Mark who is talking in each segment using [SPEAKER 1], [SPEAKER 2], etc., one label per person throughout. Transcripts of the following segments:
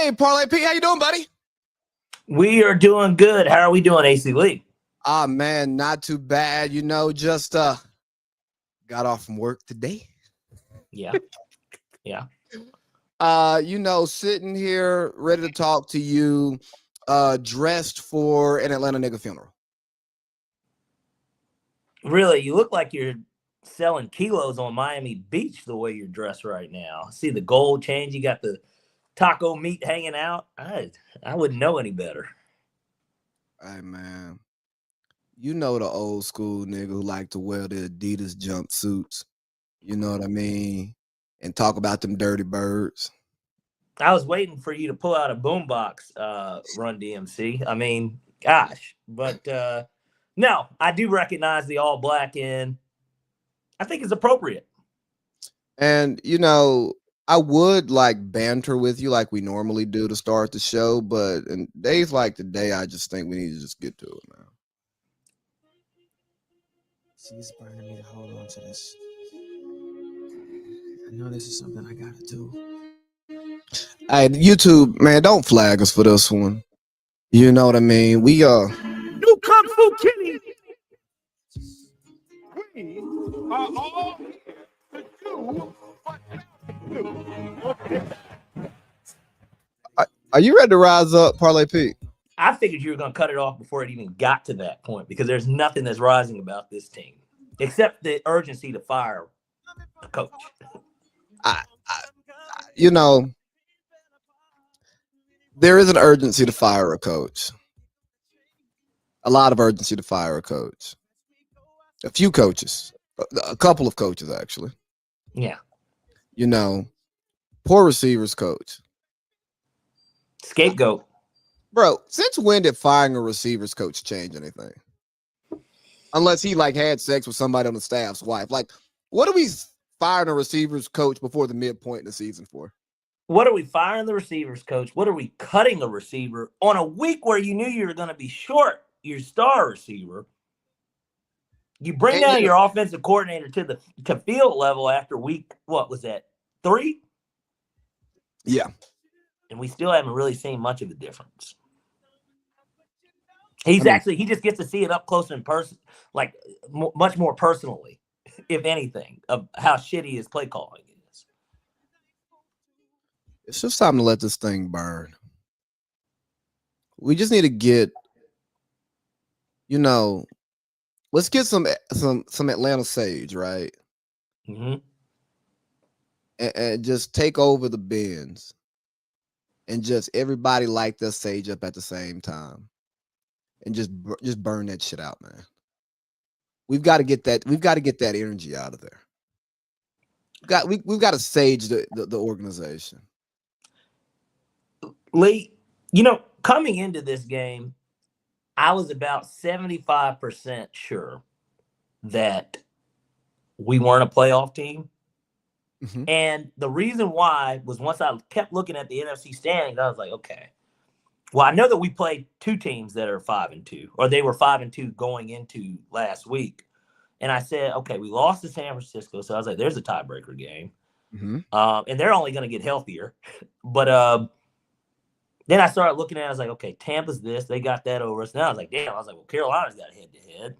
[SPEAKER 1] Hey, Parlay Pete, how you doing, buddy?
[SPEAKER 2] We are doing good. How are we doing, AC Lee?
[SPEAKER 1] Man, not too bad. Just got off from work today.
[SPEAKER 2] Yeah.
[SPEAKER 1] Sitting here ready to talk to you, dressed for an Atlanta nigga funeral.
[SPEAKER 2] Really, you look like you're selling kilos on Miami Beach the way you're dressed right now. See the gold chain, you got the taco meat hanging out. I wouldn't know any better.
[SPEAKER 1] Hey, man. You know the old school nigga who like to wear the Adidas jumpsuits. You know what I mean? And talk about them dirty birds.
[SPEAKER 2] I was waiting for you to pull out a boombox, Run DMC. I mean, gosh. But no, I do recognize the all black in. I think it's appropriate.
[SPEAKER 1] And, I would like banter with you like we normally do to start the show, but in days like today, I just think we need to just get to it, man.
[SPEAKER 3] She's burning me to hold on to this. I know this is something I gotta do.
[SPEAKER 1] Hey, YouTube, man, don't flag us for this one. You know what I mean? We
[SPEAKER 2] New Kung Fu Kitty.
[SPEAKER 4] We are all here to do what we do.
[SPEAKER 1] Are you ready to rise up, Parlay Pete?
[SPEAKER 2] I figured you were going to cut it off before it even got to that point because there's nothing that's rising about this team except the urgency to fire a coach.
[SPEAKER 1] There is an urgency to fire a coach. A lot of urgency to fire a coach. A few coaches. A couple of coaches, actually.
[SPEAKER 2] Yeah.
[SPEAKER 1] Poor receivers coach.
[SPEAKER 2] Scapegoat.
[SPEAKER 1] Bro, since when did firing a receivers coach change anything? Unless he had sex with somebody on the staff's wife. What are we firing a receivers coach before the midpoint in the season for?
[SPEAKER 2] What are we firing the receivers coach? What are we cutting a receiver on a week where you knew you were going to be short your star receiver? You bring down your offensive coordinator to field level after week, what was that, 3?
[SPEAKER 1] Yeah.
[SPEAKER 2] And we still haven't really seen much of a difference. He just gets to see it up close in person, much more personally, if anything, of how shitty his play calling is.
[SPEAKER 1] It's just time to let this thing burn. We just need to get, let's get some Atlanta sage, right?
[SPEAKER 2] Mm-hmm.
[SPEAKER 1] And just take over the bins. And just everybody light the sage up at the same time. And just burn that shit out, man. We've got to get that energy out of there. We've got to sage the organization.
[SPEAKER 2] Lee, coming into this game, I was about 75% sure that we weren't a playoff team.
[SPEAKER 1] Mm-hmm.
[SPEAKER 2] And the reason why was once I kept looking at the NFC standings, I was like, okay, well, I know that we played 2 teams that are 5-2, or they were 5-2 going into last week. And I said, okay, we lost to San Francisco. So I was like, there's a tiebreaker game.
[SPEAKER 1] Mm-hmm.
[SPEAKER 2] And they're only going to get healthier. But then I started looking at it. I was like, okay, Tampa's this. They got that over us. Now I was like, damn. I was like, well, Carolina's got head-to-head.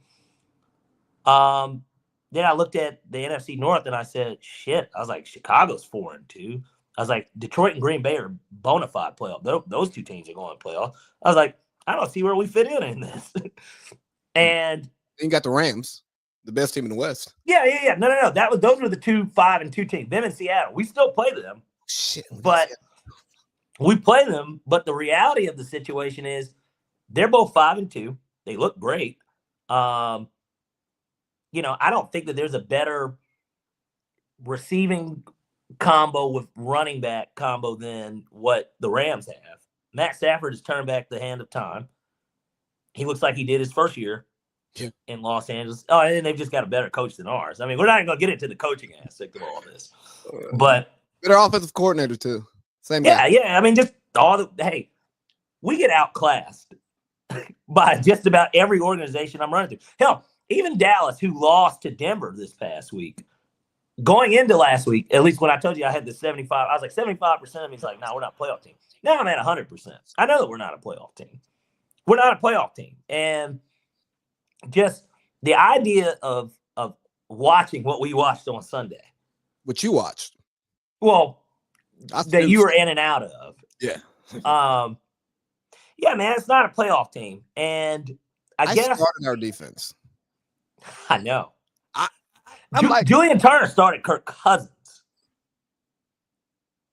[SPEAKER 2] Then I looked at the NFC North and I said, shit. I was like, Chicago's 4-2. I was like, Detroit and Green Bay are bona fide playoff. Those 2 teams are going to playoff. I was like, I don't see where we fit in this. And
[SPEAKER 1] you got the Rams, the best team in the West.
[SPEAKER 2] Yeah. No. Those were the 2 5-2 teams. Them in Seattle. We still play them.
[SPEAKER 1] Shit.
[SPEAKER 2] But we play them. But the reality of the situation is they're both 5-2. They look great. I don't think that there's a better receiving combo with running back combo than what the Rams have. Matt Stafford has turned back the hand of time. He looks like he did his first year in Los Angeles. Oh, and they've just got a better coach than ours. I mean, we're not even going to get into the coaching aspect of all this. But
[SPEAKER 1] better offensive coordinator, too. Same guy.
[SPEAKER 2] Yeah. I mean, just we get outclassed by just about every organization I'm running through. Hell, even Dallas, who lost to Denver this past week, going into last week, at least when I told you I had the 75, I was like 75% of me is like, no, we're not a playoff team. Now I'm at 100%. I know that we're not a playoff team. We're not a playoff team. And just the idea of watching what we watched on Sunday.
[SPEAKER 1] What you watched?
[SPEAKER 2] Well, that you were in and out of.
[SPEAKER 1] Yeah.
[SPEAKER 2] Yeah, man, it's not a playoff team. And I guess
[SPEAKER 1] started our defense.
[SPEAKER 2] I know.
[SPEAKER 1] Julian
[SPEAKER 2] Turner started Kirk Cousins.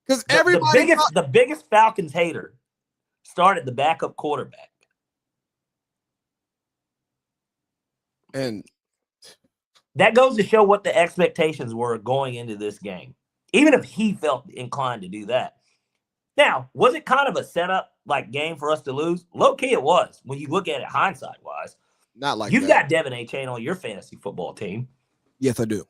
[SPEAKER 1] Because everybody
[SPEAKER 2] the biggest Falcons hater started the backup quarterback.
[SPEAKER 1] And
[SPEAKER 2] that goes to show what the expectations were going into this game. Even if he felt inclined to do that. Now, was it kind of a setup like game for us to lose? Low key it was when you look at it hindsight wise.
[SPEAKER 1] Not like
[SPEAKER 2] You've got Devin A. Chain on your fantasy football team.
[SPEAKER 1] Yes, I do.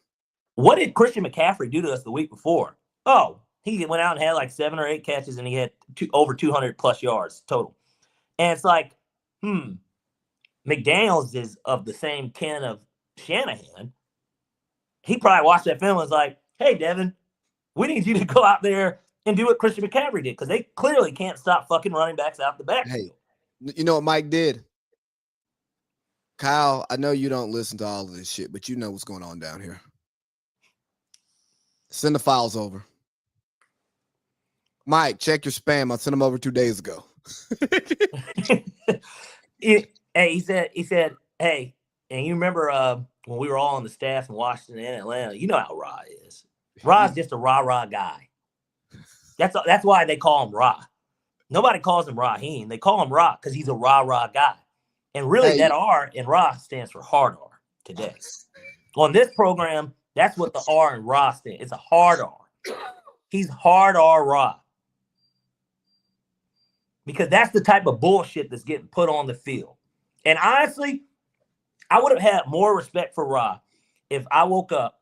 [SPEAKER 2] What did Christian McCaffrey do to us the week before? Oh, he went out and had like 7 or 8 catches and he had over 200 plus yards total. And it's like, McDaniels is of the same kin of Shanahan. He probably watched that film and was like, hey, Devin, we need you to go out there and do what Christian McCaffrey did because they clearly can't stop fucking running backs out the backfield.
[SPEAKER 1] Hey, you know what Mike did? Kyle, I know you don't listen to all of this shit, but you know what's going on down here. Send the files over. Mike, check your spam. I sent them over 2 days ago.
[SPEAKER 2] He said, hey, and you remember when we were all on the staff in Washington and Atlanta, you know how Ra is. Ra's just a rah-rah guy. That's why they call him Ra. Nobody calls him Raheem. They call him Ra because he's a rah-rah guy. And really, that R in Ra stands for hard R today. On this program, that's what the R in Ra stands. It's a hard R. He's hard R Ra. Because that's the type of bullshit that's getting put on the field. And honestly, I would have had more respect for Ra if I woke up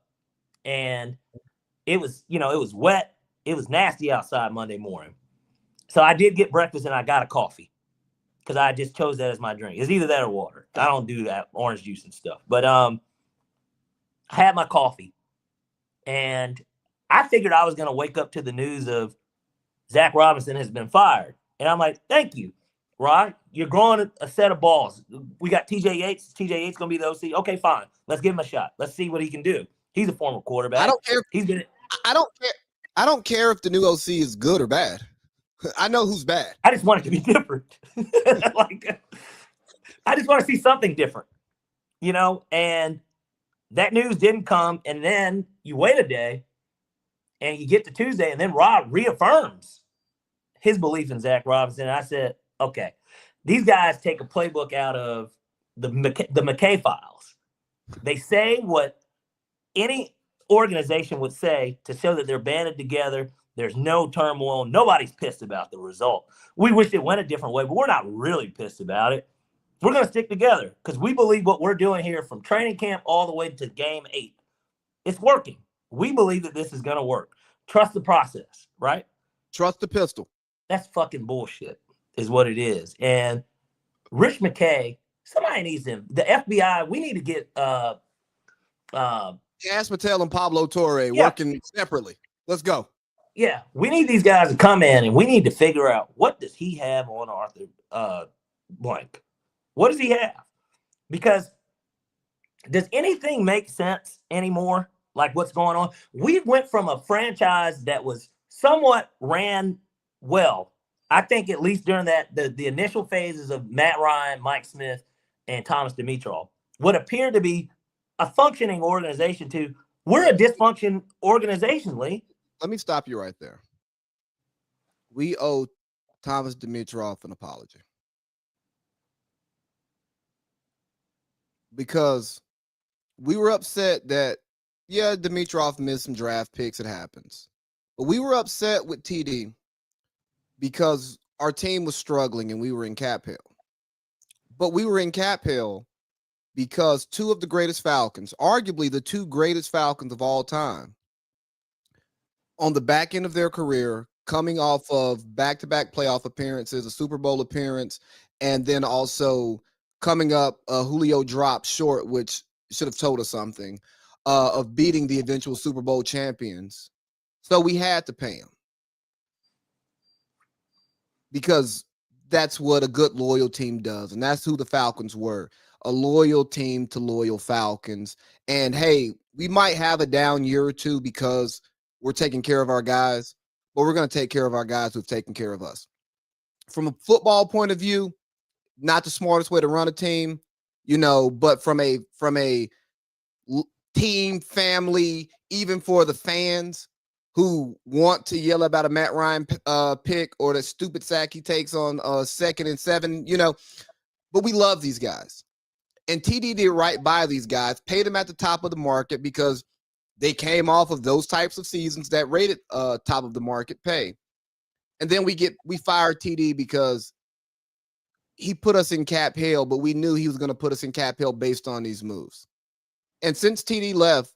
[SPEAKER 2] and it was wet. It was nasty outside Monday morning. So I did get breakfast and I got a coffee because I just chose that as my drink. It's either that or water. I don't do that orange juice and stuff. But I had my coffee and I figured I was going to wake up to the news of Zach Robinson has been fired. And I'm like, thank you, Rod. You're growing a set of balls. We got TJ Yates. TJ Yates going to be the OC. Okay, fine. Let's give him a shot. Let's see what he can do. He's a former quarterback.
[SPEAKER 1] I don't care. I don't care if the new OC is good or bad. I know who's bad.
[SPEAKER 2] I just want it to be different. I just want to see something different, and that news didn't come. And then you wait a day and you get to Tuesday and then Rob reaffirms his belief in Zach Robinson. And I said, okay, these guys take a playbook out of the McKay files. They say what any organization would say to show that they're banded together. There's no turmoil. Nobody's pissed about the result. We wish it went a different way, but we're not really pissed about it. We're going to stick together because we believe what we're doing here from training camp all the way to game 8. It's working. We believe that this is going to work. Trust the process, right?
[SPEAKER 1] Trust the pistol.
[SPEAKER 2] That's fucking bullshit is what it is. And Rich McKay, somebody needs him. The FBI, we need to get
[SPEAKER 1] Cass Mattel and Pablo Torre working separately. Let's go.
[SPEAKER 2] Yeah, we need these guys to come in and we need to figure out what does he have on Arthur blank. What does he have? Because does anything make sense anymore? Like what's going on? We went from a franchise that was somewhat ran well. I think at least during that the initial phases of Matt Ryan, Mike Smith, and Thomas Dimitroff, what appeared to be a functioning organization to we're a dysfunction organization, Lee.
[SPEAKER 1] Let me stop you right there. We owe Thomas Dimitroff an apology. Because we were upset that, Dimitroff missed some draft picks. It happens. But we were upset with TD because our team was struggling and we were in cap hell. But we were in cap hell because two of the greatest Falcons, arguably the two greatest Falcons of all time, on the back end of their career, coming off of back-to-back playoff appearances, a Super Bowl appearance, and then also coming up, Julio dropped short, which should have told us something. of beating the eventual Super Bowl champions. So we had to pay him because that's what a good loyal team does. And that's who the Falcons were, a loyal team to loyal Falcons. And hey, we might have a down year or two because we're taking care of our guys, but we're going to take care of our guys who've taken care of us. From a football point of view, not the smartest way to run a team, but from a team, family, even for the fans who want to yell about a Matt Ryan pick or the stupid sack he takes on 2nd and 7, but we love these guys. And TD did right by these guys, paid them at the top of the market because they came off of those types of seasons that rated top of the market pay. And then we fired TD because he put us in cap hell, but we knew he was going to put us in cap hell based on these moves. And since TD left,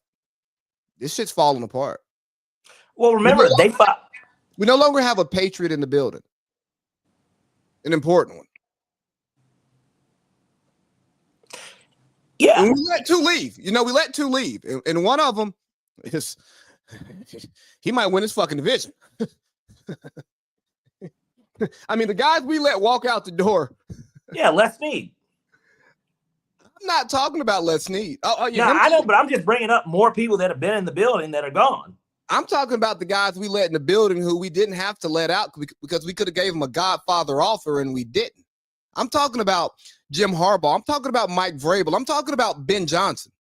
[SPEAKER 1] this shit's falling apart.
[SPEAKER 2] Well, remember,
[SPEAKER 1] we no longer have a patriot in the building. An important one.
[SPEAKER 2] Yeah.
[SPEAKER 1] And we let two leave. We let two leave. And one of them is he might win his fucking division. I mean, the guys we let walk out the door.
[SPEAKER 2] Yeah, Les Snead.
[SPEAKER 1] I'm not talking about Les Snead.
[SPEAKER 2] I know, but I'm just bringing up more people that have been in the building that are gone.
[SPEAKER 1] I'm talking about the guys we let in the building who we didn't have to let out because we could have gave them a Godfather offer and we didn't. I'm talking about Jim Harbaugh. I'm talking about Mike Vrabel. I'm talking about Ben Johnson.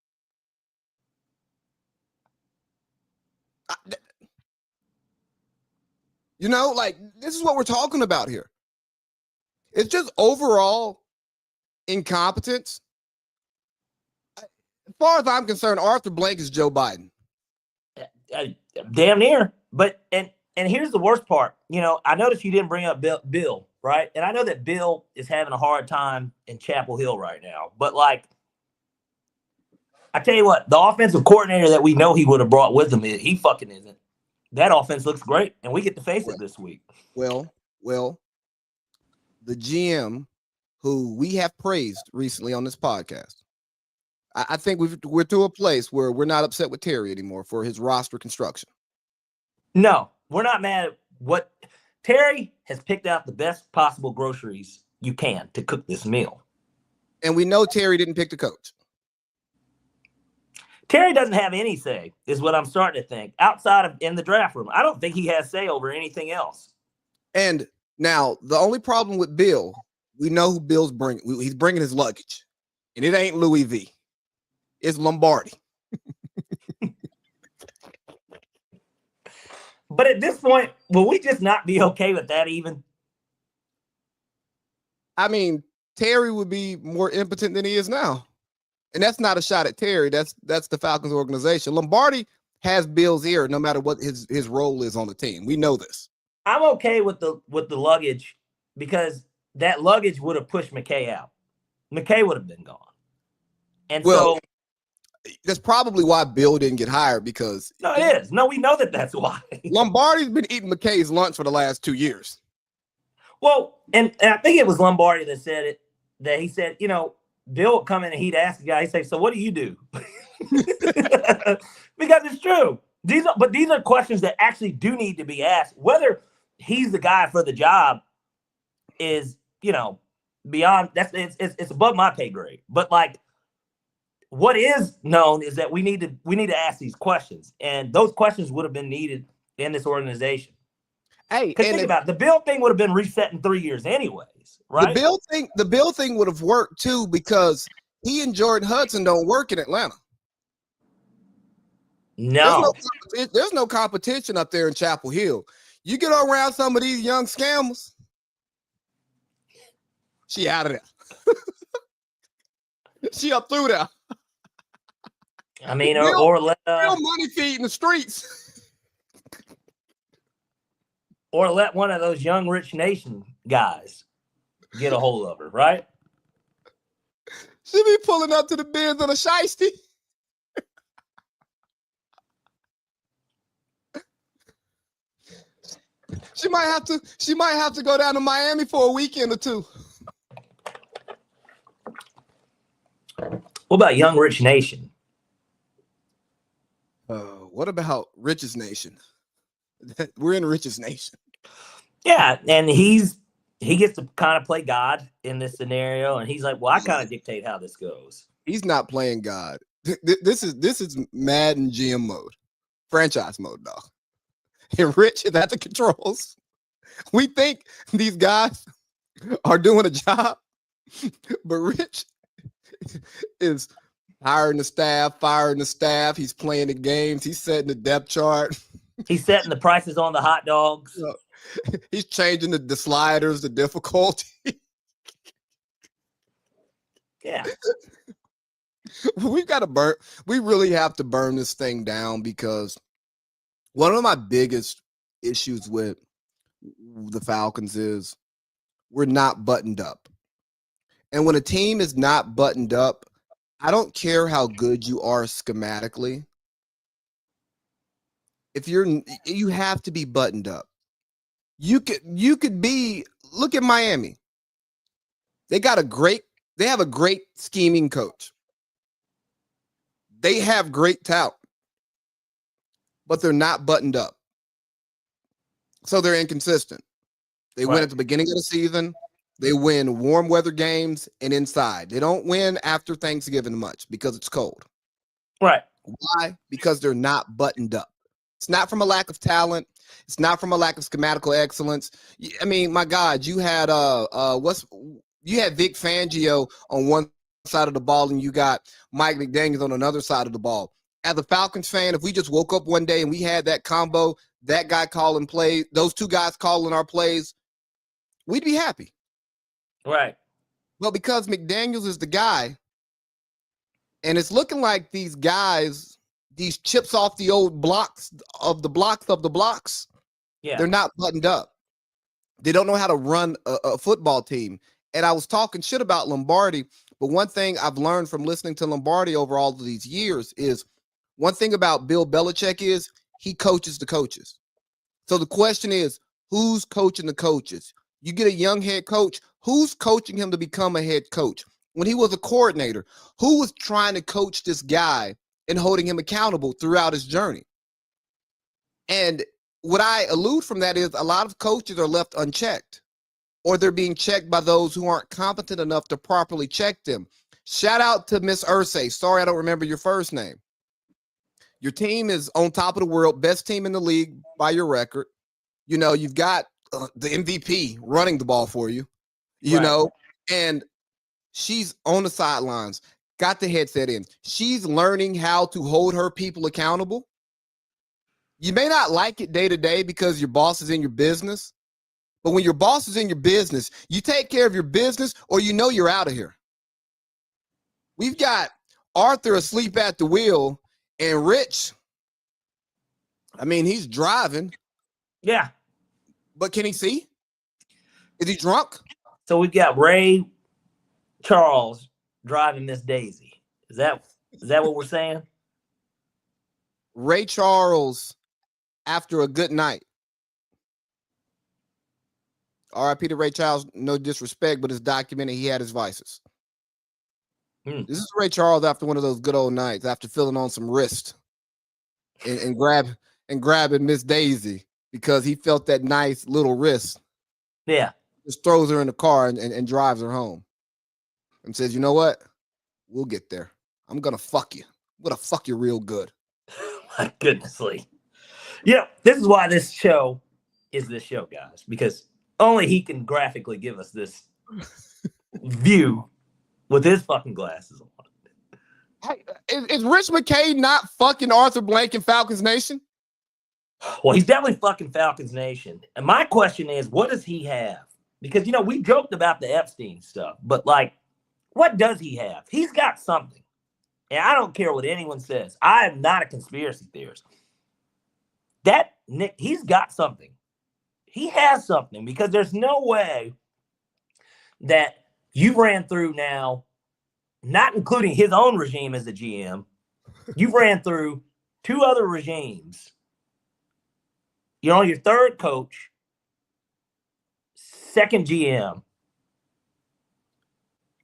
[SPEAKER 1] This is what we're talking about here. It's just overall incompetence. As far as I'm concerned, Arthur Blank is Joe Biden.
[SPEAKER 2] Damn near. But and here's the worst part. I noticed you didn't bring up Bill, right? And I know that Bill is having a hard time in Chapel Hill right now. But I tell you what, the offensive coordinator that we know he would have brought with him, he fucking isn't. That offense looks great, and we get to face it this week.
[SPEAKER 1] Well, the GM who we have praised recently on this podcast, I think we're to a place where we're not upset with Terry anymore for his roster construction.
[SPEAKER 2] No, we're not mad at what Terry has picked out the best possible groceries you can to cook this meal.
[SPEAKER 1] And we know Terry didn't pick the coach.
[SPEAKER 2] Terry doesn't have any say, is what I'm starting to think, outside of in the draft room. I don't think he has say over anything else.
[SPEAKER 1] And now the only problem with Bill, we know who Bill's bringing. He's bringing his luggage, and it ain't Louis V. It's Lombardi.
[SPEAKER 2] But at this point, will we just not be okay with that even?
[SPEAKER 1] I mean, Terry would be more impotent than he is now. And that's not a shot at Terry. That's the Falcons organization. Lombardi has Bill's ear no matter what his role is on the team. We know this.
[SPEAKER 2] I'm okay with the luggage because that luggage would have pushed McKay out. McKay would have been gone. And so
[SPEAKER 1] that's probably why Bill didn't get hired because
[SPEAKER 2] no, it is. No, we know that's why.
[SPEAKER 1] Lombardi's been eating McKay's lunch for the last 2 years.
[SPEAKER 2] Well, and I think it was Lombardi that said it, that he said, Bill would come in and he'd ask the guy, he'd say, so what do you do? Because it's true. These are questions that actually do need to be asked. Whether he's the guy for the job is, beyond it's above my pay grade. But what is known is that we need to ask these questions. And those questions would have been needed in this organization.
[SPEAKER 1] Hey,
[SPEAKER 2] because think about it, the Bill thing would have been reset in 3 years anyways, right?
[SPEAKER 1] The Bill thing would have worked too because he and Jordan Hudson don't work in Atlanta.
[SPEAKER 2] No.
[SPEAKER 1] There's no competition up there in Chapel Hill. You get around some of these young scammers, she out of there. She up through there.
[SPEAKER 2] I mean, or let
[SPEAKER 1] real money feed in the streets.
[SPEAKER 2] Or let one of those young Rich Nation guys get a hold of her, right?
[SPEAKER 1] She be pulling up to the Benz on a shiesty. She might have to go down to Miami for a weekend or two.
[SPEAKER 2] What about young Rich Nation?
[SPEAKER 1] What about Rich's Nation? We're in Rich's Nation.
[SPEAKER 2] Yeah, and he gets to kind of play God in this scenario, and he's like, "Well, I kind of dictate how this goes."
[SPEAKER 1] He's not playing God. This is Madden GM mode, franchise mode, dog. And Rich is at the controls. We think these guys are doing a job, but Rich is hiring the staff, firing the staff. He's playing the games. He's setting the depth chart.
[SPEAKER 2] He's setting the prices on the hot dogs.
[SPEAKER 1] He's changing the sliders, the difficulty.
[SPEAKER 2] Yeah.
[SPEAKER 1] We've got to burn. We really have to burn this thing down, because one of my biggest issues with the Falcons is we're not buttoned up. And when a team is not buttoned up, I don't care how good you are schematically. If you have to be buttoned up. You could be, look at Miami. They have a great scheming coach. They have great talent, but they're not buttoned up. So they're inconsistent. They win at the beginning of the season. They win warm weather games and inside. They don't win after Thanksgiving much because it's cold.
[SPEAKER 2] Right.
[SPEAKER 1] Why? Because they're not buttoned up. It's not from a lack of talent. It's not from a lack of schematical excellence. I mean, my God, you had Vic Fangio on one side of the ball, and you got Mike McDaniels on another side of the ball. As a Falcons fan, if we just woke up one day and we had that combo, that guy calling plays, those two guys calling our plays, we'd be happy.
[SPEAKER 2] Right.
[SPEAKER 1] Well, because McDaniels is the guy, and it's looking like these guys, these chips off the old blocks,
[SPEAKER 2] yeah,
[SPEAKER 1] they're not buttoned up. They don't know how to run a football team. And I was talking shit about Lombardi, but one thing I've learned from listening to Lombardi over all of these years is one thing about Bill Belichick is he coaches the coaches. So the question is, who's coaching the coaches? You get a young head coach, who's coaching him to become a head coach? When he was a coordinator, who was trying to coach this guy and holding him accountable throughout his journey? And what I allude from that is a lot of coaches are left unchecked, or they're being checked by those who aren't competent enough to properly check them. Shout out to Miss Ursay. Sorry, I don't remember your first name. Your team is on top of the world, best team in the league by your record. You know, you've got the MVP running the ball for you, you know, and she's on the sidelines, got the headset in. She's learning how to hold her people accountable. You may not like it day to day because your boss is in your business, but when your boss is in your business, you take care of your business or you know you're out of here. We've got Arthur asleep at the wheel, and Rich, I mean, he's driving.
[SPEAKER 2] Yeah.
[SPEAKER 1] But can he see? Is he drunk?
[SPEAKER 2] So we've got Ray Charles driving Miss Daisy. Is that what we're saying?
[SPEAKER 1] Ray Charles after a good night. R.I.P. to Ray Charles, no disrespect, but it's documented he had his vices. This is Ray Charles after one of those good old nights, after filling on some wrist and grabbing Miss Daisy because he felt that nice little wrist.
[SPEAKER 2] Yeah.
[SPEAKER 1] Just throws her in the car and drives her home and says, you know what? We'll get there. I'm going to fuck you. I'm going to fuck you real good.
[SPEAKER 2] My goodness, Lee. Yeah, this is why this show is this show, guys, because only he can graphically give us this view with his fucking glasses on.
[SPEAKER 1] Hey, is Rich McKay not fucking Arthur Blank in Falcons Nation?
[SPEAKER 2] Well, he's definitely fucking Falcons Nation. And my question is, what does he have? Because, you know, we joked about the Epstein stuff, but, like, what does he have? He's got something. And I don't care what anyone says. I am not a conspiracy theorist. That Nick, he's got something. He has something, because there's no way that you ran through now, not including his own regime as a GM, you've ran through two other regimes. You're on your third coach, second GM,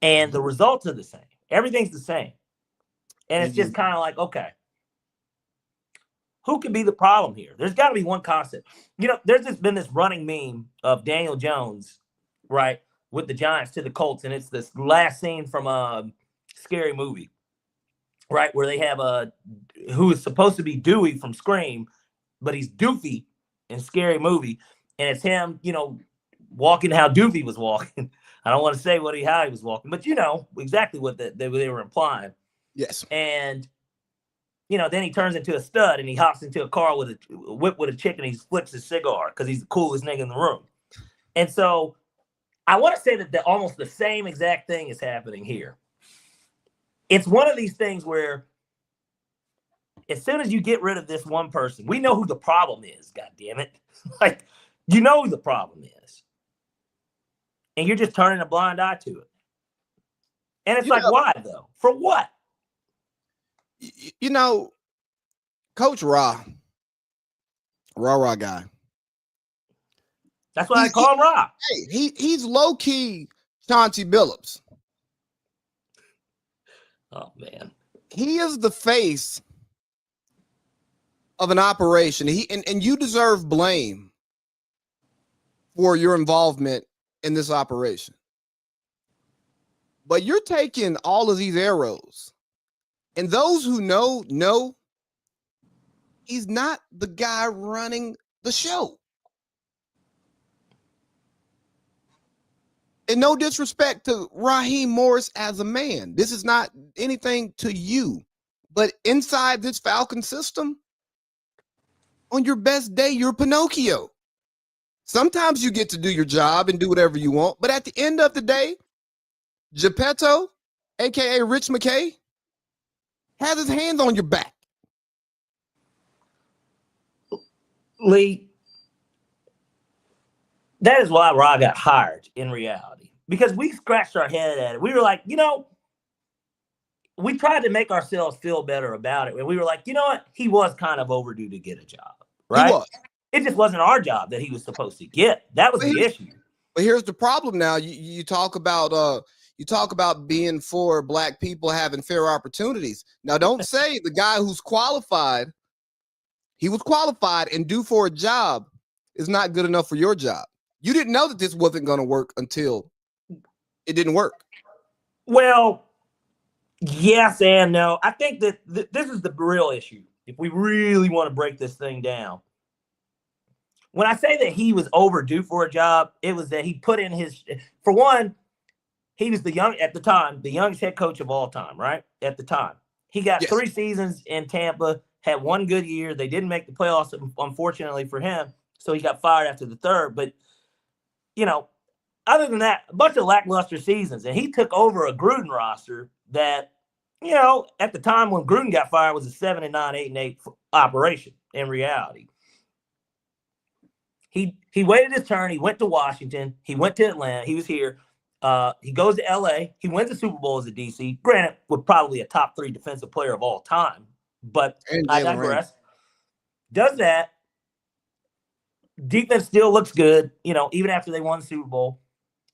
[SPEAKER 2] and the results are the same. Everything's the same. And it's just kind of like, okay, who could be the problem here? There's got to be one concept. There's been this running meme of Daniel Jones, right, with the Giants to the Colts, and it's this last scene from a Scary Movie, right, where they have who is supposed to be Dewey from Scream, but he's Doofy in Scary Movie, and it's him, walking how Doofy was walking. I don't want to say how he was walking, but exactly what they were implying.
[SPEAKER 1] Yes.
[SPEAKER 2] And then he turns into a stud and he hops into a car with a whip with a chick and he flips his cigar because he's the coolest nigga in the room. And so I want to say that almost the same exact thing is happening here. It's one of these things where as soon as you get rid of this one person, we know who the problem is, God damn it. Like, who the problem is. And you're just turning a blind eye to it. And it's why, though? For what?
[SPEAKER 1] Coach Ra guy.
[SPEAKER 2] That's why I call him Ra.
[SPEAKER 1] Hey, he's low-key Chauncey Billups.
[SPEAKER 2] Oh, man.
[SPEAKER 1] He is the face of an operation. And you deserve blame for your involvement in this operation. But you're taking all of these arrows. And those who know he's not the guy running the show. And no disrespect to Raheem Morris as a man. This is not anything to you. But inside this Falcon system, on your best day, you're Pinocchio. Sometimes you get to do your job and do whatever you want. But at the end of the day, Geppetto, a.k.a. Rich McKay, has his hands on your back.
[SPEAKER 2] Lee, that is why Ra got hired in reality. Because we scratched our head at it. We were like, we tried to make ourselves feel better about it. And we were like, you know what? He was kind of overdue to get a job, right?
[SPEAKER 1] He was.
[SPEAKER 2] It just wasn't our job that he was supposed to get. That was the issue.
[SPEAKER 1] But here's the problem now. You talk about being for black people having fair opportunities. Now, don't say the guy who's qualified, he was qualified and due for a job is not good enough for your job. You didn't know that this wasn't going to work until it didn't work.
[SPEAKER 2] Well, yes and no. I think that this is the real issue. If we really want to break this thing down, when I say that he was overdue for a job, it was that he put in for one, he was the youngest head coach of all time, right? At the time. He got 3 seasons in Tampa, had 1 good year. They didn't make the playoffs, unfortunately for him. So he got fired after the 3rd. But, other than that, a bunch of lackluster seasons. And he took over a Gruden roster that, at the time when Gruden got fired was a 7-9, 8-8 operation in reality. He waited his turn. He went to Washington. He went to Atlanta. He was here. He goes to L.A. He wins the Super Bowl as a DC. Granted, with probably a top 3 defensive player of all time. But I digress. Does that. Defense still looks good, even after they won the Super Bowl.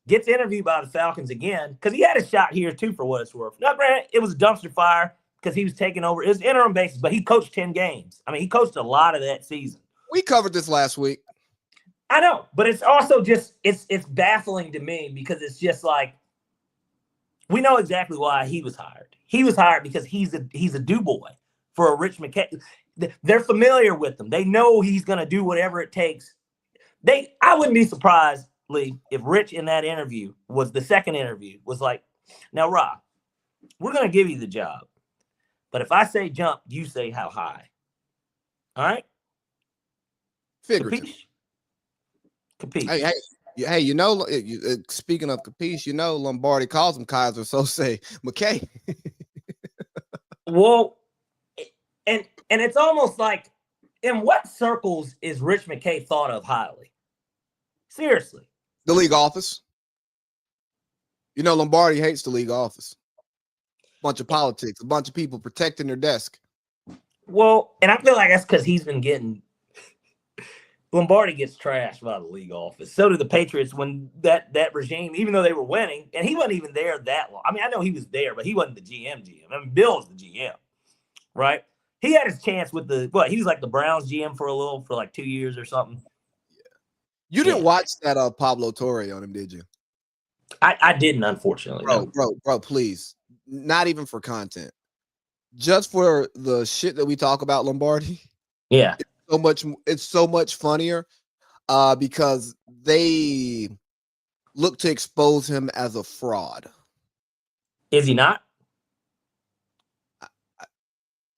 [SPEAKER 2] Gets interviewed by the Falcons again because he had a shot here, too, for what it's worth. Now, granted, it was a dumpster fire because he was taking over. It was interim basis, but he coached 10 games. I mean, he coached a lot of that season.
[SPEAKER 1] We covered this last week.
[SPEAKER 2] I know, but it's also just it's baffling to me because it's just like we know exactly why he was hired. He was hired because he's a do boy for a Rich McKay. They're familiar with him. They know he's going to do whatever it takes. I wouldn't be surprised, Lee, if Rich in that interview was the second interview was like, now, Rob, we're going to give you the job, but if I say jump, you say how high. All right?
[SPEAKER 1] Figurative.
[SPEAKER 2] Capiche.
[SPEAKER 1] Hey, speaking of capiche, Lombardi calls him Kaiser, so say McKay.
[SPEAKER 2] Well, and it's almost like, in what circles is Rich McKay thought of highly? Seriously.
[SPEAKER 1] The league office. Lombardi hates the league office. Bunch of politics, a bunch of people protecting their desk.
[SPEAKER 2] Well, and I feel like that's because he's been getting Lombardi gets trashed by the league office. So did the Patriots when that regime, even though they were winning, and he wasn't even there that long. I mean, I know he was there, but he wasn't the GM. I mean, Bill was the GM, right? he had his chance with he was like the Browns GM for like 2 years or something.
[SPEAKER 1] You didn't watch that Pablo Torre on him, did you?
[SPEAKER 2] I didn't, unfortunately.
[SPEAKER 1] Bro, please. Not even for content. Just for the shit that we talk about Lombardi.
[SPEAKER 2] Yeah.
[SPEAKER 1] It's so much funnier because they look to expose him as a fraud.
[SPEAKER 2] Is he not?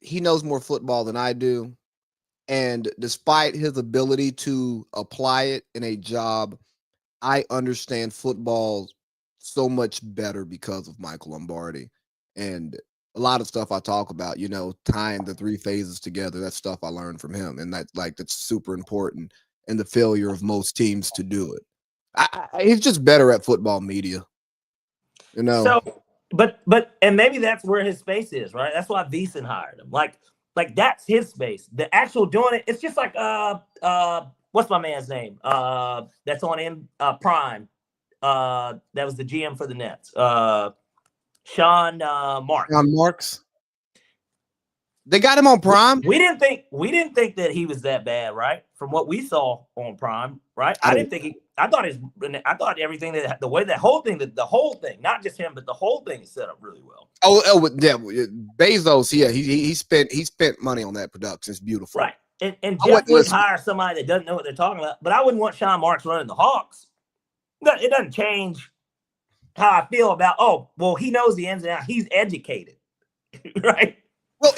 [SPEAKER 1] He knows more football than I do. And despite his ability to apply it in a job, I understand football so much better because of Michael Lombardi. And a lot of stuff I talk about, tying the 3 phases together, that's stuff I learned from him. And that's super important in the failure of most teams to do it. He's just better at football media.
[SPEAKER 2] So, but and maybe that's where his space is, right? That's why Beeson hired him. Like that's his space. The actual doing it, it's just like what's my man's name? That's on Prime. That was the GM for the Nets. Sean Marks.
[SPEAKER 1] Sean Marks. They got him on Prime.
[SPEAKER 2] We didn't think that he was that bad, right? From what we saw on Prime, right? I thought everything the whole thing, not just him, but the whole thing is set up really well.
[SPEAKER 1] Oh yeah, Bezos. Yeah, he spent money on that production. It's beautiful,
[SPEAKER 2] right? And Jeff would hire somebody that doesn't know what they're talking about. But I wouldn't want Sean Marks running the Hawks. It doesn't change how I feel about. Oh, well, he knows the ins and outs. He's educated, right?
[SPEAKER 1] Well,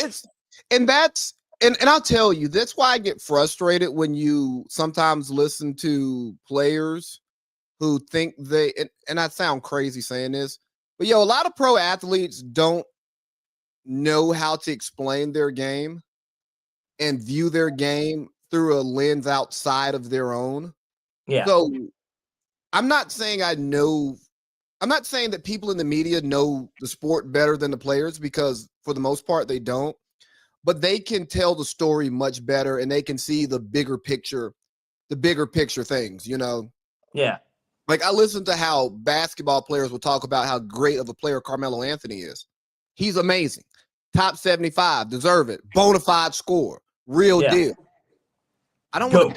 [SPEAKER 1] and I'll tell you, that's why I get frustrated when you sometimes listen to players who think and I sound crazy saying this, but a lot of pro athletes don't know how to explain their game and view their game through a lens outside of their own.
[SPEAKER 2] Yeah.
[SPEAKER 1] So I'm not saying that people in the media know the sport better than the players, because for the most part they don't. But they can tell the story much better, and they can see the bigger picture things,
[SPEAKER 2] Yeah.
[SPEAKER 1] Like I listen to how basketball players will talk about how great of a player Carmelo Anthony is. He's amazing. Top 75, deserve it. Bona fide score. Real deal. I don't want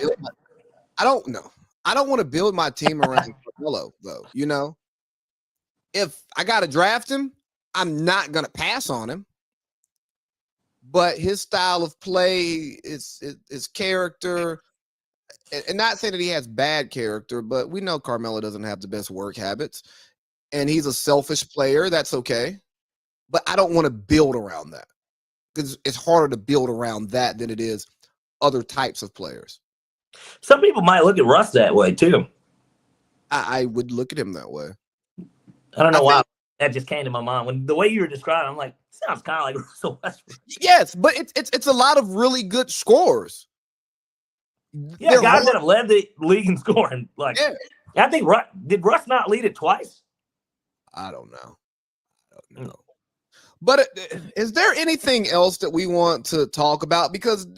[SPEAKER 1] to build my team around Carmelo, though, If I got to draft him, I'm not going to pass on him. But his style of play, his character, and not saying that he has bad character, but we know Carmelo doesn't have the best work habits, and he's a selfish player. That's okay. But I don't want to build around that, because it's harder to build around that than it is other types of players.
[SPEAKER 2] Some people might look at Russ that way too.
[SPEAKER 1] I would look at him that way.
[SPEAKER 2] I don't know why that just came to my mind when the way you were describing. I'm like, sounds kind of like Russell Westbrook.
[SPEAKER 1] Yes, but it's a lot of really good scorers.
[SPEAKER 2] Yeah, guys that have led the league in scoring. Like, I think did Russ not lead it twice?
[SPEAKER 1] I don't know. But is there anything else that we want to talk about? Because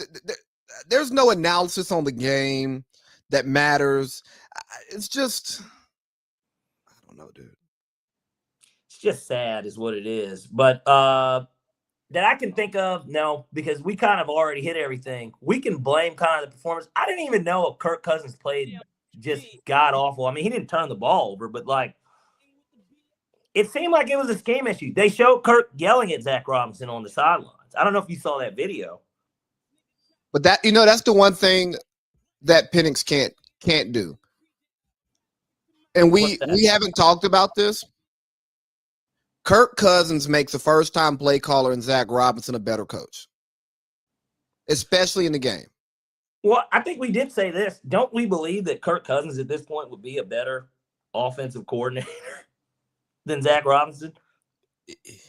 [SPEAKER 1] there's no analysis on the game that matters. It's just, I don't know, dude.
[SPEAKER 2] It's just sad is what it is. But that I can think of, no, because we kind of already hit everything. We can blame kind of the performance. I didn't even know if Kirk Cousins played just god awful. I mean, he didn't turn the ball over, but it seemed like it was a scheme issue. They showed Kirk yelling at Zach Robinson on the sidelines. I don't know if you saw that video.
[SPEAKER 1] But that's the one thing that Penix can't do. And we haven't talked about this. Kirk Cousins makes a first-time play caller and Zach Robinson a better coach, especially in the game.
[SPEAKER 2] Well, I think we did say this. Don't we believe that Kirk Cousins at this point would be a better offensive coordinator than Zach Robinson?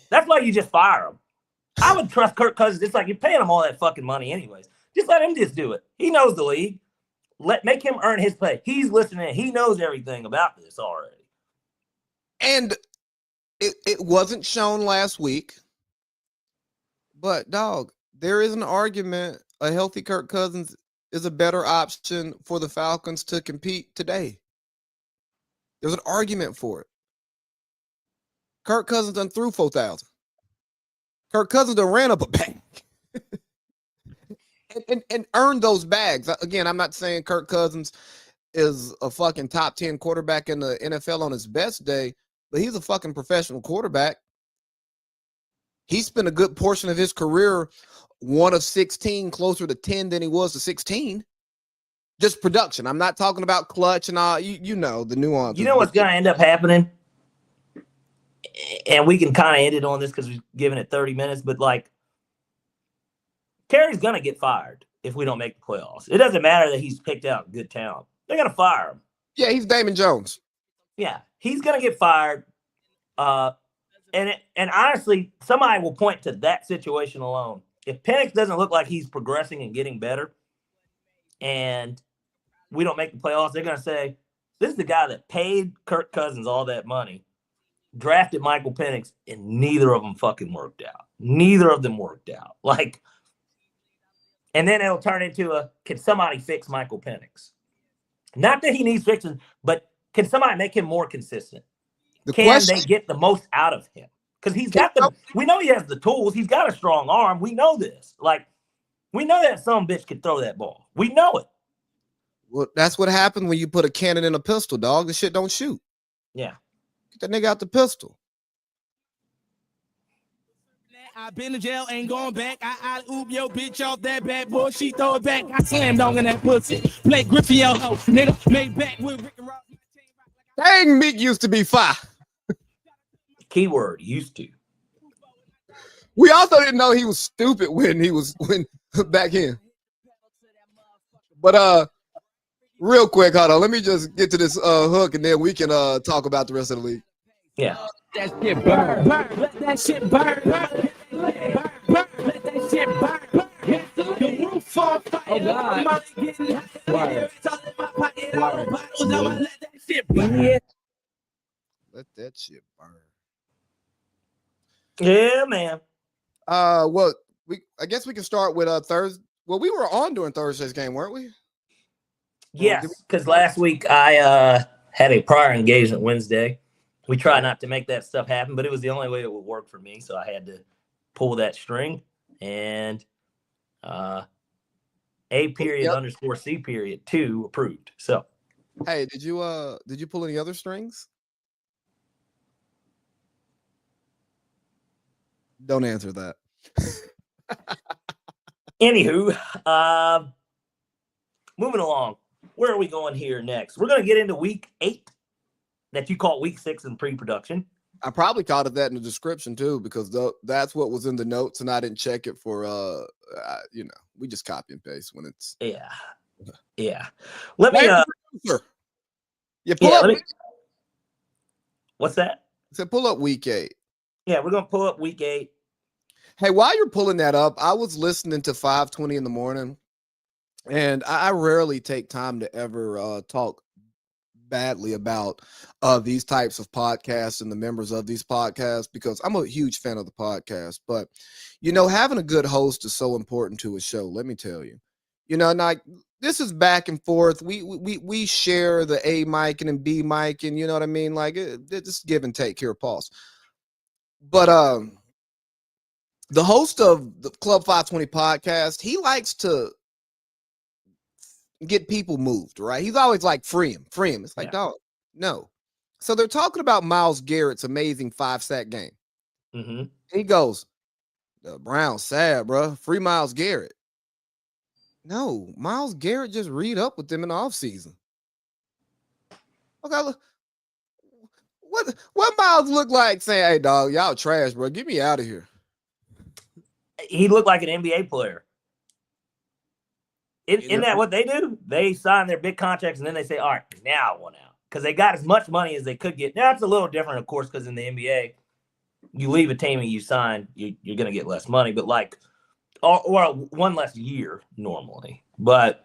[SPEAKER 2] That's why you just fire him. I would trust Kirk Cousins. It's like you're paying him all that fucking money anyways. Just let him just do it. He knows the league. Make him earn his pay. He's listening. He knows everything about this already.
[SPEAKER 1] And it wasn't shown last week. But, dog, there is an argument a healthy Kirk Cousins is a better option for the Falcons to compete today. There's an argument for it. Kirk Cousins done threw 4,000. Kirk Cousins done ran up a bank. and earn those bags. Again, I'm not saying Kirk Cousins is a fucking top 10 quarterback in the NFL on his best day, but he's a fucking professional quarterback. He spent a good portion of his career, one of 16, closer to 10 than he was to 16. Just production. I'm not talking about clutch and all. You know the nuance.
[SPEAKER 2] You know what's going to end up happening? And we can kind of end it on this because we've given it 30 minutes, but like, Terry's going to get fired if we don't make the playoffs. It doesn't matter that he's picked out good talent. They're going to fire him.
[SPEAKER 1] Yeah, he's Damon Jones.
[SPEAKER 2] Yeah, he's going to get fired. And honestly, somebody will point to that situation alone. If Penix doesn't look like he's progressing and getting better and we don't make the playoffs, they're going to say, this is the guy that paid Kirk Cousins all that money, drafted Michael Penix, and neither of them fucking worked out. Neither of them worked out. Like, and then it'll turn into can somebody fix Michael Penix? Not that he needs fixing, but can somebody make him more consistent? Can they get the most out of him? Because he's got we know he has the tools. He's got a strong arm. We know this. Like, we know that some bitch can throw that ball. We know it.
[SPEAKER 1] Well, that's what happened when you put a cannon in a pistol, dog. The shit don't shoot.
[SPEAKER 2] Yeah.
[SPEAKER 1] Get that nigga out the pistol.
[SPEAKER 5] I've been to jail, ain't going back. I oop your bitch off that bad boy. She throw it back. I slammed on in that pussy. Play Griffey hoe, nigga. Made back with Rick and Ross.
[SPEAKER 1] Dang, Meek used to be fire.
[SPEAKER 2] Keyword, used to.
[SPEAKER 1] We also didn't know he was stupid when back in. But real quick, hold on. Let me just get to this hook and then we can talk about the rest of the league.
[SPEAKER 2] Yeah.
[SPEAKER 5] That shit burn. Let that shit burn. Burn. Let that shit burn. The roof on fire. Oh God. Let that shit burn.
[SPEAKER 1] Let that shit burn.
[SPEAKER 2] Yeah, man.
[SPEAKER 1] Well, I guess we can start with Thursday. Well, we were on during Thursday's game, weren't we?
[SPEAKER 2] Yes, because last week I had a prior engagement Wednesday. We try not to make that stuff happen, but it was the only way it would work for me, so I had to pull that string. And A._C.2 approved. So,
[SPEAKER 1] hey, did you pull any other strings? Don't answer that.
[SPEAKER 2] Anywho, moving along. Where are we going here next? We're going to get into week 8 that you call week 6 in pre-production.
[SPEAKER 1] I probably called it that in the description too, because that's what was in the notes and I didn't check it for, we just copy and paste when it's.
[SPEAKER 2] Yeah. Let me, what's that?
[SPEAKER 1] I said, pull up week 8.
[SPEAKER 2] Yeah, we're going to pull up week 8.
[SPEAKER 1] Hey, while you're pulling that up, I was listening to 520 in the morning, and I rarely take time to ever talk badly about these types of podcasts and the members of these podcasts, because I'm a huge fan of the podcast. But, having a good host is so important to a show, let me tell you. Like, this is back and forth. We share the A mic and B mic, and you know what I mean? Like, it's give and take here, pause. But the host of the Club 520 podcast, he likes to get people moved, right? He's always like, free him. It's like, dog, no. So they're talking about Myles Garrett's amazing 5-sack game.
[SPEAKER 2] Mm-hmm.
[SPEAKER 1] He goes, the Browns sad, bro. Free Myles Garrett. No, Myles Garrett just read up with them in the offseason. Okay, look. What Myles look like saying, hey, dog, y'all trash, bro. Get me out of here.
[SPEAKER 2] He looked like an NBA player. Isn't that what they do? They sign their big contracts, and then they say, all right, now I want out. Because they got as much money as they could get. Now, it's a little different, of course, because in the NBA, you leave a team and you sign, you're going to get less money. But, like, or one less year normally. But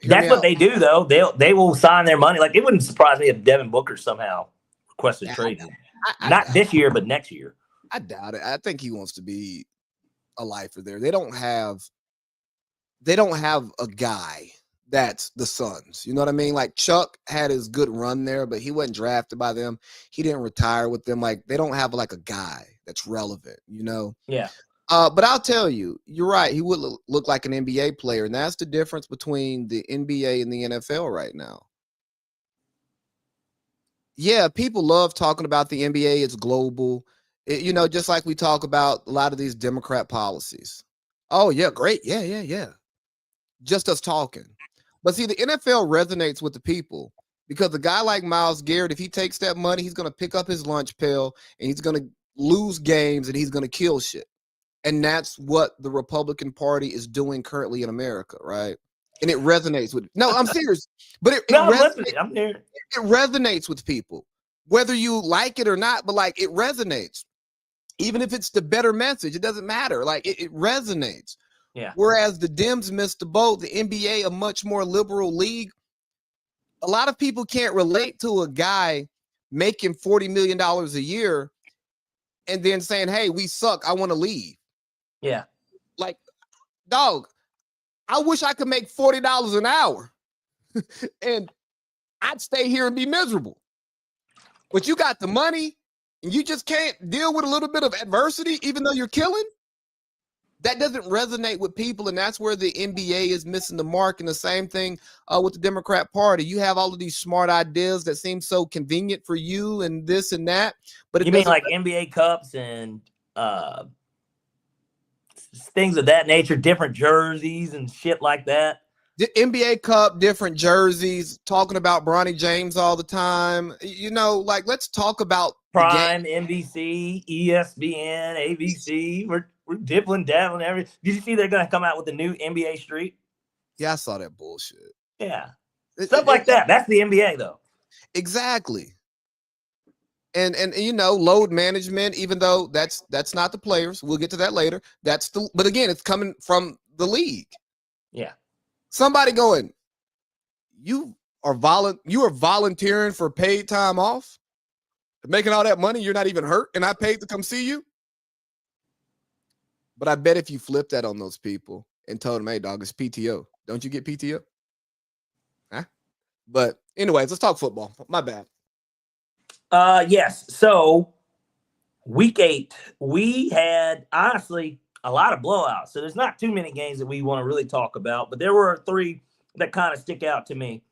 [SPEAKER 2] that's what they do, though. They will sign their money. Like, it wouldn't surprise me if Devin Booker somehow requested trade. Not this year, but next year.
[SPEAKER 1] I doubt it. I think he wants to be a lifer there. They don't have a guy that's the Suns. You know what I mean? Like, Chuck had his good run there, but he wasn't drafted by them. He didn't retire with them. Like, they don't have like a guy that's relevant,
[SPEAKER 2] Yeah.
[SPEAKER 1] But I'll tell you, you're right. He would look like an NBA player, and that's the difference between the NBA and the NFL right now. Yeah, people love talking about the NBA. It's global. Just like we talk about a lot of these Democrat policies. Oh, yeah, great. Yeah. Just us talking. But see, the NFL resonates with the people because a guy like Myles Garrett, if he takes that money, he's going to pick up his lunch pail and he's going to lose games and he's going to kill shit. And that's what the Republican Party is doing currently in America, right? And it resonates with. No, I'm serious. But it resonates.
[SPEAKER 2] I'm here.
[SPEAKER 1] It resonates with people, whether you like it or not. But like, it resonates, even if it's the better message. It doesn't matter. Like, it resonates.
[SPEAKER 2] Yeah.
[SPEAKER 1] Whereas the Dems missed the boat. The NBA, a much more liberal league. A lot of people can't relate to a guy making $40 million a year and then saying, "Hey, we suck. I want to leave."
[SPEAKER 2] Yeah.
[SPEAKER 1] Like, dog, I wish I could make $40 an hour and I'd stay here and be miserable. But you got the money and you just can't deal with a little bit of adversity, even though you're killing. That doesn't resonate with people. And that's where the NBA is missing the mark. And the same thing with the Democrat Party. You have all of these smart ideas that seem so convenient for you and this and that. But
[SPEAKER 2] you mean like NBA Cups and things of that nature, different jerseys and shit like that?
[SPEAKER 1] The NBA Cup, different jerseys, talking about Bronny James all the time. Like, let's talk about
[SPEAKER 2] Prime, NBC, ESPN, ABC. We're dibbling, dabbling, everything. Did you see they're going to come out with the new NBA Street?
[SPEAKER 1] Yeah, I saw that bullshit.
[SPEAKER 2] Yeah. Stuff like that. That's the NBA, though.
[SPEAKER 1] Exactly. And load management, even though that's not the players. We'll get to that later. But again, it's coming from the league.
[SPEAKER 2] Yeah.
[SPEAKER 1] Somebody going, you are volunteering for paid time off, making all that money, you're not even hurt, and I paid to come see you. But I bet if you flip that on those people and told them, "Hey, dog, it's PTO. Don't you get PTO?" Huh? But anyways, let's talk football. My bad.
[SPEAKER 2] Yes. So week 8, we had honestly a lot of blowouts. So there's not too many games that we want to really talk about, but there were 3 that kind of stick out to me.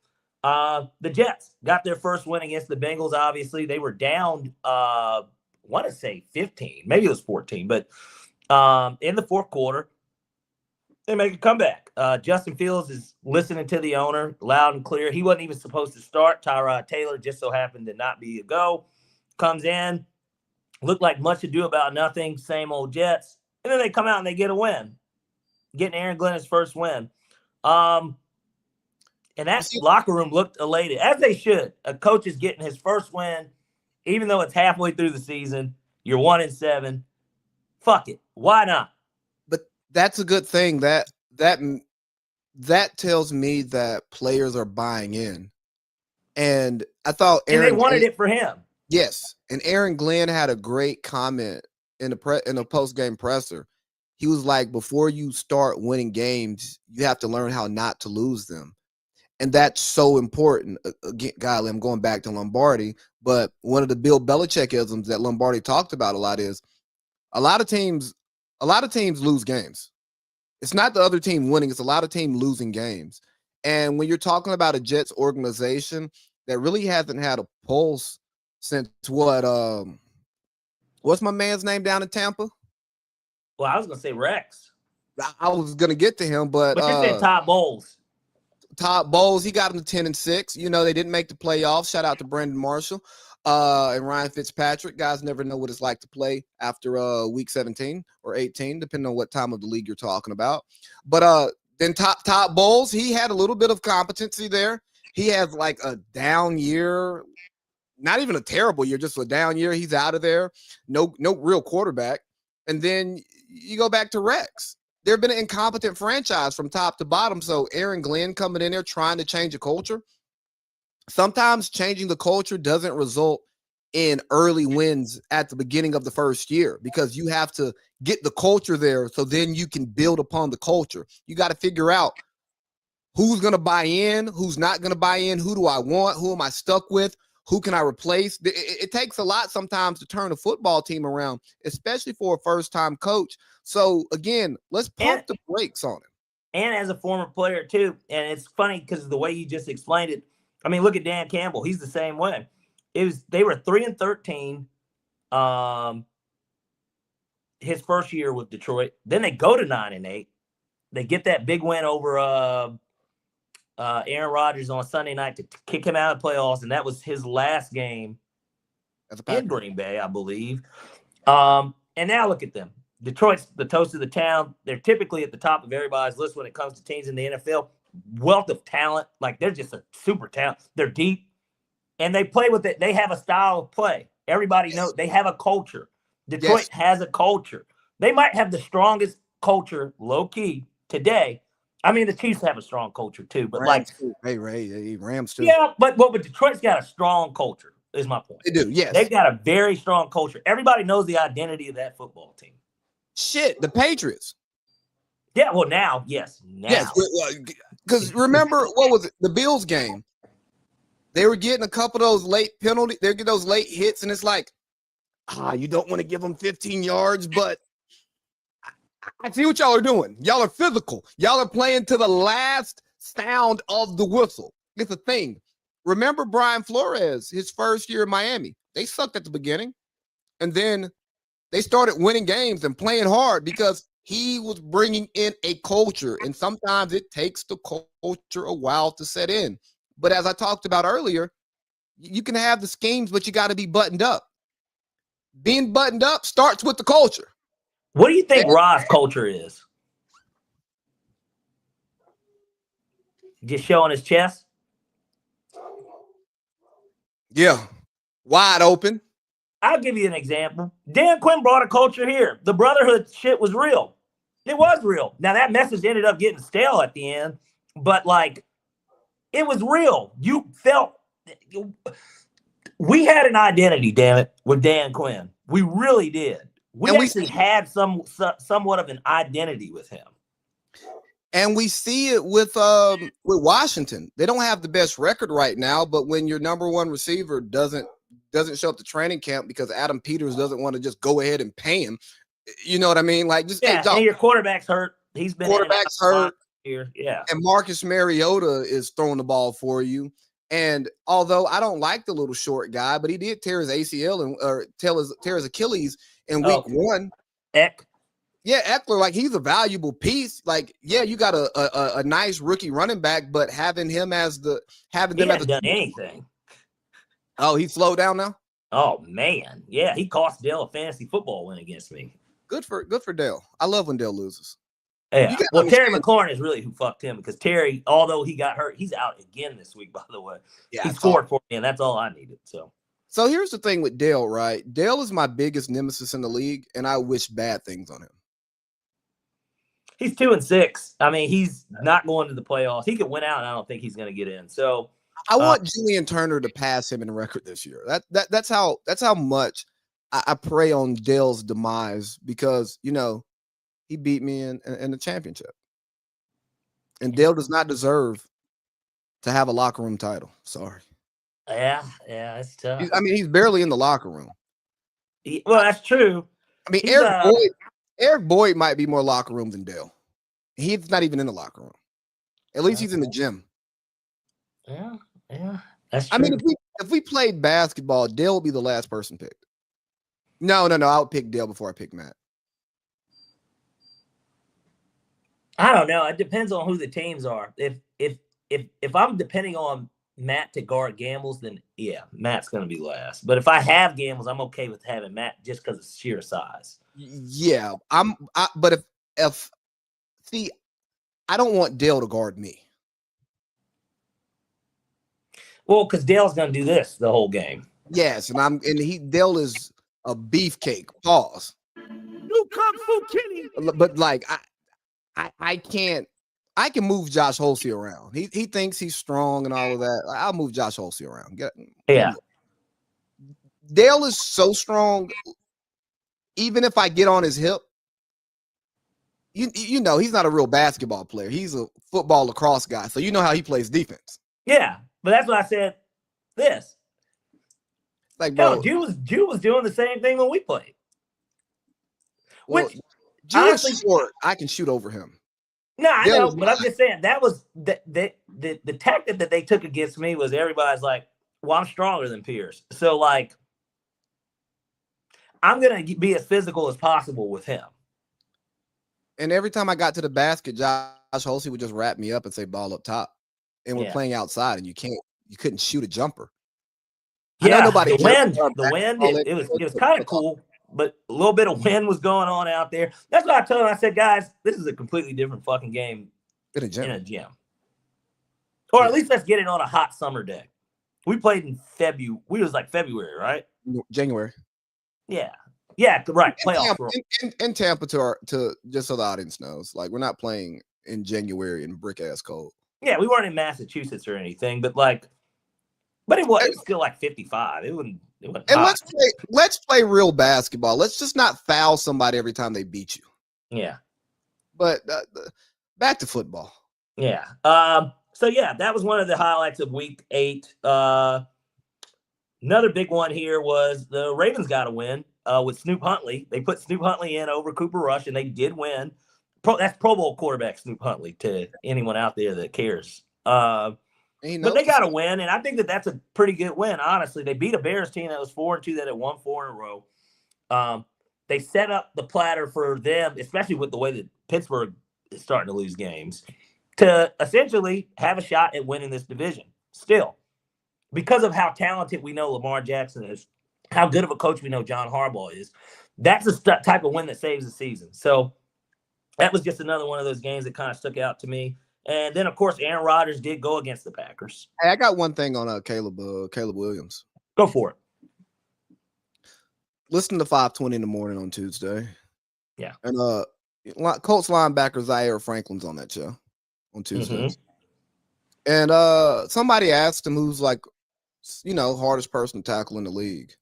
[SPEAKER 2] The Jets got their first win against the Bengals. Obviously, they were down, I want to say 15, maybe it was 14, but in the fourth quarter, they make a comeback. Justin Fields is listening to the owner loud and clear. He wasn't even supposed to start. Tyrod Taylor just so happened to not be a go. Comes in, looked like much ado about nothing, same old Jets. And then they come out and they get a win, getting Aaron Glenn's first win. And that locker room looked elated, as they should. A coach is getting his first win, even though it's halfway through the season. You're 1-7. Fuck it. Why not?
[SPEAKER 1] But that's a good thing. That tells me that players are buying in. And I thought
[SPEAKER 2] they wanted it for him.
[SPEAKER 1] Yes. And Aaron Glenn had a great comment in a post-game presser. He was like, before you start winning games, you have to learn how not to lose them. And that's so important. Again, golly, I'm going back to Lombardi, but one of the Bill Belichick-isms that Lombardi talked about a lot is a lot of teams lose games. It's not the other team winning, it's a lot of teams losing games. And when you're talking about a Jets organization that really hasn't had a pulse since what's my man's name down in Tampa?
[SPEAKER 2] Well, I was going to say Rex.
[SPEAKER 1] I was going to get to him, but
[SPEAKER 2] you said Todd Bowles.
[SPEAKER 1] Todd Bowles, he got him to 10-6. They didn't make the playoffs. Shout out to Brandon Marshall and Ryan Fitzpatrick. Guys never know what it's like to play after week 17 or 18, depending on what time of the league you're talking about. But then Todd Bowles, he had a little bit of competency there. He has like a down year, not even a terrible year, just a down year. He's out of there. No real quarterback. And then you go back to Rex. They've been an incompetent franchise from top to bottom. So Aaron Glenn coming in there trying to change a culture. Sometimes changing the culture doesn't result in early wins at the beginning of the first year because you have to get the culture there so then you can build upon the culture. You got to figure out who's going to buy in, who's not going to buy in, who do I want, who am I stuck with, Who can I replace? It takes a lot sometimes to turn a football team around, especially for a first-time coach. So, again, let's pump the brakes on him.
[SPEAKER 2] And as a former player, too, and it's funny because the way you just explained it, I mean, look at Dan Campbell. He's the same way. They were 3-13 his first year with Detroit. Then they go to 9-8. They get that big win over Aaron Rodgers on Sunday night to kick him out of the playoffs, and that was his last game in Green Bay, I believe. And now look at them. Detroit's the toast of the town. They're typically at the top of everybody's list when it comes to teams in the NFL. Wealth of talent. Like, they're just a super talent. They're deep. And they play with it. They have a style of play. Everybody knows they have a culture. Detroit has a culture. They might have the strongest culture, low-key, today. I mean, the Chiefs have a strong culture, too. But
[SPEAKER 1] Rams too. Rams, too.
[SPEAKER 2] Yeah, but Detroit's got a strong culture, is my point.
[SPEAKER 1] They do, yes.
[SPEAKER 2] They've got a very strong culture. Everybody knows the identity of that football team.
[SPEAKER 1] Shit, the Patriots.
[SPEAKER 2] Yeah, well, now, yes. Now.
[SPEAKER 1] Yes, because remember, what was it? The Bills game. They were getting a couple of those late penalties. They're getting those late hits, and it's like, you don't want to give them 15 yards, but I see what y'all are doing. Y'all are physical. Y'all are playing to the last sound of the whistle. It's a thing. Remember Brian Flores, his first year in Miami. They sucked at the beginning, and then they started winning games and playing hard because he was bringing in a culture, and sometimes it takes the culture a while to set in. But as I talked about earlier, you can have the schemes, but you got to be buttoned up. Being buttoned up starts with the culture.
[SPEAKER 2] What do you think Ra's culture is? Just showing his chest?
[SPEAKER 1] Yeah. Wide open.
[SPEAKER 2] I'll give you an example. Dan Quinn brought a culture here. The brotherhood shit was real. It was real. Now, that message ended up getting stale at the end, but, like, it was real. You felt we had an identity, damn it, with Dan Quinn. We really did. We actually had somewhat of an identity with him.
[SPEAKER 1] And we see it with Washington. They don't have the best record right now, but when your number one receiver doesn't show up to training camp because Adam Peters doesn't want to just go ahead and pay him, you know what I mean? Like, just
[SPEAKER 2] and your quarterback's hurt. He's been
[SPEAKER 1] hurt
[SPEAKER 2] here. Yeah.
[SPEAKER 1] And Marcus Mariota is throwing the ball for you. And although I don't like the little short guy, but he did tear his ACL or tear his Achilles in week one. Yeah, Eckler, like, he's a valuable piece. Like, yeah, you got a nice rookie running back, but having them as
[SPEAKER 2] done anything.
[SPEAKER 1] Oh, he slowed down now?
[SPEAKER 2] Oh man. Yeah, he cost Dale a fantasy football win against me.
[SPEAKER 1] Good for Dale. I love when Dale loses.
[SPEAKER 2] Yeah. Well, Terry McLaurin is really who fucked him because Terry, although he got hurt, he's out again this week, by the way. Yeah, he scored for me, and that's all I needed. So
[SPEAKER 1] here's the thing with Dale, right? Dale is my biggest nemesis in the league, and I wish bad things on him.
[SPEAKER 2] He's 2-6. I mean, he's not going to the playoffs. He could win out, and I don't think he's going to get in. So
[SPEAKER 1] I want Julian Turner to pass him in the record this year. That's how much I pray on Dale's demise because, you know, he beat me in the championship. And Dale does not deserve to have a locker room title. Sorry.
[SPEAKER 2] Yeah, it's tough.
[SPEAKER 1] He's barely in the locker room.
[SPEAKER 2] Well, that's true.
[SPEAKER 1] I mean, Eric Boyd might be more locker room than Dale. He's not even in the locker room. At least he's in the gym.
[SPEAKER 2] Yeah, that's true.
[SPEAKER 1] I mean, if we played basketball, Dale would be the last person picked. No, I would pick Dale before I pick Matt.
[SPEAKER 2] I don't know. It depends on who the teams are. If I'm depending on Matt to guard Gambles, then yeah, Matt's going to be last. But if I have Gambles, I'm okay with having Matt just because of sheer size.
[SPEAKER 1] Yeah, but if I don't want Dale to guard me.
[SPEAKER 2] Well, because Dale's going to do this the whole game.
[SPEAKER 1] Yes, Dale is a beefcake. Pause.
[SPEAKER 5] New Kung Fu Kenny.
[SPEAKER 1] But like I can move Josh Holsey around. He thinks he's strong and all of that. I'll move Josh Holsey around.
[SPEAKER 2] Yeah.
[SPEAKER 1] Dale is so strong. Even if I get on his hip, you know, he's not a real basketball player. He's a football lacrosse guy. So you know how he plays defense.
[SPEAKER 2] Yeah. But that's what I said.
[SPEAKER 1] Like,
[SPEAKER 2] Hell,
[SPEAKER 1] bro,
[SPEAKER 2] Jew was doing the same thing when we played.
[SPEAKER 1] well,
[SPEAKER 2] Which
[SPEAKER 1] Jew is
[SPEAKER 2] honestly,
[SPEAKER 1] short. I can shoot over him.
[SPEAKER 2] no, I know,
[SPEAKER 1] Dale's
[SPEAKER 2] but I'm just saying that was the tactic that they took against me was everybody's like, well, I'm stronger than Pierce. So like I'm gonna be as physical as possible with him.
[SPEAKER 1] And every time I got to the basket, Josh Holsey would just wrap me up and say ball up top. And we're playing outside and you couldn't shoot a jumper. I know nobody
[SPEAKER 2] the wind, it was kind of cool, but a little bit of wind was going on out there. That's what I told him. I said, guys, this is a completely different fucking game in a gym. Or at least let's get it on a hot summer day. We played in February. We was like February, right?
[SPEAKER 1] January.
[SPEAKER 2] Yeah. Yeah, right. Playoffs.
[SPEAKER 1] In Tampa to just so the audience knows, like we're not playing in January in brick ass cold.
[SPEAKER 2] Yeah, we weren't in Massachusetts or anything, but it was still like 55. It wasn't
[SPEAKER 1] and
[SPEAKER 2] hot.
[SPEAKER 1] let's play real basketball. Let's just not foul somebody every time they beat you.
[SPEAKER 2] Yeah.
[SPEAKER 1] But back to football.
[SPEAKER 2] Yeah. So yeah, that was one of the highlights of week 8. Another big one here was the Ravens got a win with Snoop Huntley. They put Snoop Huntley in over Cooper Rush, and they did win. That's Pro Bowl quarterback Snoop Huntley to anyone out there that cares. But they got a win, and I think that's a pretty good win, honestly. They beat a Bears team that was 4-2 that had won 4 in a row. They set up the platter for them, especially with the way that Pittsburgh is starting to lose games, to essentially have a shot at winning this division still. Because of how talented we know Lamar Jackson is, how good of a coach we know John Harbaugh is, that's the type of win that saves the season. So that was just another one of those games that kind of stuck out to me. And then, of course, Aaron Rodgers did go against the Packers.
[SPEAKER 1] Hey, I got one thing on Caleb Williams.
[SPEAKER 2] Go for it.
[SPEAKER 1] Listen to 5:20 in the morning on Tuesday.
[SPEAKER 2] Yeah.
[SPEAKER 1] And Colts linebacker Zaire Franklin's on that show on Tuesdays. Mm-hmm. And somebody asked him who's like, hardest person to tackle in the league.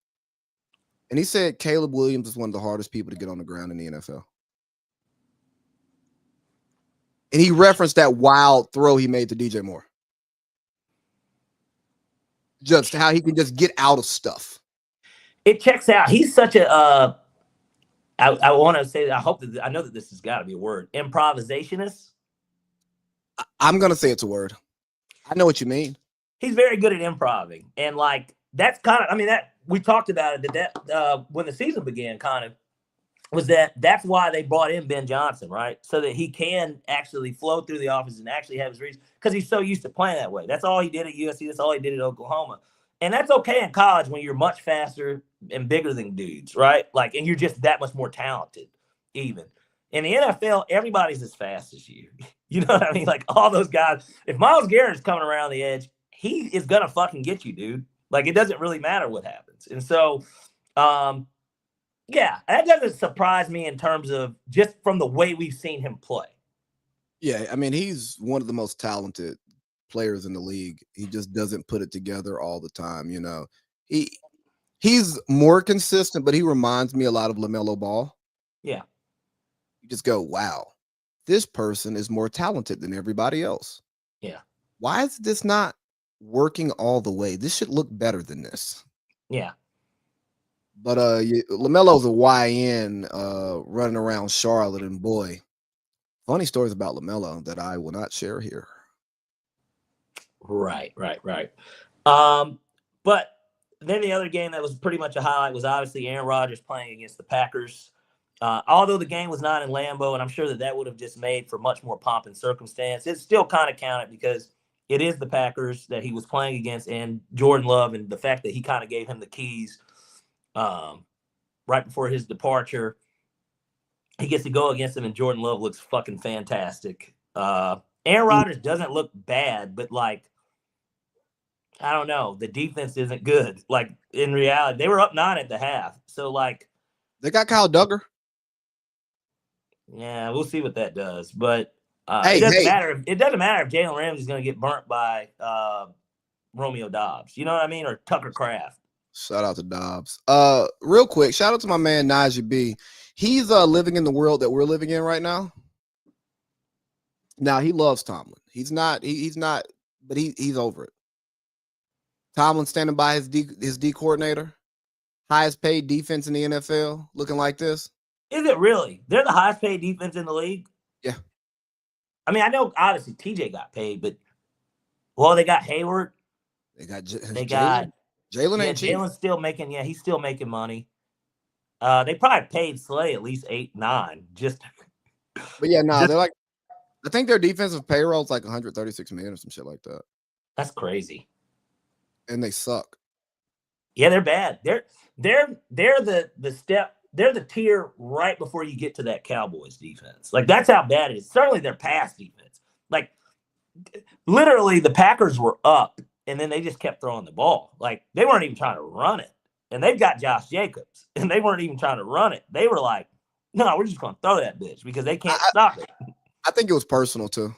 [SPEAKER 1] And he said Caleb Williams is one of the hardest people to get on the ground in the NFL. And he referenced that wild throw he made to DJ Moore. Just how he can just get out of stuff.
[SPEAKER 2] It checks out. He's such a I want to say that I know that this has got to be a word. Improvisationist.
[SPEAKER 1] I'm going to say it's a word. I know what you mean.
[SPEAKER 2] He's very good at improving. And that's kind of, that we talked about it that when the season began kind of was that's why they brought in Ben Johnson, right? So that he can actually flow through the offense and actually have his reads because he's so used to playing that way. That's all he did at USC. That's all he did at Oklahoma. And that's okay in college when you're much faster and bigger than dudes, right? And you're just that much more talented even. In the NFL, everybody's as fast as you. You know what I mean? All those guys, if Myles Garrett's coming around the edge, he is going to fucking get you, dude. It doesn't really matter what happens. And so, yeah, that doesn't surprise me in terms of just from the way we've seen him play.
[SPEAKER 1] Yeah, he's one of the most talented players in the league. He just doesn't put it together all the time, He's more consistent, but he reminds me a lot of LaMelo Ball.
[SPEAKER 2] Yeah.
[SPEAKER 1] You just go, wow, this person is more talented than everybody else.
[SPEAKER 2] Yeah.
[SPEAKER 1] Why is this not working all the way? This should look better than this.
[SPEAKER 2] Yeah.
[SPEAKER 1] But LaMelo's a YN running around Charlotte, and boy, funny stories about LaMelo that I will not share here.
[SPEAKER 2] Right. But then the other game that was pretty much a highlight was obviously Aaron Rodgers playing against the Packers. Although the game was not in Lambeau, and I'm sure that would have just made for much more pomp and circumstance, it still kind of counted because it is the Packers that he was playing against and Jordan Love, and the fact that he kind of gave him the keys right before his departure. He gets to go against him, and Jordan Love looks fucking fantastic. Aaron Rodgers doesn't look bad, but I don't know. The defense isn't good. In reality, they were up 9 at the half. So
[SPEAKER 1] they got Kyle Duggar.
[SPEAKER 2] Yeah, we'll see what that does. But it doesn't matter. It doesn't matter if Jalen Ramsey's going to get burnt by Romeo Dobbs. You know what I mean? Or Tucker Kraft.
[SPEAKER 1] Shout out to Dobbs. Real quick, shout out to my man Najee B. He's living in the world that we're living in right now. Now he loves Tomlin. He's not, but he's over it. Tomlin standing by his D coordinator. highest paid defense in the NFL looking like this.
[SPEAKER 2] Is it really? They're the highest paid defense in the league?
[SPEAKER 1] Yeah.
[SPEAKER 2] I mean, I know obviously TJ got paid, but they got Hayward.
[SPEAKER 1] They got
[SPEAKER 2] Jalen
[SPEAKER 1] ain't cheap.
[SPEAKER 2] Jalen's still making, he's still making money. They probably paid Slay at least 8-9 just.
[SPEAKER 1] But yeah, no, they're like, I think their defensive payroll is like 136 million or some shit like that.
[SPEAKER 2] That's crazy.
[SPEAKER 1] And they suck.
[SPEAKER 2] Yeah, they're bad. They're the tier right before you get to that Cowboys defense. Like, that's how bad it is. Certainly their pass defense. Like, literally the Packers were up and then they just kept throwing the ball. Like, they weren't even trying to run it. And they've got Josh Jacobs and they weren't even trying to run it. They were like, no, we're just going to throw that bitch because they can't stop it.
[SPEAKER 1] I think it was personal too.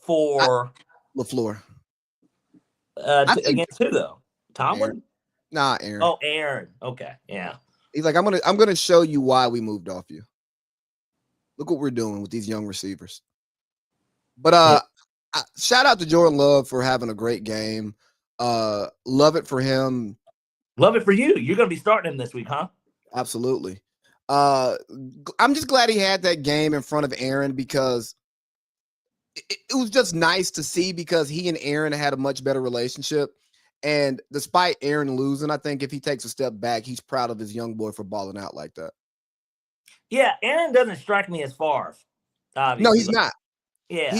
[SPEAKER 2] For
[SPEAKER 1] LaFleur.
[SPEAKER 2] Against who though? Tomlin?
[SPEAKER 1] Aaron. Nah, Aaron.
[SPEAKER 2] Oh, Aaron. Okay, yeah.
[SPEAKER 1] He's like, I'm gonna show you why we moved off you. Look what we're doing with these young receivers. But shout out to Jordan Love for having a great game. Love it for him.
[SPEAKER 2] Love it for you. You're gonna be starting him this week, huh?
[SPEAKER 1] Absolutely. I'm just glad he had that game in front of Aaron because it was just nice to see because he and Aaron had a much better relationship. And despite Aaron losing, I think if he takes a step back, he's proud of his young boy for balling out like that.
[SPEAKER 2] Yeah, Aaron doesn't strike me as far. Obviously.
[SPEAKER 1] No, he's not.
[SPEAKER 2] Yeah.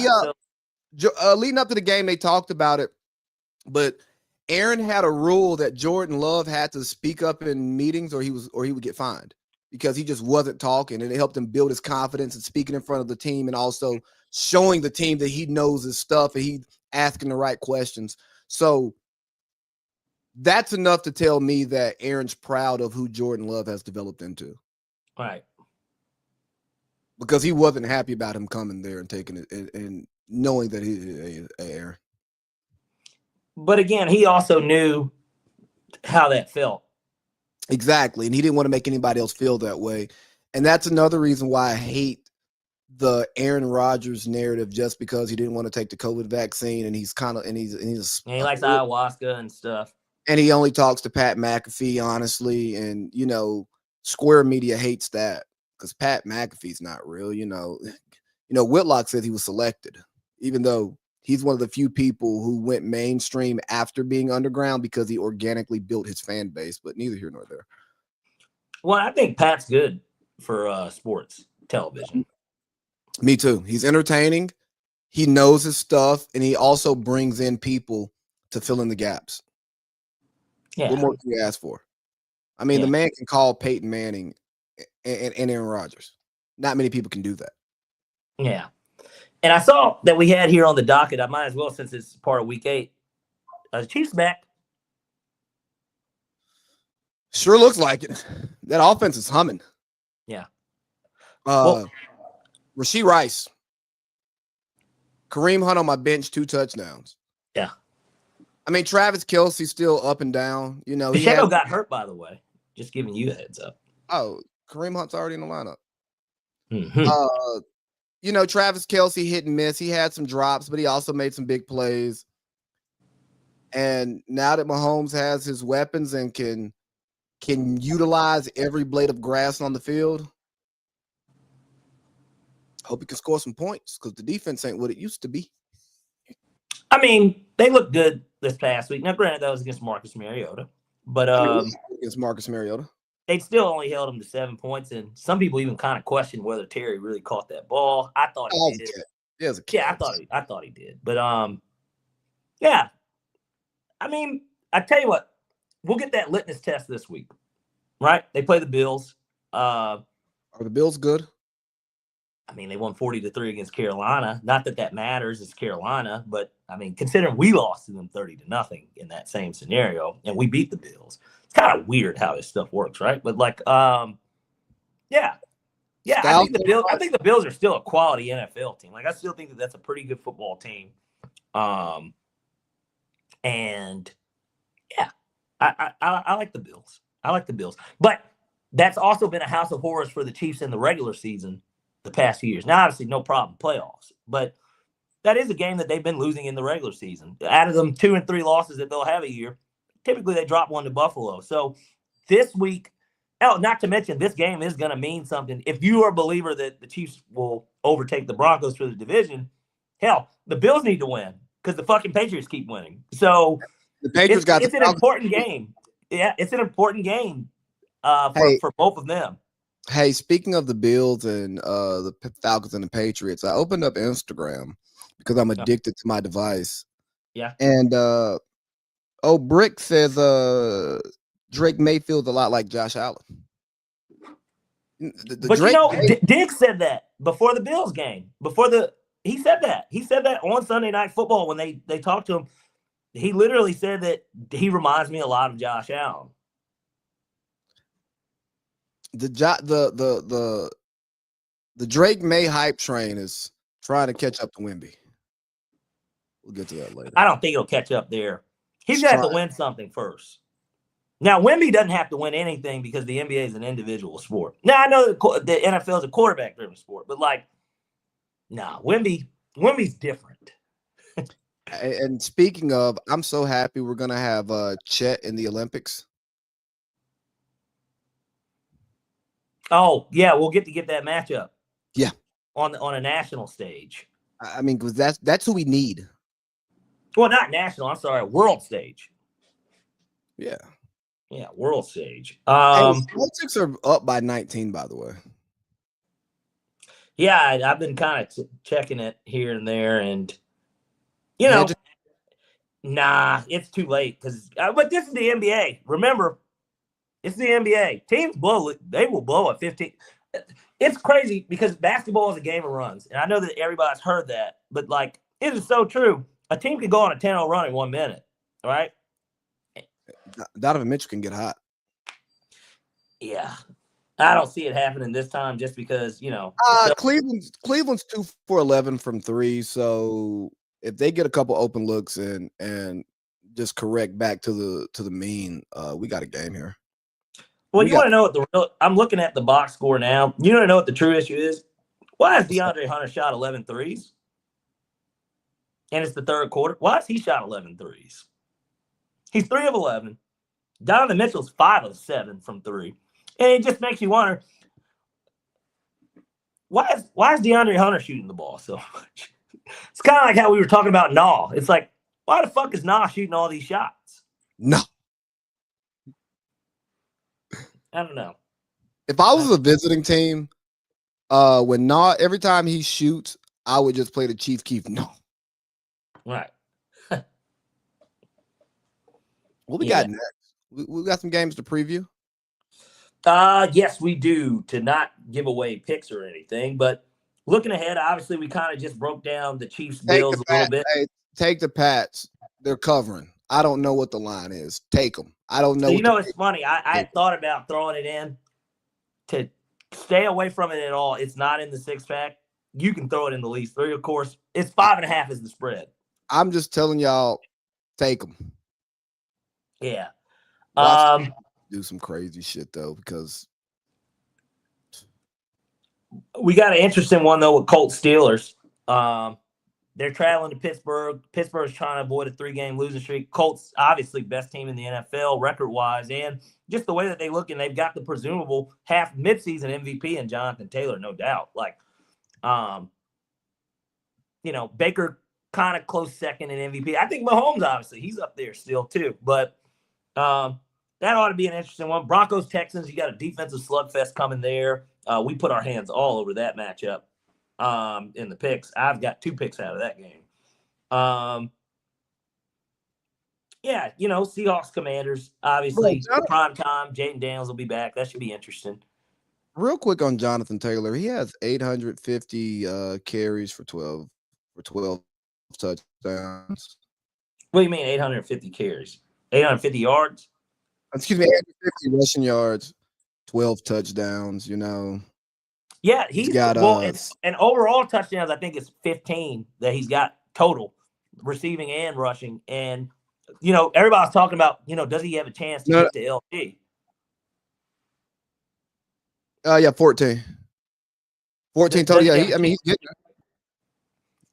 [SPEAKER 1] Leading up to the game, they talked about it, but Aaron had a rule that Jordan Love had to speak up in meetings or he would get fined because he just wasn't talking, and it helped him build his confidence and speaking in front of the team and also showing the team that he knows his stuff and he's asking the right questions. So that's enough to tell me that Aaron's proud of who Jordan Love has developed into.
[SPEAKER 2] Right.
[SPEAKER 1] Because he wasn't happy about him coming there and taking it and knowing that he Aaron.
[SPEAKER 2] But again, he also knew how that felt.
[SPEAKER 1] Exactly. And he didn't want to make anybody else feel that way. And that's another reason why I hate the Aaron Rodgers narrative just because he didn't want to take the COVID vaccine and he's
[SPEAKER 2] he likes ayahuasca and stuff.
[SPEAKER 1] And he only talks to Pat McAfee, honestly. And, Square Media hates that because Pat McAfee's not real. Whitlock said he was selected, even though he's one of the few people who went mainstream after being underground because he organically built his fan base, but neither here nor there.
[SPEAKER 2] Well, I think Pat's good for sports television.
[SPEAKER 1] Me too. He's entertaining. He knows his stuff, and he also brings in people to fill in the gaps.
[SPEAKER 2] Yeah.
[SPEAKER 1] What more can you ask for? I mean, the man can call Peyton Manning and Aaron Rodgers. Not many people can do that.
[SPEAKER 2] Yeah. And I saw that we had here on the docket, I might as well, since it's part of week 8, Chiefs back.
[SPEAKER 1] Sure looks like it. That offense is humming.
[SPEAKER 2] Yeah.
[SPEAKER 1] Rashee Rice. Kareem Hunt on my bench, 2 touchdowns.
[SPEAKER 2] Yeah.
[SPEAKER 1] I mean, Travis Kelce's still up and down.
[SPEAKER 2] Pacheco got hurt, by the way. Just giving you a heads up.
[SPEAKER 1] Oh, Kareem Hunt's already in the lineup.
[SPEAKER 2] Mm-hmm.
[SPEAKER 1] Travis Kelce hit and miss. He had some drops, but he also made some big plays. And now that Mahomes has his weapons and can utilize every blade of grass on the field, hope he can score some points because the defense ain't what it used to be.
[SPEAKER 2] I mean, they looked good this past week. Now, granted, that was against Marcus Mariota, but
[SPEAKER 1] against Marcus Mariota,
[SPEAKER 2] they still only held him to 7 points, and some people even kind of questioned whether Terry really caught that ball. I thought he did. I thought he did. But yeah. I mean, I tell you what, we'll get that litmus test this week, right? They play the Bills.
[SPEAKER 1] Are the Bills good?
[SPEAKER 2] I mean, they won 40-3 against Carolina. Not that matters. It's Carolina, but I mean, considering we lost to them 30-0 in that same scenario, and we beat the Bills, it's kind of weird how this stuff works, right? But yeah. I think the Bills are still a quality NFL team. Like, I still think that's a pretty good football team. And yeah, I like the Bills. But that's also been a house of horrors for the Chiefs in the regular season the past few years. Now, obviously, no problem playoffs, but that is a game that they've been losing in the regular season. Out of them 2 and 3 losses that they'll have a year, typically they drop one to Buffalo. So this week, not to mention this game is going to mean something. If you are a believer that the Chiefs will overtake the Broncos for the division, hell, the Bills need to win because the fucking Patriots keep winning. So
[SPEAKER 1] the Patriots
[SPEAKER 2] it's an important game. Yeah, it's an important game for both of them.
[SPEAKER 1] Hey, speaking of the Bills and the Falcons and the Patriots, I opened up Instagram because I'm addicted to my device.
[SPEAKER 2] Yeah.
[SPEAKER 1] And Brick says Drake Mayfield's a lot like Josh Allen.
[SPEAKER 2] But Diggs said that before the Bills game. He said that. He said that on Sunday Night Football when they talked to him. He literally said that he reminds me a lot of Josh Allen.
[SPEAKER 1] The Drake May hype train is trying to catch up to Wemby. We'll get to that later.
[SPEAKER 2] I don't think it'll catch up there. He's going to have to win something first. Now, Wemby doesn't have to win anything because the NBA is an individual sport. Now, I know the NFL is a quarterback-driven sport, but Wemby's different.
[SPEAKER 1] And speaking of, I'm so happy we're going to have Chet in the Olympics.
[SPEAKER 2] Oh, yeah, we'll get that matchup.
[SPEAKER 1] Yeah.
[SPEAKER 2] On a national stage.
[SPEAKER 1] I mean, because that's who we need.
[SPEAKER 2] Well, not national. I'm sorry, world stage.
[SPEAKER 1] Yeah.
[SPEAKER 2] Yeah, world stage.
[SPEAKER 1] Celtics are up by 19, by the way.
[SPEAKER 2] Yeah, I've been kind of checking it here and there, and it's too late because. But this is the NBA. Remember, it's the NBA. Teams they will blow at 15. It's crazy because basketball is a game of runs, and I know that everybody's heard that, but it is so true. A team can go on a 10-0 run in 1 minute, right?
[SPEAKER 1] Donovan Mitchell can get hot.
[SPEAKER 2] Yeah. I don't see it happening this time just because,
[SPEAKER 1] Cleveland's 2 for 11 from 3, so if they get a couple open looks and just correct back to the mean, we got a game here.
[SPEAKER 2] Well, you want to know I'm looking at the box score now. You want to know what the true issue is? Why has DeAndre Hunter shot 11 threes? And it's the third quarter. Why has he shot 11 threes? He's 3 of 11. Donovan Mitchell's 5 of 7 from 3. And it just makes you wonder, why is DeAndre Hunter shooting the ball so much? It's kind of like how we were talking about Nah. It's like, why the fuck is Nah shooting all these shots?
[SPEAKER 1] No.
[SPEAKER 2] I don't know.
[SPEAKER 1] If I was a visiting team, when Nah, every time he shoots, I would just play the Chief Keef No.
[SPEAKER 2] Right.
[SPEAKER 1] What we got next? We got some games to preview.
[SPEAKER 2] Yes, we do, to not give away picks or anything. But looking ahead, obviously, we kind of just broke down the Chiefs Bills a little bit.
[SPEAKER 1] Hey, take the Pats. They're covering. I don't know what the line is. Take them. I don't know.
[SPEAKER 2] So it's funny. I thought about throwing it in to stay away from it at all. It's not in the 6-pack. You can throw it in the least 3, of course. It's 5.5 is the spread.
[SPEAKER 1] I'm just telling y'all, take them.
[SPEAKER 2] Yeah.
[SPEAKER 1] Do some crazy shit though, because
[SPEAKER 2] we got an interesting one though with Colts Steelers. They're traveling to Pittsburgh. Pittsburgh's trying to avoid a 3-game losing streak. Colts, obviously, best team in the NFL record-wise, and just the way that they look, and they've got the presumable half midseason MVP in Jonathan Taylor, no doubt. Baker kind of close second in MVP. I think Mahomes, obviously, he's up there still too. But that ought to be an interesting one. Broncos, Texans, you got a defensive slugfest coming there. We put our hands all over that matchup in the picks. I've got 2 picks out of that game. Seahawks, Commanders, obviously, prime time. Jaden Daniels will be back. That should be interesting.
[SPEAKER 1] Real quick on Jonathan Taylor, he has 850 carries for 12 touchdowns.
[SPEAKER 2] What do you mean 850 carries? 850 yards?
[SPEAKER 1] Excuse me, 850 rushing yards, 12 touchdowns,
[SPEAKER 2] Yeah, he's got and overall touchdowns, I think it's 15 that he's got total, receiving and rushing. And everybody's talking about, does he have a chance to get to LG?
[SPEAKER 1] 14. 14 total. Yeah, he's getting it.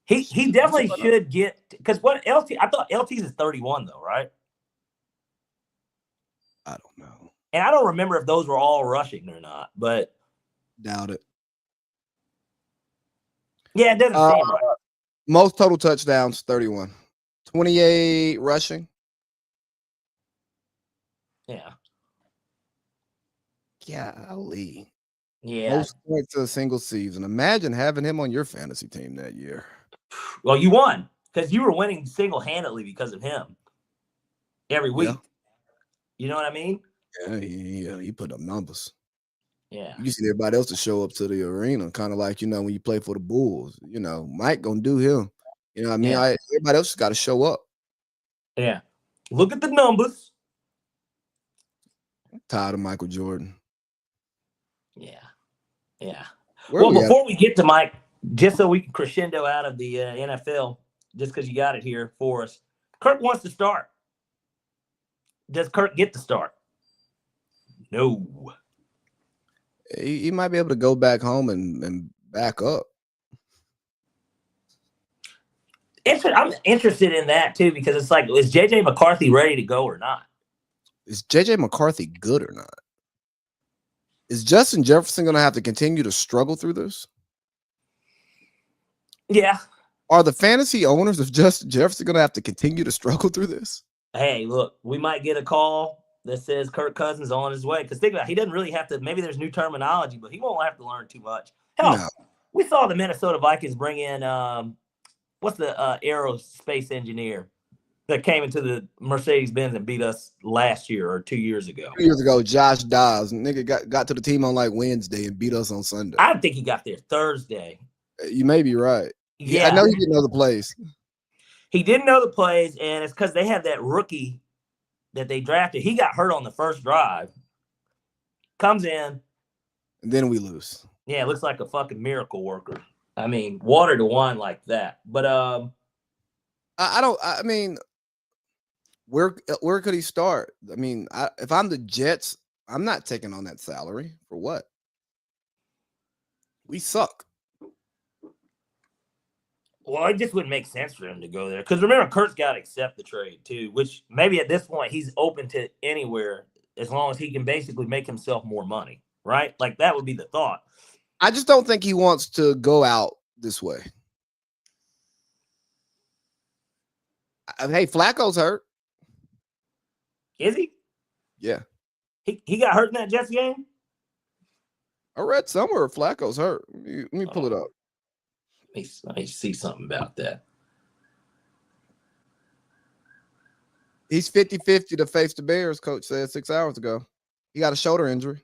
[SPEAKER 2] He definitely should get, because what LT, I thought LT's is 31 though, right?
[SPEAKER 1] I don't know.
[SPEAKER 2] And I don't remember if those were all rushing or not, but
[SPEAKER 1] Doubt it.
[SPEAKER 2] yeah, it doesn't seem right.
[SPEAKER 1] Most total touchdowns, 31. 28 rushing.
[SPEAKER 2] Yeah.
[SPEAKER 1] Golly.
[SPEAKER 2] Yeah.
[SPEAKER 1] Most points in a single season. Imagine having him on your fantasy team that year.
[SPEAKER 2] Well, you won because you were winning single-handedly because of him every week.
[SPEAKER 1] Yeah.
[SPEAKER 2] You know what I mean?
[SPEAKER 1] Yeah, he put up numbers.
[SPEAKER 2] Yeah.
[SPEAKER 1] You see everybody else to show up to the arena, kind of like, when you play for the Bulls, Mike gonna do him. You know what I mean?
[SPEAKER 2] Yeah.
[SPEAKER 1] Everybody else got to show up.
[SPEAKER 2] Yeah. Look at the numbers.
[SPEAKER 1] I'm tired of Michael Jordan.
[SPEAKER 2] Yeah. Yeah.
[SPEAKER 1] Well,
[SPEAKER 2] before we get to Mike, just so we can crescendo out of the NFL, just because you got it here for us, Kirk wants to start. Does Kirk get to start? No.
[SPEAKER 1] He might be able to go back home and back up.
[SPEAKER 2] I'm interested in that, too, because it's like, is J.J. McCarthy ready to go or not?
[SPEAKER 1] Is J.J. McCarthy good or not? Is Justin Jefferson going to have to continue to struggle through this?
[SPEAKER 2] Yeah.
[SPEAKER 1] Are the fantasy owners of Justin Jefferson going to have to continue to struggle through this?
[SPEAKER 2] Hey, look, we might get a call that says Kirk Cousins on his way. Because think about it, he doesn't really have to, maybe there's new terminology, but he won't have to learn too much. Hell, we saw the Minnesota Vikings bring in, what's the aerospace engineer that came into the Mercedes-Benz and beat us last year or 2 years ago?
[SPEAKER 1] 2 years ago, Josh Dobbs. Nigga got to the team on like Wednesday and beat us on Sunday.
[SPEAKER 2] I don't think he got there Thursday.
[SPEAKER 1] You may be right.
[SPEAKER 2] Yeah.
[SPEAKER 1] I know he didn't know the plays.
[SPEAKER 2] He didn't know the plays, and it's because they have that rookie that they drafted. He got hurt on the first drive. Comes in.
[SPEAKER 1] And then we lose.
[SPEAKER 2] Yeah, it looks like a fucking miracle worker. I mean, water to wine like that. But
[SPEAKER 1] I mean, where could he start? I mean, if I'm the Jets, I'm not taking on that salary. For what? We suck.
[SPEAKER 2] Well, it just wouldn't make sense for him to go there. Because remember, Kurt's got to accept the trade, too, which maybe at this point he's open to anywhere as long as he can basically make himself more money, right? Like, that would be the thought.
[SPEAKER 1] I just don't think he wants to go out this way. Hey, Flacco's hurt.
[SPEAKER 2] Is he?
[SPEAKER 1] Yeah.
[SPEAKER 2] He got hurt in that Jets game?
[SPEAKER 1] I read somewhere Flacco's hurt. Let me pull it up.
[SPEAKER 2] Let me see something about that.
[SPEAKER 1] He's 50-50 to face the Bears, coach said 6 hours ago. He got a shoulder injury.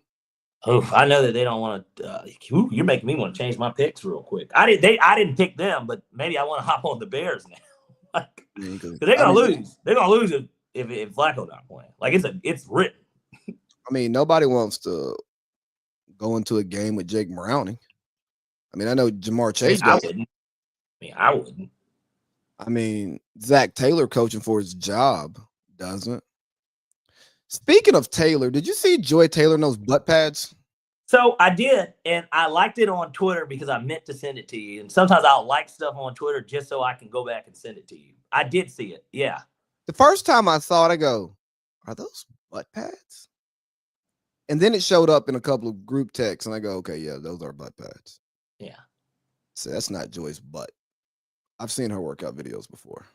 [SPEAKER 2] Oh, I know that they don't want to. You're making me want to change my picks real quick. I didn't pick them, but maybe I want to hop on the Bears now. Because they're gonna lose. They're gonna lose if Flacco not playing. Like it's written.
[SPEAKER 1] I mean, nobody wants to go into a game with Jake Browning. I mean, I know Jamar Chase.
[SPEAKER 2] I wouldn't.
[SPEAKER 1] I mean, Zach Taylor coaching for his job doesn't. Speaking of Taylor, did you see Joy Taylor in those butt pads?
[SPEAKER 2] So I did, and I liked it on Twitter because I meant to send it to you. And sometimes I'll like stuff on Twitter just so I can go back and send it to you. I did see it. Yeah.
[SPEAKER 1] The first time I saw it, I go, are those butt pads? And then it showed up in a couple of group texts, and I go, okay, yeah, those are butt pads.
[SPEAKER 2] Yeah.
[SPEAKER 1] So that's not Joy's butt. I've seen her workout videos before.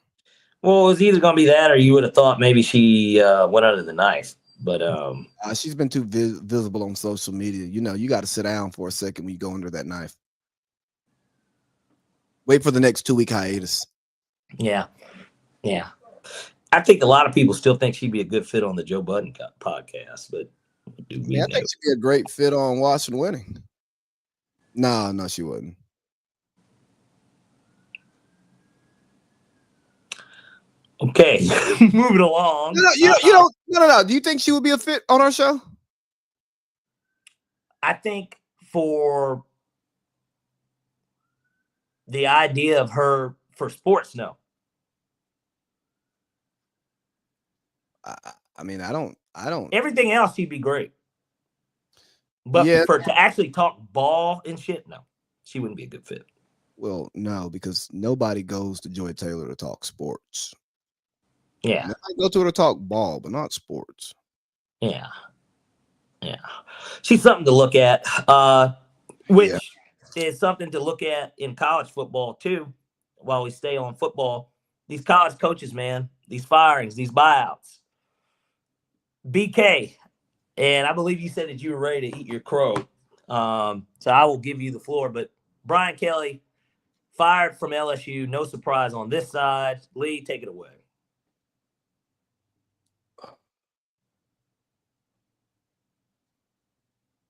[SPEAKER 2] Well, it was either going to be that or you would have thought maybe she went under the knife. But
[SPEAKER 1] she's been too visible on social media. You got to sit down for a second when you go under that knife. Wait for the next 2-week hiatus.
[SPEAKER 2] Yeah. Yeah. I think a lot of people still think she'd be a good fit on the Joe Budden podcast, but
[SPEAKER 1] I think she'd be a great fit on Watching Winning. No, she wouldn't.
[SPEAKER 2] Okay, moving along.
[SPEAKER 1] No. Do you think she would be a fit on our show?
[SPEAKER 2] I think for the idea of her for sports, no.
[SPEAKER 1] I mean, I don't.
[SPEAKER 2] Everything else, she'd be great. But to actually talk ball and shit, no, she wouldn't be a good fit.
[SPEAKER 1] Well, no, because nobody goes to Joy Taylor to talk sports.
[SPEAKER 2] Yeah.
[SPEAKER 1] I go to her to talk ball, but not sports.
[SPEAKER 2] Yeah. Yeah. She's something to look at, which is something to look at in college football, too, while we stay on football. These college coaches, man, these firings, these buyouts. BK, and I believe you said that you were ready to eat your crow. So I will give you the floor. But Brian Kelly fired from LSU. No surprise on this side. Lee, take it away.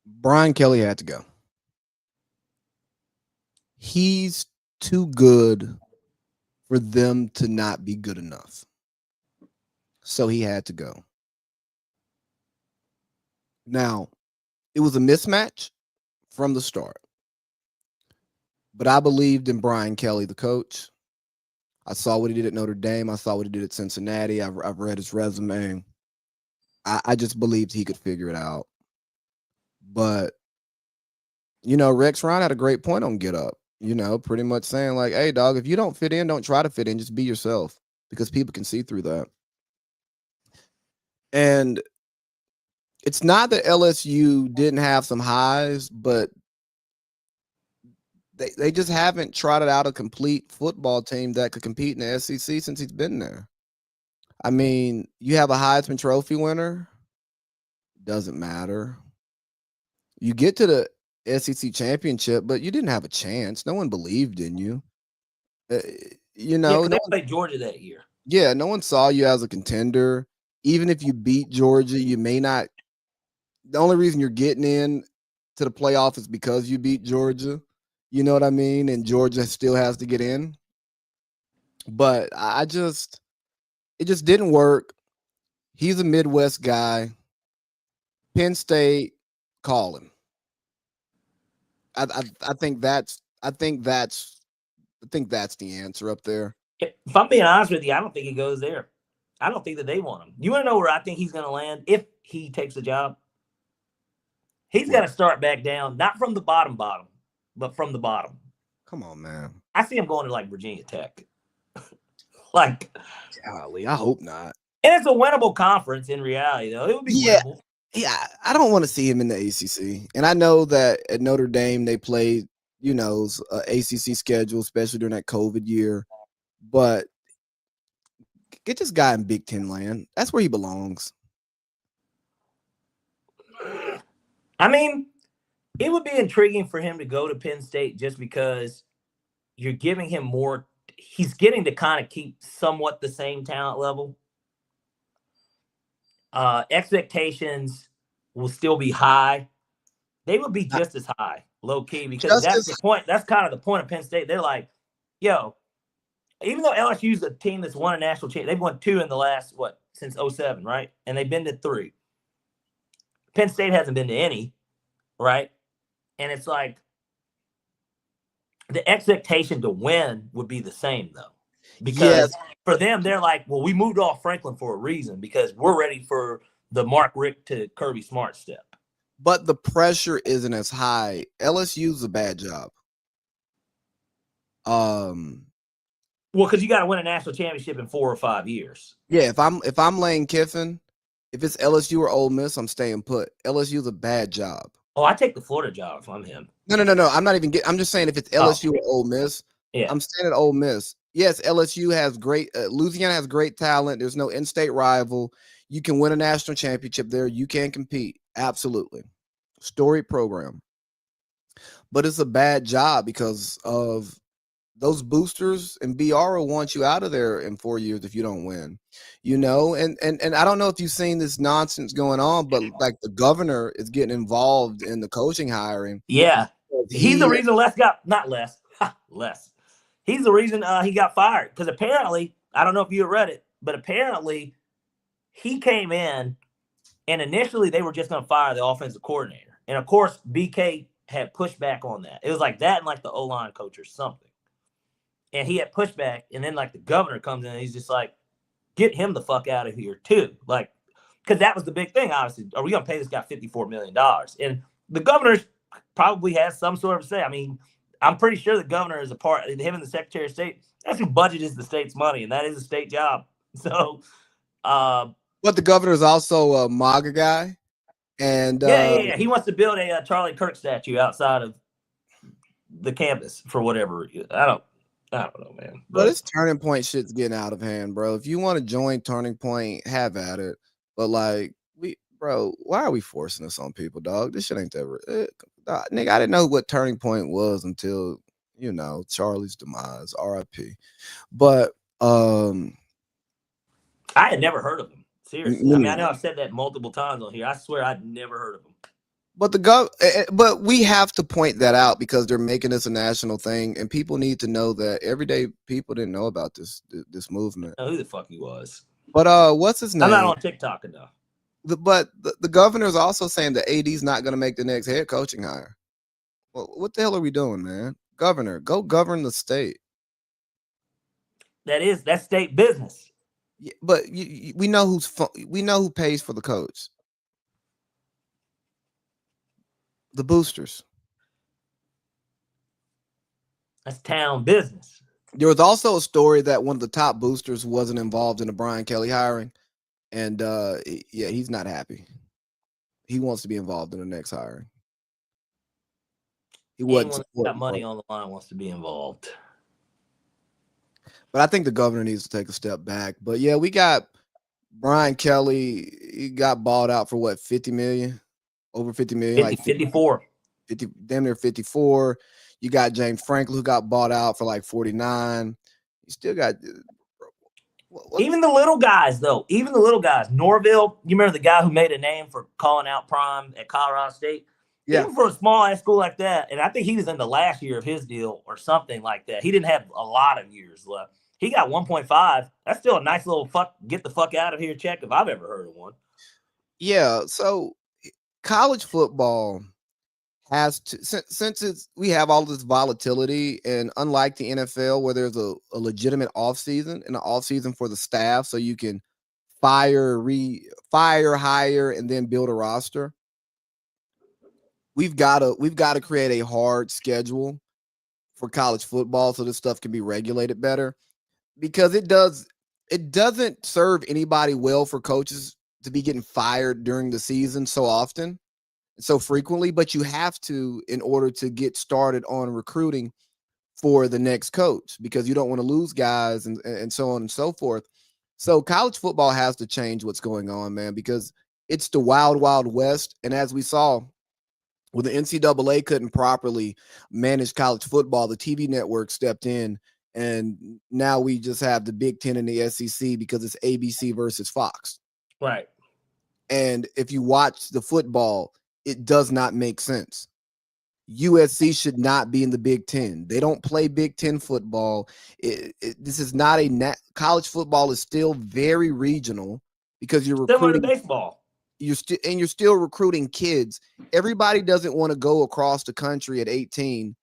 [SPEAKER 1] Brian Kelly had to go. He's too good for them to not be good enough. So he had to go. Now, it was a mismatch from the start. But I believed in Brian Kelly, the coach. I saw what he did at Notre Dame. I saw what he did at Cincinnati. I've read his resume. I just believed he could figure it out. But, Rex Ryan had a great point on Get Up, pretty much saying like, hey, dog, if you don't fit in, don't try to fit in. Just be yourself because people can see through that. And it's not that LSU didn't have some highs, but they just haven't trotted out a complete football team that could compete in the SEC since he's been there. I mean, you have a Heisman Trophy winner. Doesn't matter. You get to the SEC championship, but you didn't have a chance. No one believed in you.
[SPEAKER 2] They played Georgia that year.
[SPEAKER 1] Yeah, no one saw you as a contender. Even if you beat Georgia, you may not. The only reason you're getting in to the playoff is because you beat Georgia. You know what I mean? And Georgia still has to get in. But it just didn't work. He's a Midwest guy. Penn State, call him. I think that's the answer up there.
[SPEAKER 2] If I'm being honest with you, I don't think he goes there. I don't think that they want him. You want to know where I think he's going to land if he takes the job? He's got to start back down, not from the bottom, but from the bottom.
[SPEAKER 1] Come on, man.
[SPEAKER 2] I see him going to like Virginia Tech.
[SPEAKER 1] Golly, I hope not.
[SPEAKER 2] And it's a winnable conference in reality, though. It would be winnable.
[SPEAKER 1] Yeah, I don't want to see him in the ACC. And I know that at Notre Dame they played, ACC schedule, especially during that COVID year. But get this guy in Big Ten land. That's where he belongs.
[SPEAKER 2] I mean, it would be intriguing for him to go to Penn State just because you're giving him more. He's getting to kind of keep somewhat the same talent level. Expectations will still be high. They would be just as high, low key, because that's the point. That's kind of the point of Penn State. They're like, yo, even though LSU's a team that's won a national championship, they've won 2 in the last, since 2007, right? And they've been to 3. Penn State hasn't been to any, right? And it's like the expectation to win would be the same, though. Because for them, they're like, well, we moved off Franklin for a reason because we're ready for the Mark Richt to Kirby Smart step.
[SPEAKER 1] But the pressure isn't as high. LSU's a bad job.
[SPEAKER 2] Well, because you got to win a national championship in 4 or 5 years.
[SPEAKER 1] Yeah, if I'm Lane Kiffin, if it's LSU or Ole Miss, I'm staying put. LSU's a bad job.
[SPEAKER 2] Oh, I take the Florida job if I'm him.
[SPEAKER 1] No. I'm not even I'm just saying if it's LSU or Ole Miss, I'm staying at Ole Miss. Yes, LSU has great Louisiana has great talent. There's no in-state rival. You can win a national championship there. You can compete. Absolutely. Storied program. But it's a bad job because of those boosters, and BR will want you out of there in 4 years if you don't win. And I don't know if you've seen this nonsense going on, but like the governor is getting involved in the coaching hiring.
[SPEAKER 2] Yeah. He's the reason Les. He's the reason he got fired. Because apparently, I don't know if you read it, but apparently he came in and initially they were just going to fire the offensive coordinator. And of course, BK had pushed back on that. It was like that and like the O-line coach or something. And he had pushback, and then like the governor comes in and he's just like, get him the fuck out of here too. Like, because that was the big thing, obviously. Are we going to pay this guy $54 million? And the governor probably has some sort of say. I mean, I'm pretty sure the governor is a part, him and the Secretary of State, that's who budget is the state's money, and that is a state job. So
[SPEAKER 1] But the governor is also a MAGA guy, and
[SPEAKER 2] Yeah. He wants to build a Charlie Kirk statue outside of the campus for whatever. I don't know, man.
[SPEAKER 1] But this Turning Point shit's getting out of hand, bro. If you want to join Turning Point, have at it. But like, why are we forcing this on people, dog? This shit ain't ever, nigga. I didn't know what Turning Point was until Charlie's demise, R.I.P. But
[SPEAKER 2] I had never heard of him. Seriously, I mean, I know I've said that multiple times on here. I swear I'd never heard of him.
[SPEAKER 1] But but we have to point that out because they're making this a national thing, and people need to know that everyday people didn't know about this movement.
[SPEAKER 2] I don't know who the fuck he was.
[SPEAKER 1] But what's his name?
[SPEAKER 2] I'm not on TikTok enough.
[SPEAKER 1] But the governor is also saying the AD's not going to make the next head coaching hire. Well, what the hell are we doing, man? Governor, go govern the state.
[SPEAKER 2] That's state business.
[SPEAKER 1] Yeah, but we know who pays for the coach. The boosters.
[SPEAKER 2] That's town business.
[SPEAKER 1] There was also a story that one of the top boosters wasn't involved in the Brian Kelly hiring. And he's not happy. He wants to be involved in the next hiring. He wasn't
[SPEAKER 2] got money on the line, wants to be involved.
[SPEAKER 1] But I think the governor needs to take a step back. But yeah, we got Brian Kelly. He got bought out for what, 50 million? Over 50 million,
[SPEAKER 2] 54.
[SPEAKER 1] 50, damn near 54. You got James Franklin, who got bought out for like 49. You still got
[SPEAKER 2] even the little guys, though. Even the little guys. Norville, you remember the guy who made a name for calling out Prime at Colorado State? Yeah. Even for a small ass school like that, and I think he was in the last year of his deal or something like that. He didn't have a lot of years left. He got 1.5. That's still a nice little get the fuck out of here check if I've ever heard of one.
[SPEAKER 1] Yeah, so college football has to, since we have all this volatility, and unlike the NFL where there's a legitimate offseason and an offseason for the staff so you can fire, hire, and then build a roster, we've got to create a hard schedule for college football so this stuff can be regulated better, because it doesn't serve anybody well for coaches to be getting fired during the season so often, so frequently, but you have to in order to get started on recruiting for the next coach, because you don't want to lose guys and so on and so forth. So college football has to change what's going on, man, because it's the wild, wild west. And as we saw, when the NCAA couldn't properly manage college football, the TV network stepped in, and now we just have the Big Ten and the SEC because it's ABC versus Fox.
[SPEAKER 2] Right.
[SPEAKER 1] And if you watch the football, it does not make sense. USC should not be in the Big Ten. They don't play Big Ten football. This is not college football is still very regional because you're recruiting
[SPEAKER 2] baseball.
[SPEAKER 1] You're still recruiting kids. Everybody doesn't want to go across the country at 18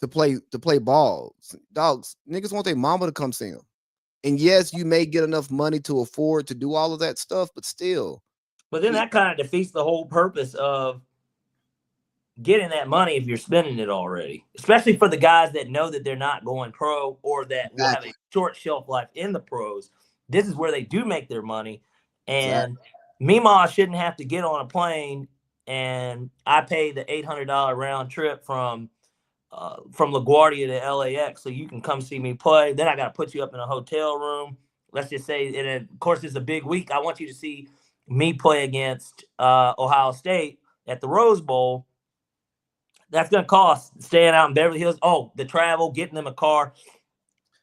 [SPEAKER 1] to play ball. Dogs, niggas want their mama to come see them. And yes, you may get enough money to afford to do all of that stuff, but still.
[SPEAKER 2] But then that kind of defeats the whole purpose of getting that money if you're spending it already, especially for the guys that know that they're not going pro or that will have a short shelf life in the pros. This is where they do make their money. And Meemaw shouldn't have to get on a plane and I pay the $800 round trip from LaGuardia to LAX so you can come see me play. Then I got to put you up in a hotel room. Let's just say, and of course, it's a big week. I want you to see me play against Ohio State at the Rose Bowl. That's going to cost staying out in Beverly Hills. Oh, the travel, getting them a car.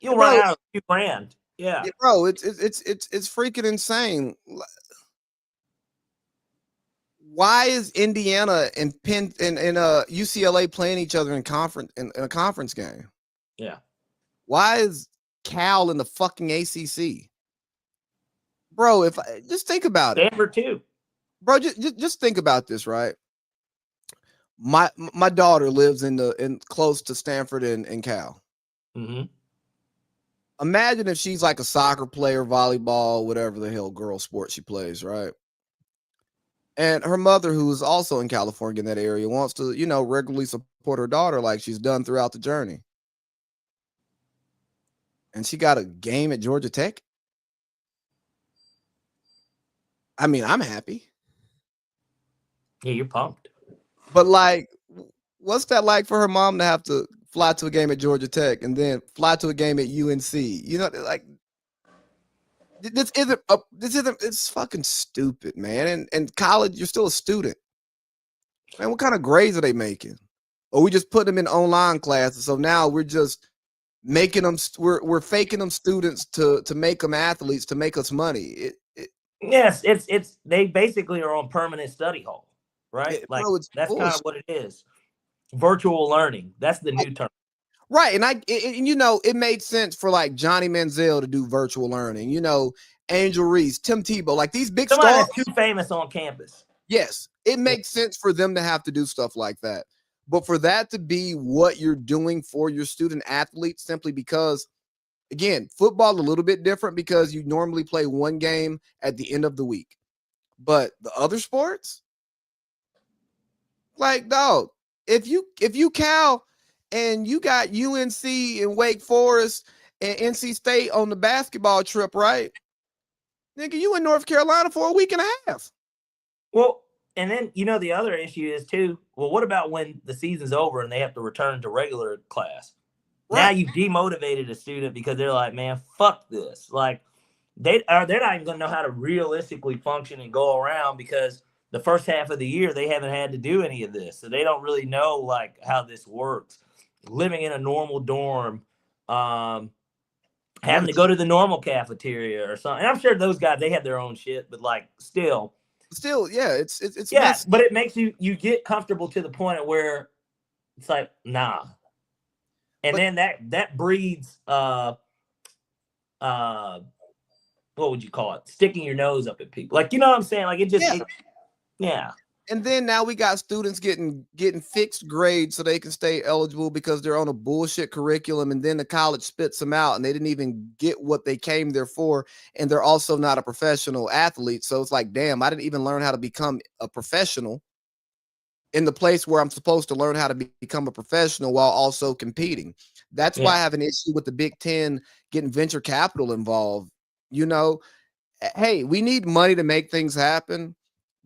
[SPEAKER 2] You'll run out of $2,000. Yeah,
[SPEAKER 1] bro, it's freaking insane. Why is Indiana and Penn and UCLA playing each other in a conference game?
[SPEAKER 2] Yeah.
[SPEAKER 1] Why is Cal in the fucking ACC? Bro, just think about it.
[SPEAKER 2] Stanford too.
[SPEAKER 1] Bro, just think about this, right? My daughter lives in close to Stanford and Cal.
[SPEAKER 2] Mm-hmm.
[SPEAKER 1] Imagine if she's like a soccer player, volleyball, whatever the hell girl sport she plays, right? And her mother, who is also in California in that area, wants to, regularly support her daughter like she's done throughout the journey. And she got a game at Georgia Tech. I mean, I'm happy.
[SPEAKER 2] Yeah, you're pumped.
[SPEAKER 1] But like, what's that like for her mom to have to fly to a game at Georgia Tech and then fly to a game at UNC? You know, like this isn't it's fucking stupid, man. And college, you're still a student. Man, what kind of grades are they making? Or we just put them in online classes. So now we're just making them we're faking them students to make them athletes to make us money.
[SPEAKER 2] Yes, it's they basically are on permanent study hall, right? Like
[SPEAKER 1] bro,
[SPEAKER 2] that's kind of what it is. Virtual learning. That's the new term.
[SPEAKER 1] Right. And you know, it made sense for like Johnny Manziel to do virtual learning, you know, Angel Reese, Tim Tebow, like these big
[SPEAKER 2] Somebody
[SPEAKER 1] stars.
[SPEAKER 2] that's too famous on campus.
[SPEAKER 1] Yes, it makes sense for them to have to do stuff like that. But for that to be what you're doing for your student athletes, simply because, again, football a little bit different because you normally play one game at the end of the week. But the other sports, like, dog, if you Cal and you got UNC and Wake Forest and NC State on the basketball trip, right? Nigga, you in North Carolina for a week and a half.
[SPEAKER 2] Well, and then, you know, the other issue is, too, well, what about when the season's over and they have to return to regular class? Right. Now you've demotivated a student because they're like, man, fuck this. Like, they're not even going to know how to realistically function and go around because the first half of the year they haven't had to do any of this. So they don't really know, like, how this works. Living in a normal dorm, having to go to the normal cafeteria or something. And I'm sure those guys, they have their own shit, but, like, still,
[SPEAKER 1] yeah, it's
[SPEAKER 2] yeah,
[SPEAKER 1] messy.
[SPEAKER 2] But it makes you get comfortable to the point at where it's like, nah. And then that breeds what would you call it? Sticking your nose up at people. Like, you know what I'm saying? Like, it just yeah.
[SPEAKER 1] And then now we got students getting fixed grades so they can stay eligible because they're on a bullshit curriculum, and then the college spits them out and they didn't even get what they came there for, and they're also not a professional athlete. So it's like, damn, I didn't even learn how to become a professional in the place where I'm supposed to learn how to become a professional while also competing. That's why I have an issue with the Big Ten getting venture capital involved. You know, hey, we need money to make things happen.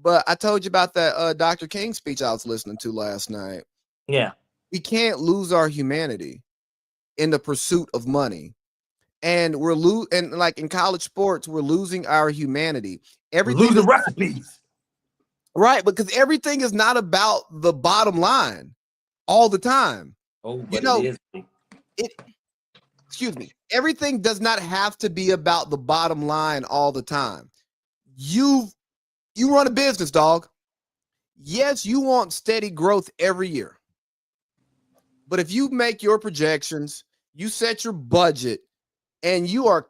[SPEAKER 1] But I told you about that Dr. King speech I was listening to last night.
[SPEAKER 2] Yeah.
[SPEAKER 1] We can't lose our humanity in the pursuit of money. And and like in college sports, we're losing our humanity. Everything
[SPEAKER 2] losing recipes.
[SPEAKER 1] Right, because everything is not about the bottom line all the time.
[SPEAKER 2] Oh, but you know,
[SPEAKER 1] excuse me. Everything does not have to be about the bottom line all the time. You run a business, dog. Yes, you want steady growth every year. But if you make your projections, you set your budget, and you are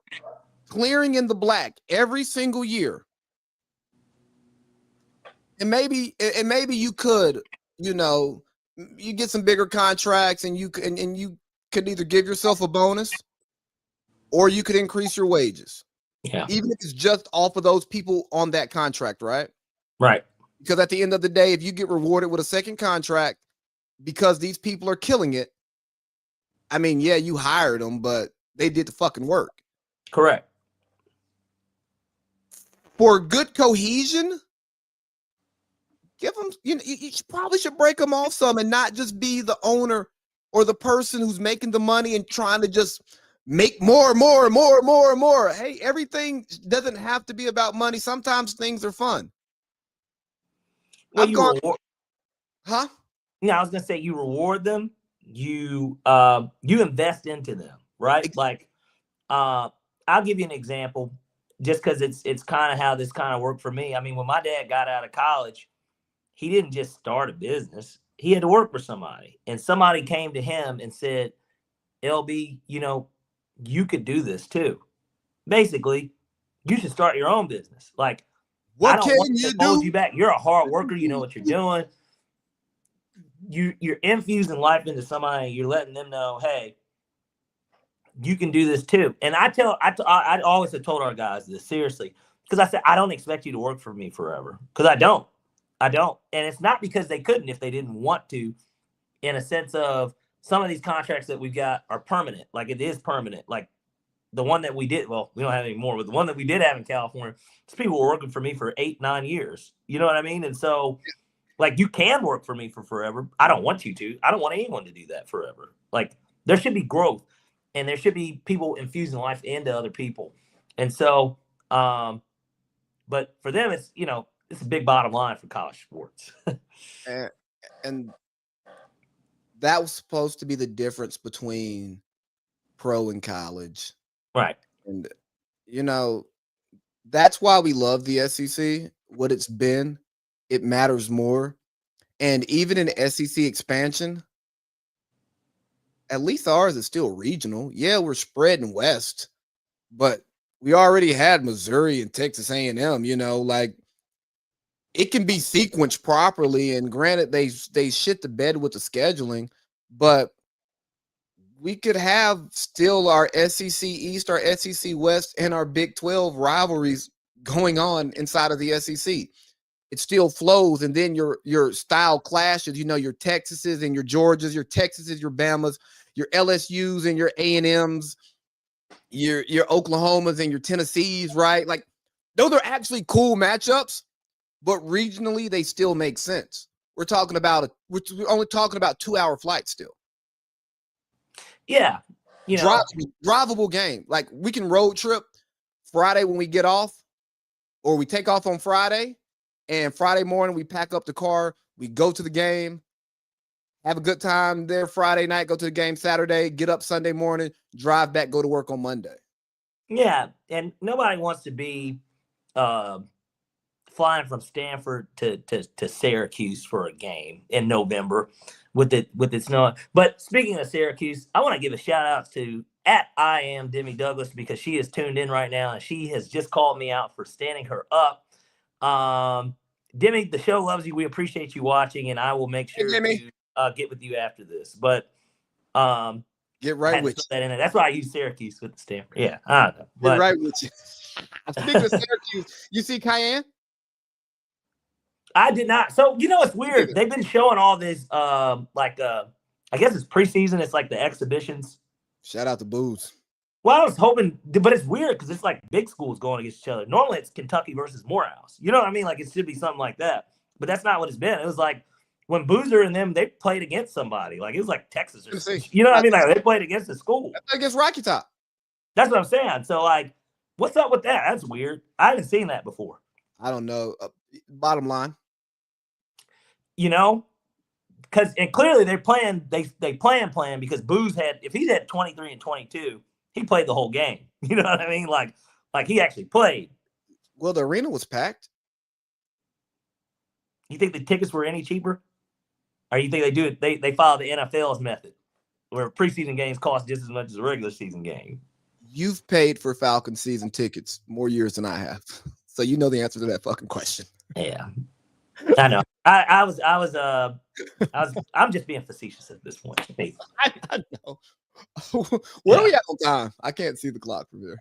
[SPEAKER 1] clearing in the black every single year, and maybe you could, you know, you get some bigger contracts, and you could either give yourself a bonus or you could increase your wages.
[SPEAKER 2] Yeah.
[SPEAKER 1] Even if it's just off of those people on that contract, right?
[SPEAKER 2] Right.
[SPEAKER 1] Because at the end of the day, if you get rewarded with a second contract because these people are killing it, I mean, yeah, you hired them, but they did the fucking work.
[SPEAKER 2] Correct.
[SPEAKER 1] For good cohesion, give them, you probably should break them off some and not just be the owner or the person who's making the money and trying to just make more. Hey, everything doesn't have to be about money. Sometimes things are fun.
[SPEAKER 2] Well,
[SPEAKER 1] huh?
[SPEAKER 2] Yeah, I was gonna say you reward them. You invest into them, right? Like, I'll give you an example, just because it's kind of how this kind of worked for me. I mean, when my dad got out of college, he didn't just start a business. He had to work for somebody, and somebody came to him and said, "LB, you know, you could do this too. Basically, you should start your own business. Like,
[SPEAKER 1] what
[SPEAKER 2] I don't
[SPEAKER 1] can
[SPEAKER 2] want
[SPEAKER 1] you
[SPEAKER 2] to
[SPEAKER 1] do?
[SPEAKER 2] hold you back. You're a hard worker. You know what you're doing. You're infusing life into somebody. You're letting them know, hey, you can do this too." And I always have told our guys this, seriously, because I said, I don't expect you to work for me forever, because I don't. And it's not because they couldn't if they didn't want to, in a sense of some of these contracts that we've got are permanent. Like, it is permanent. Like, the one that we did, well, we don't have any more, but the one that we did have in California, these people were working for me for 8-9 years. You know what I mean? And so, like, you can work for me for forever. I don't want you to. I don't want anyone to do that forever. Like, there should be growth, and there should be people infusing life into other people. And so, but for them, it's, you know, it's a big bottom line for college sports.
[SPEAKER 1] and that was supposed to be the difference between pro and college.
[SPEAKER 2] Right.
[SPEAKER 1] And, you know, that's why we love the SEC. What it's been, it matters more. And even in SEC expansion, at least ours is still regional. Yeah, we're spreading west, but we already had Missouri and Texas A&M, you know, like it can be sequenced properly. And granted, they shit the bed with the scheduling, but we could have still our SEC East, our SEC West, and our Big 12 rivalries going on inside of the SEC. It still flows, and then your style clashes. You know, your Texases and your Georgias, your Texases, your Bamas, your LSUs and your A&Ms, your Oklahomas and your Tennessees, right? Like, those are actually cool matchups, but regionally they still make sense. We're only talking about 2-hour flights still.
[SPEAKER 2] Yeah. You know,
[SPEAKER 1] Drivable game. Like, we can road trip Friday when we get off, or we take off on Friday, and Friday morning we pack up the car, we go to the game, have a good time there Friday night, go to the game Saturday, get up Sunday morning, drive back, go to work on Monday.
[SPEAKER 2] Yeah, and nobody wants to be flying from Stanford to Syracuse for a game in November with it snowing. But speaking of Syracuse, I want to give a shout out to I am Demi Douglas, because she is tuned in right now and she has just called me out for standing her up. Demi, the show loves you. We appreciate you watching, and I will make sure to get with you after this. But
[SPEAKER 1] get right with you.
[SPEAKER 2] That in it. That's why I use Syracuse with the Stanford. Yeah, I don't know.
[SPEAKER 1] Get right with you. Speaking of Syracuse, you see Cayenne?
[SPEAKER 2] I did not. So, you know, it's weird. They've been showing all this, I guess it's preseason. It's like the exhibitions.
[SPEAKER 1] Shout out to Booze.
[SPEAKER 2] Well, I was hoping, but it's weird because it's like big schools going against each other. Normally it's Kentucky versus Morehouse. You know what I mean? Like, it should be something like that. But that's not what it's been. It was like when Boozer and them, they played against somebody. Like, it was like Texas or something. You know what I mean? Like, they played against the school.
[SPEAKER 1] Against Rocky Top.
[SPEAKER 2] That's what I'm saying. So, like, what's up with that? That's weird. I haven't seen that before.
[SPEAKER 1] I don't know. Bottom line.
[SPEAKER 2] You know? And clearly they're playing, they plan because Booze if he's had 23 and 22, he played the whole game. You know what I mean? Like he actually played.
[SPEAKER 1] Well, the arena was packed.
[SPEAKER 2] You think the tickets were any cheaper? Or you think they do it? They follow the NFL's method, where preseason games cost just as much as a regular season game?
[SPEAKER 1] You've paid for Falcons season tickets more years than I have, so you know the answer to that fucking question.
[SPEAKER 2] Yeah, I know. I'm just being facetious at this point.
[SPEAKER 1] I know. Where are we at on time? I can't see the clock from here.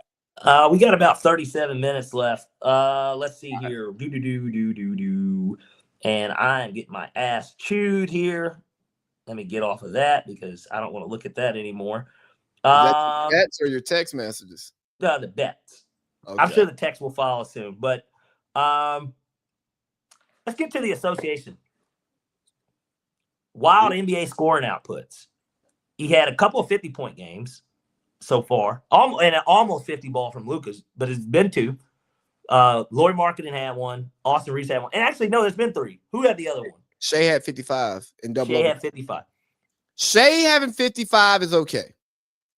[SPEAKER 2] We got about 37 minutes left. Let's see here. And I am getting my ass chewed here. Let me get off of that because I don't want to look at that anymore.
[SPEAKER 1] Bets or your text messages?
[SPEAKER 2] The bets.
[SPEAKER 1] Okay.
[SPEAKER 2] I'm sure the text will follow soon. But let's get to the association. Wild NBA scoring outputs. He had a couple of 50-point games so far, and an almost 50 ball from Lucas, but it's been 2. Lauri Markkanen had 1. Austin Reeves had 1. And actually, no, there's been 3. Who had the other one?
[SPEAKER 1] Shea had 55 in double.
[SPEAKER 2] Shea had 55.
[SPEAKER 1] Shea having 55 is okay.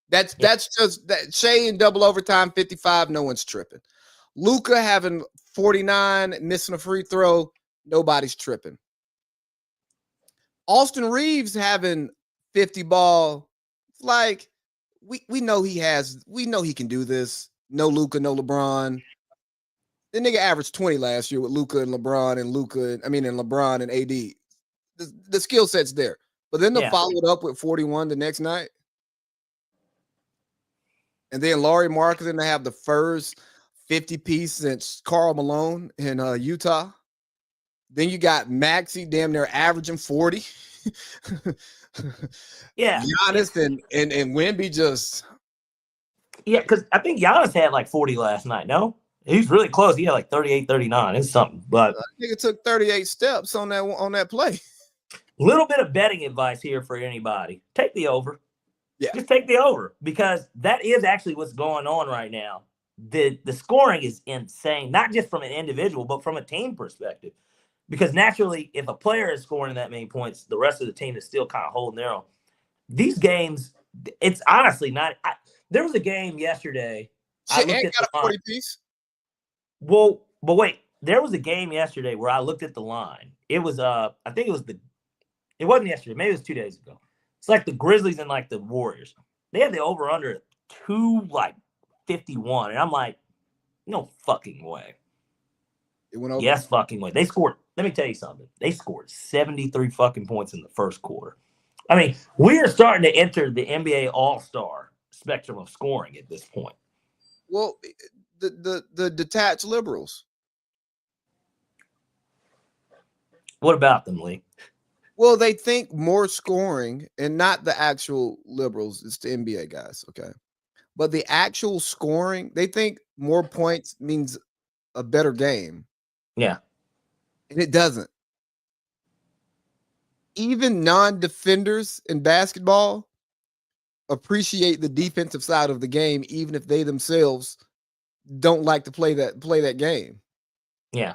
[SPEAKER 1] That's just that. Shea in double overtime 55. No one's tripping. Luka having 49, missing a free throw. Nobody's tripping. Austin Reeves having 50 ball. Like, we know he can do this. No Luka, no LeBron. The nigga averaged 20 last year with Luka and LeBron and LeBron and AD. The skill set's there. But then they'll follow it up with 41 the next night. And then Lauri Markkanen to have the first 50-piece since Karl Malone in Utah. Then you got Maxey damn near averaging 40.
[SPEAKER 2] Yeah.
[SPEAKER 1] Giannis and Wemby just
[SPEAKER 2] Yeah, because I think Giannis had like 40 last night. No, he's really close. He had like 38, 39. It's something. But
[SPEAKER 1] Nigga took 38 steps on that play.
[SPEAKER 2] a little bit of betting advice here for anybody: take the over.
[SPEAKER 1] Yeah,
[SPEAKER 2] just take the over because that is actually what's going on right now. The scoring is insane, not just from an individual, but from a team perspective. Because naturally, if a player is scoring that many points, the rest of the team is still kind of holding their own. These games, it's honestly not. There was a game yesterday.
[SPEAKER 1] Shit, I looked at got a 40 piece.
[SPEAKER 2] Well, but wait, there was a game yesterday where I looked at the line. It was I think it was it wasn't yesterday, maybe it was 2 days ago. It's like the Grizzlies and like the Warriors. They had the over under 251, and I'm like, no fucking way.
[SPEAKER 1] It went over.
[SPEAKER 2] Yes, fucking way. They scored. Let me tell you something. They scored 73 fucking points in the first quarter. I mean, we are starting to enter the NBA All-Star spectrum of scoring at this point.
[SPEAKER 1] Well, the detached liberals.
[SPEAKER 2] What about them, Lee?
[SPEAKER 1] Well, they think more scoring, and not the actual liberals. It's the NBA guys, okay? But the actual scoring, they think more points means a better game.
[SPEAKER 2] Yeah.
[SPEAKER 1] And it doesn't. Even non-defenders in basketball appreciate the defensive side of the game, even if they themselves don't like to play that game.
[SPEAKER 2] Yeah.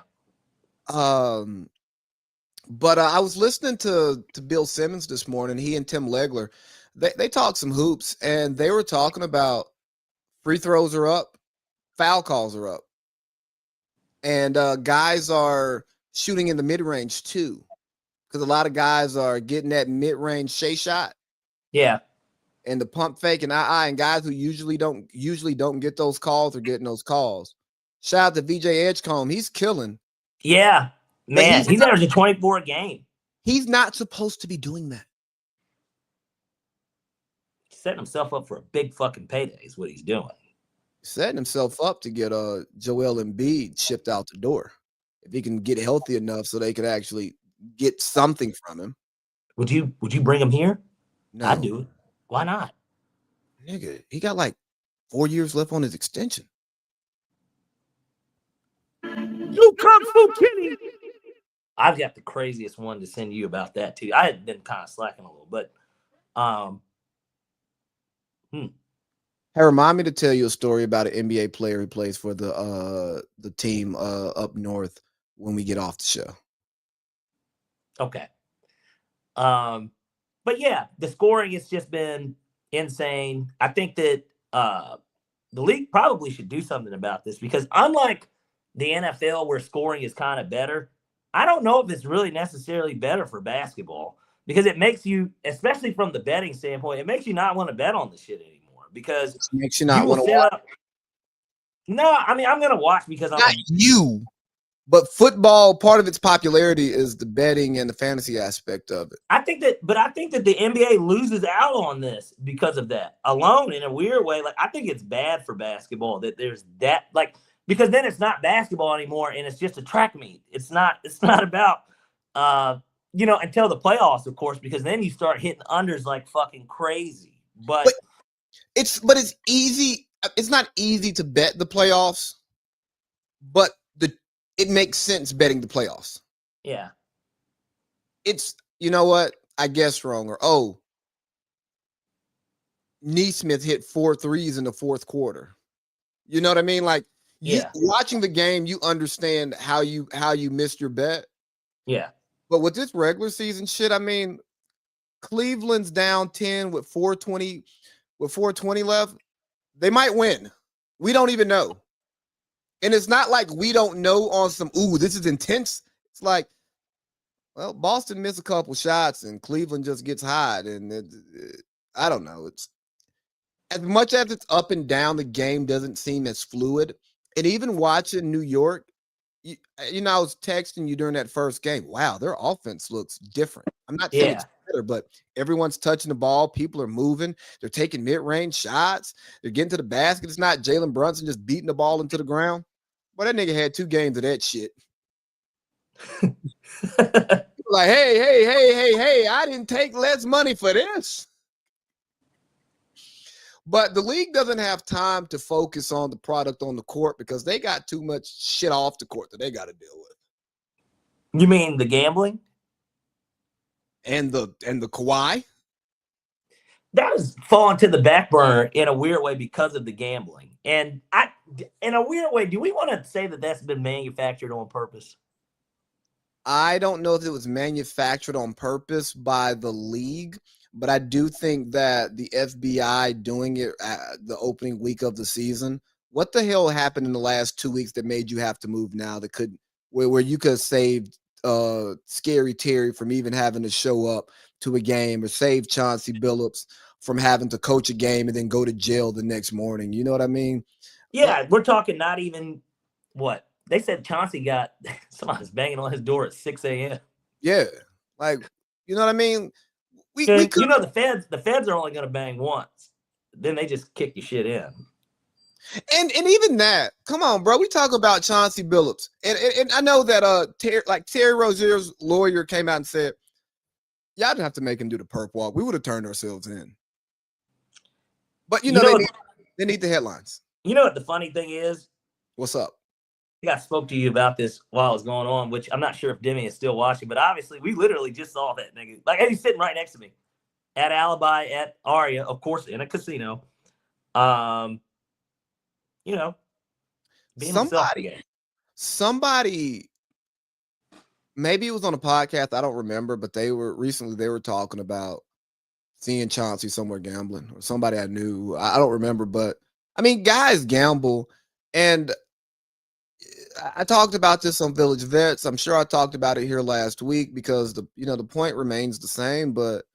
[SPEAKER 1] But I was listening to Bill Simmons this morning. He and Tim Legler, they talked some hoops, and they were talking about free throws are up, foul calls are up, and guys are shooting in the mid-range too, because a lot of guys are getting that mid-range shot.
[SPEAKER 2] Yeah.
[SPEAKER 1] And the pump fake and and guys who usually don't get those calls are getting those calls. Shout out to VJ Edgecombe. He's killing.
[SPEAKER 2] Yeah. Man, he's averaging 24 a game.
[SPEAKER 1] He's not supposed to be doing that.
[SPEAKER 2] He's setting himself up for a big fucking payday is what he's doing.
[SPEAKER 1] Setting himself up to get Joel Embiid shipped out the door. If he can get healthy enough so they could actually get something from him.
[SPEAKER 2] Would you bring him here?
[SPEAKER 1] No.
[SPEAKER 2] I'd do it. Why not?
[SPEAKER 1] Nigga, he got like 4 years left on his extension.
[SPEAKER 2] You Kung Fu Kitty. I've got the craziest one to send you about that too. I had been kind of slacking a little, but
[SPEAKER 1] Hey, remind me to tell you a story about an NBA player who plays for the team up north when we get off the show.
[SPEAKER 2] Okay. But yeah, the scoring has just been insane. I think that the league probably should do something about this because unlike the NFL where scoring is kind of better, I don't know if it's really necessarily better for basketball because it makes you, especially from the betting standpoint, it makes you not want to bet on the shit anymore because
[SPEAKER 1] it makes you not want to watch.
[SPEAKER 2] No, I mean, I'm going to watch because I'm
[SPEAKER 1] not you. But football, part of its popularity is the betting and the fantasy aspect of it.
[SPEAKER 2] I think that the NBA loses out on this because of that alone in a weird way. Like, I think it's bad for basketball that there's that, like, because then it's not basketball anymore and it's just a track meet. It's not about, until the playoffs, of course, because then you start hitting unders like fucking crazy. But
[SPEAKER 1] it's easy. It's not easy to bet the playoffs, but it makes sense betting the playoffs.
[SPEAKER 2] Yeah.
[SPEAKER 1] It's, you know what? I guess wrong. Or, Neesmith hit 4 threes in the fourth quarter. You know what I mean? Like, watching the game, you understand how you missed your bet.
[SPEAKER 2] Yeah.
[SPEAKER 1] But with this regular season shit, I mean, Cleveland's down 10 with 420 left. They might win. We don't even know. And it's not like we don't know on some, this is intense. It's like, well, Boston missed a couple shots and Cleveland just gets hot. And I don't know. It's as much as it's up and down, the game doesn't seem as fluid. And even watching New York, I was texting you during that first game. Wow, their offense looks different. I'm not saying it's better, but everyone's touching the ball. People are moving. They're taking mid-range shots. They're getting to the basket. It's not Jalen Brunson just beating the ball into the ground. Well, that nigga had 2 games of that shit. Like, hey, I didn't take less money for this. But the league doesn't have time to focus on the product on the court because they got too much shit off the court that they got to deal with.
[SPEAKER 2] You mean the gambling?
[SPEAKER 1] And the Kawhi?
[SPEAKER 2] That was falling to the back burner in a weird way because of the gambling. And in a weird way, do we want to say that that's been manufactured on purpose?
[SPEAKER 1] I don't know if it was manufactured on purpose by the league, but I do think that the FBI doing it at the opening week of the season, what the hell happened in the last 2 weeks that made you have to move now that could where you could have saved Scary Terry from even having to show up to a game or save Chauncey Billups from having to coach a game and then go to jail the next morning. You know what I mean?
[SPEAKER 2] Yeah, we're talking not even what? They said Chauncey got somebody's banging on his door at 6 a.m.
[SPEAKER 1] Yeah. Like, you know what I mean? We could,
[SPEAKER 2] you know, the feds are only going to bang once. Then they just kick your shit in.
[SPEAKER 1] And even that, come on, bro. We talk about Chauncey Billups. And I know that Terry Rozier's lawyer came out and said, y'all didn't have to make him do the perp walk. We would have turned ourselves in. But they need the headlines.
[SPEAKER 2] You know what the funny thing is?
[SPEAKER 1] What's up?
[SPEAKER 2] I think I spoke to you about this while it was going on, which I'm not sure if Demi is still watching, but obviously we literally just saw that nigga. Like he's sitting right next to me at Alibi at Aria, of course, in a casino. You know, being
[SPEAKER 1] somebody, maybe it was on a podcast. I don't remember, but they were talking about seeing Chauncey somewhere gambling or somebody I knew. I don't remember, but I mean, guys gamble. And I talked about this on Village Vets. I'm sure I talked about it here last week because the point remains the same, but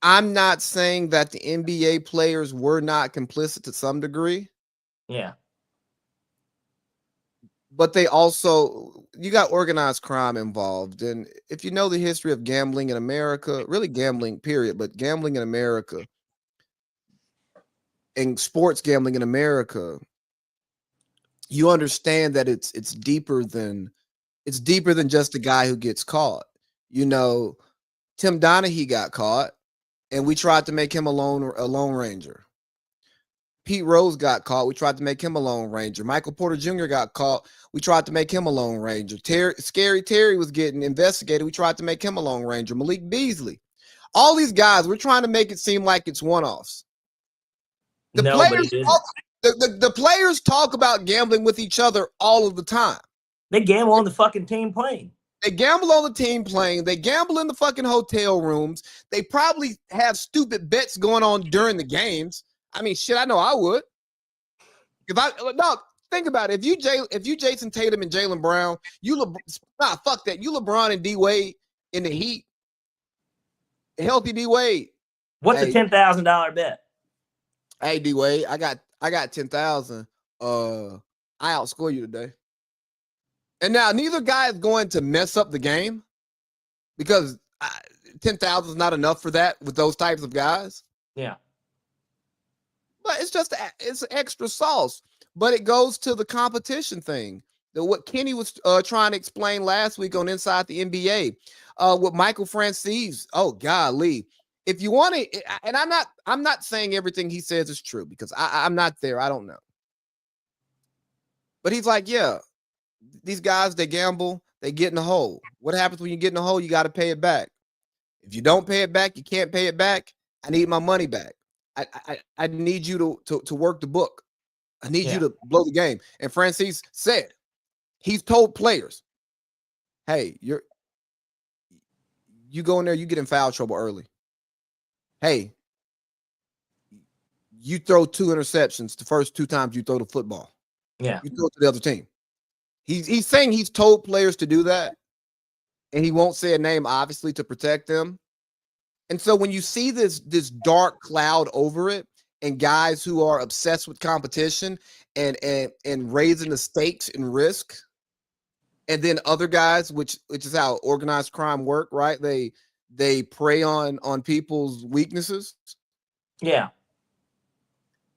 [SPEAKER 1] I'm not saying that the NBA players were not complicit to some degree.
[SPEAKER 2] Yeah.
[SPEAKER 1] But they also, you got organized crime involved. And if you know the history of gambling in America, really gambling, period, but gambling in America and sports gambling in America, you understand that it's deeper than just the guy who gets caught. You know, Tim Donaghy got caught, and we tried to make him a lone ranger. Pete Rose got caught. We tried to make him a lone ranger. Michael Porter Jr. got caught. We tried to make him a lone ranger. Scary Terry was getting investigated. We tried to make him a lone ranger. Malik Beasley. All these guys, we're trying to make it seem like it's one-offs. The players talk about gambling with each other all of the time.
[SPEAKER 2] They gamble on the fucking team plane.
[SPEAKER 1] They gamble on the team plane. They gamble in the fucking hotel rooms. They probably have stupid bets going on during the games. I mean, shit, I know I would. Think about it. If you Jason Tatum and Jaylen Brown, fuck that. You LeBron and D Wade in the Heat. Healthy D Wade.
[SPEAKER 2] What's a $10,000 bet?
[SPEAKER 1] Hey, D Wade, I got 10,000. I outscore you today. And now neither guy is going to mess up the game because 10,000 is not enough for that with those types of guys.
[SPEAKER 2] Yeah.
[SPEAKER 1] But it's extra sauce. But it goes to the competition thing. What Kenny was trying to explain last week on Inside the NBA with Michael Francis. Oh, golly. If you want to, and I'm not saying everything he says is true because I'm not there. I don't know. But he's like, yeah, these guys, they gamble, they get in the hole. What happens when you get in the hole? You got to pay it back. If you don't pay it back, you can't pay it back. I need my money back. I need you to work the book. I need you to blow the game. And Francis said, he's told players, hey, you go in there, you get in foul trouble early. Hey, you throw 2 interceptions the first 2 times you throw the football.
[SPEAKER 2] Yeah.
[SPEAKER 1] You throw it to the other team. He's saying he's told players to do that, and he won't say a name, obviously, to protect them. And so when you see this dark cloud over it, and guys who are obsessed with competition and raising the stakes and risk, and then other guys, which is how organized crime work, right? They prey on people's weaknesses.
[SPEAKER 2] Yeah.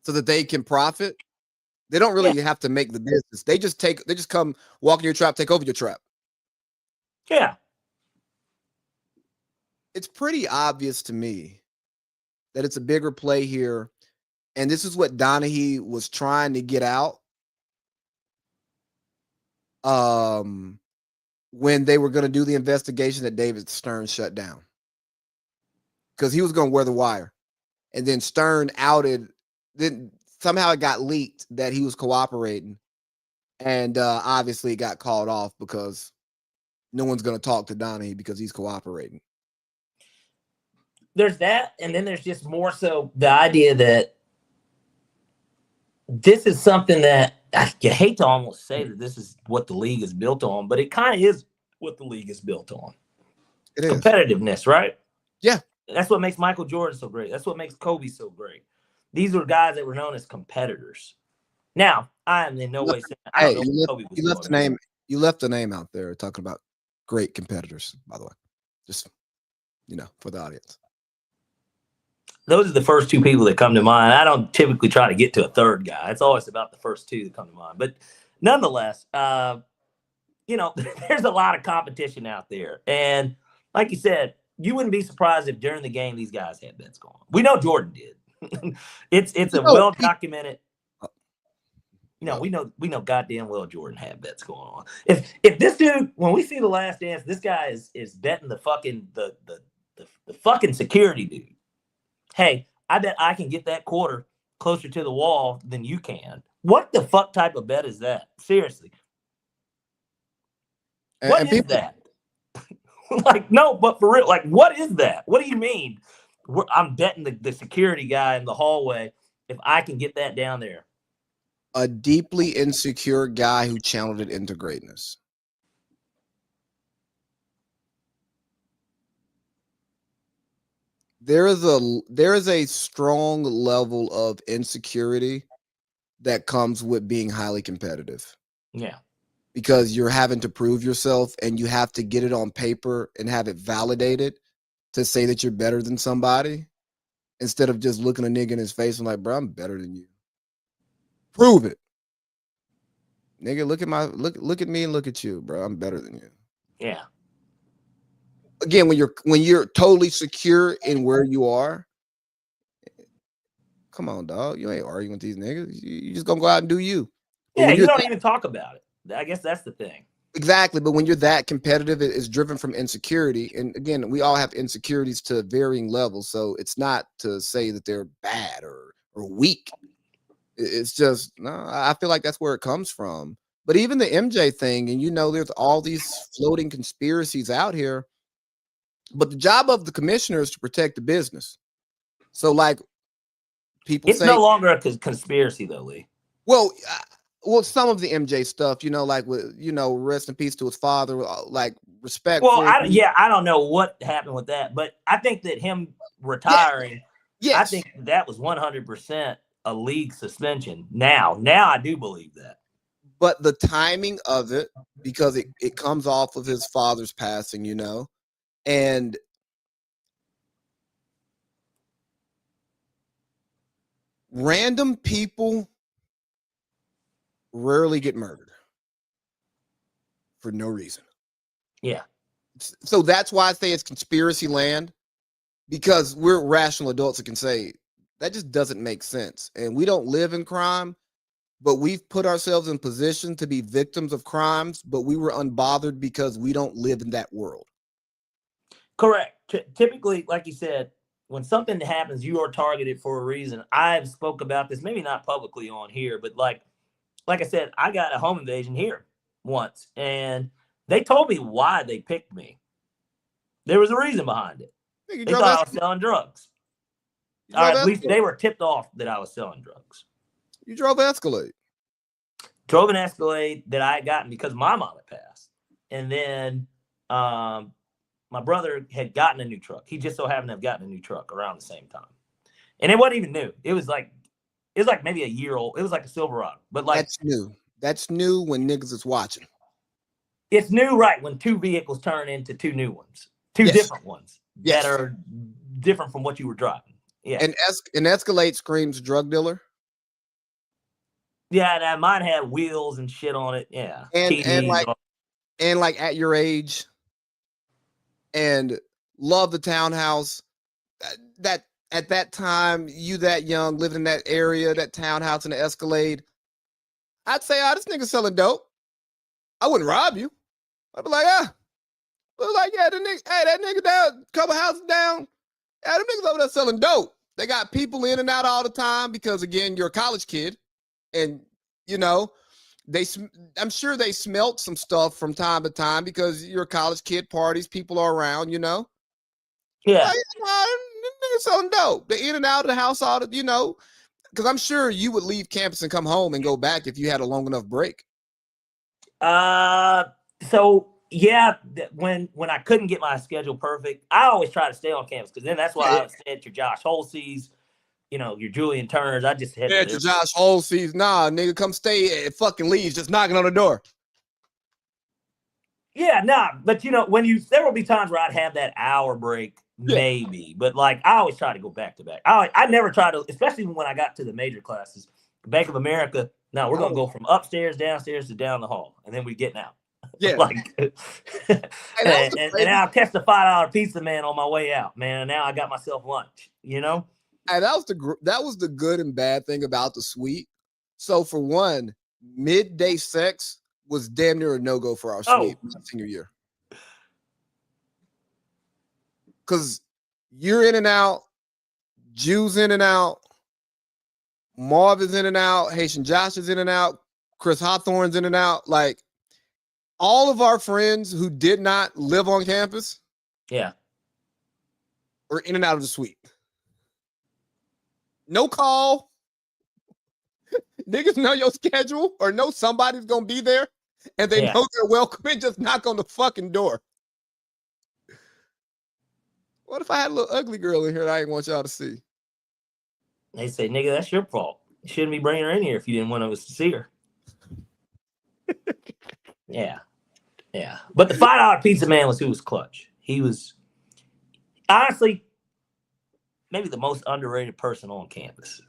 [SPEAKER 1] So that they can profit. They don't really have to make the business. They just come walk in your trap, take over your trap.
[SPEAKER 2] Yeah.
[SPEAKER 1] It's pretty obvious to me that it's a bigger play here. And this is what Donahue was trying to get out. When they were going to do the investigation that David Stern shut down. Because he was going to wear the wire. And then Stern outed, then somehow it got leaked that he was cooperating. And obviously it got called off because no one's going to talk to Donahue because he's cooperating.
[SPEAKER 2] There's that, and then there's just more so the idea that this is something that I hate to almost say that this is what the league is built on, but it kind of is what the league is built on.
[SPEAKER 1] It is.
[SPEAKER 2] Competitiveness, right?
[SPEAKER 1] Yeah.
[SPEAKER 2] That's what makes Michael Jordan so great. That's what makes Kobe so great. These were guys that were known as competitors. Now, I am in no way saying I don't know what Kobe was
[SPEAKER 1] you left the name. You left the name out there talking about great competitors, by the way. Just, for the audience.
[SPEAKER 2] Those are the first two people that come to mind. I don't typically try to get to a third guy. It's always about the first two that come to mind. But nonetheless, there's a lot of competition out there. And like you said, you wouldn't be surprised if during the game these guys had bets going on. We know Jordan did. It's a well-documented. We know goddamn well Jordan had bets going on. If this dude, when we see The Last Dance, this guy is betting the fucking the fucking security dude. Hey, I bet I can get that quarter closer to the wall than you can. What the fuck type of bet is that? Seriously. What is that? No, but for real, what is that? What do you mean? I'm betting the security guy in the hallway if I can get that down there.
[SPEAKER 1] A deeply insecure guy who channeled it into greatness. There is a strong level of insecurity that comes with being highly competitive.
[SPEAKER 2] Yeah.
[SPEAKER 1] Because you're having to prove yourself and you have to get it on paper and have it validated to say that you're better than somebody instead of just looking a nigga in his face and like, bro, I'm better than you. Prove it. Nigga, look at me and look at you, bro. I'm better than you.
[SPEAKER 2] Yeah.
[SPEAKER 1] Again, when you're totally secure in where you are, come on, dog. You ain't arguing with these niggas. You just gonna go out and do you.
[SPEAKER 2] Yeah, you don't even talk about it. I guess that's the thing.
[SPEAKER 1] Exactly. But when you're that competitive, it's driven from insecurity. And again, we all have insecurities to varying levels. So it's not to say that they're bad or weak. It's just, no, I feel like that's where it comes from. But even the MJ thing, and there's all these floating conspiracies out here. But the job of the commissioner is to protect the business. So, people
[SPEAKER 2] it's no longer a conspiracy, though, Lee.
[SPEAKER 1] Well, some of the MJ stuff, rest in peace to his father, respect.
[SPEAKER 2] Well, I don't know what happened with that, but I think that him retiring,
[SPEAKER 1] yes.
[SPEAKER 2] I think that was 100% a league suspension. Now I do believe that.
[SPEAKER 1] But the timing of it, because it comes off of his father's passing, and random people rarely get murdered for no reason.
[SPEAKER 2] Yeah.
[SPEAKER 1] So that's why I say it's conspiracy land, because we're rational adults that can say that just doesn't make sense. And we don't live in crime, but we've put ourselves in position to be victims of crimes, but we were unbothered because we don't live in that world.
[SPEAKER 2] Correct. Typically, like you said, when something happens, you are targeted for a reason. I've spoke about this, maybe not publicly on here, but like I said, I got a home invasion here once, and they told me why they picked me. There was a reason behind it. They thought I was selling drugs. Or at least they were tipped off that I was selling drugs.
[SPEAKER 1] You drove an Escalade.
[SPEAKER 2] Drove an Escalade that I had gotten because my mom had passed. And then my brother had gotten a new truck. He just so happened to have gotten a new truck around the same time. And it wasn't even new. It was like maybe a year old. It was like a Silverado. But
[SPEAKER 1] that's new. That's new when niggas is watching.
[SPEAKER 2] It's new, right, when two vehicles turn into two new ones. Two different ones that are different from what you were driving. Yeah.
[SPEAKER 1] And an Escalade screams drug dealer.
[SPEAKER 2] Yeah, mine had wheels and shit on it. Yeah.
[SPEAKER 1] And at your age and love the townhouse. That at that time, you that young, living in that area, that townhouse in the Escalade, I'd say, this nigga selling dope. I wouldn't rob you. I'd be like, yeah, that nigga down, couple houses down. Yeah, them niggas over there selling dope. They got people in and out all the time because, again, you're a college kid. And, you know, I'm sure they smelt some stuff from time to time because you're a college kid, parties, people are around, you know?
[SPEAKER 2] Yeah.
[SPEAKER 1] Like, niggas selling dope. They're in and out of the house all the, you know, because I'm sure you would leave campus and come home and go back if you had a long enough break.
[SPEAKER 2] So yeah, when I couldn't get my schedule perfect, I always try to stay on campus because then that's why I would stay at your Josh Holsey's, you know, your Julian Turners. I just had
[SPEAKER 1] at your Josh Holsey's. Nah, nigga, come stay at fucking Lee's, just knocking on the door.
[SPEAKER 2] Yeah, nah, but you know, there will be times where I'd have that hour break, maybe, but like I always try to go back to back. I never try to, especially when I got to the major classes. Bank of America. No, we're gonna go from upstairs, downstairs to down the hall, and then we getting out.
[SPEAKER 1] Yeah,
[SPEAKER 2] like, and I'll catch the $5 pizza man on my way out, man. And now I got myself lunch. You know,
[SPEAKER 1] and that was the good and bad thing about the suite. So for one, midday sex was damn near a no-go for our suite senior year. Because you're in and out, Jews in and out, Marv is in and out, Haitian Josh is in and out, Chris Hawthorne's in and out. Like, all of our friends who did not live on campus were in and out of the suite. No call. Niggas know your schedule or know somebody's going to be there, and they know they're welcome and just knock on the fucking door. What if I had a little ugly girl in here that I didn't want y'all to see?
[SPEAKER 2] They say, nigga, that's your fault. You shouldn't be bringing her in here if you didn't want us to see her. Yeah. But the $5 pizza man was clutch. He was honestly maybe the most underrated person on campus.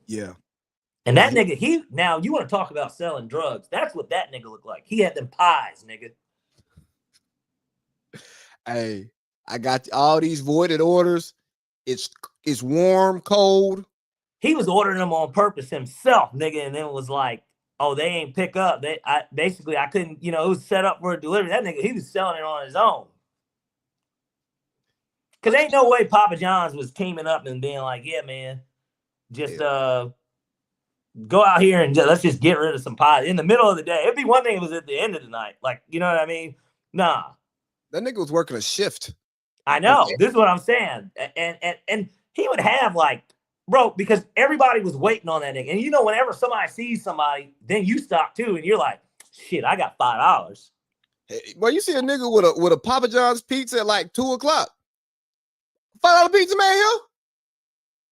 [SPEAKER 1] Yeah.
[SPEAKER 2] And that nigga, now you want to talk about selling drugs. That's what that nigga looked like. He had them pies, nigga.
[SPEAKER 1] Hey, I got all these voided orders. It's warm, cold.
[SPEAKER 2] He was ordering them on purpose himself, nigga, and then it was like, oh, they ain't pick up. I couldn't, you know, it was set up for a delivery. That nigga, he was selling it on his own. Because ain't no way Papa John's was teaming up and being like, yeah, man, just go out here and let's just get rid of some pies in the middle of the day. It'd be one thing if it was at the end of the night. Like, you know what I mean? Nah.
[SPEAKER 1] That nigga was working a shift.
[SPEAKER 2] I know. This is what I'm saying. And he would have like, bro, because everybody was waiting on that nigga. And you know, whenever somebody sees somebody, then you stop too, and you're like, shit, I got $5.
[SPEAKER 1] Hey, well, you see a nigga with a Papa John's pizza at like 2:00. $5 pizza man here?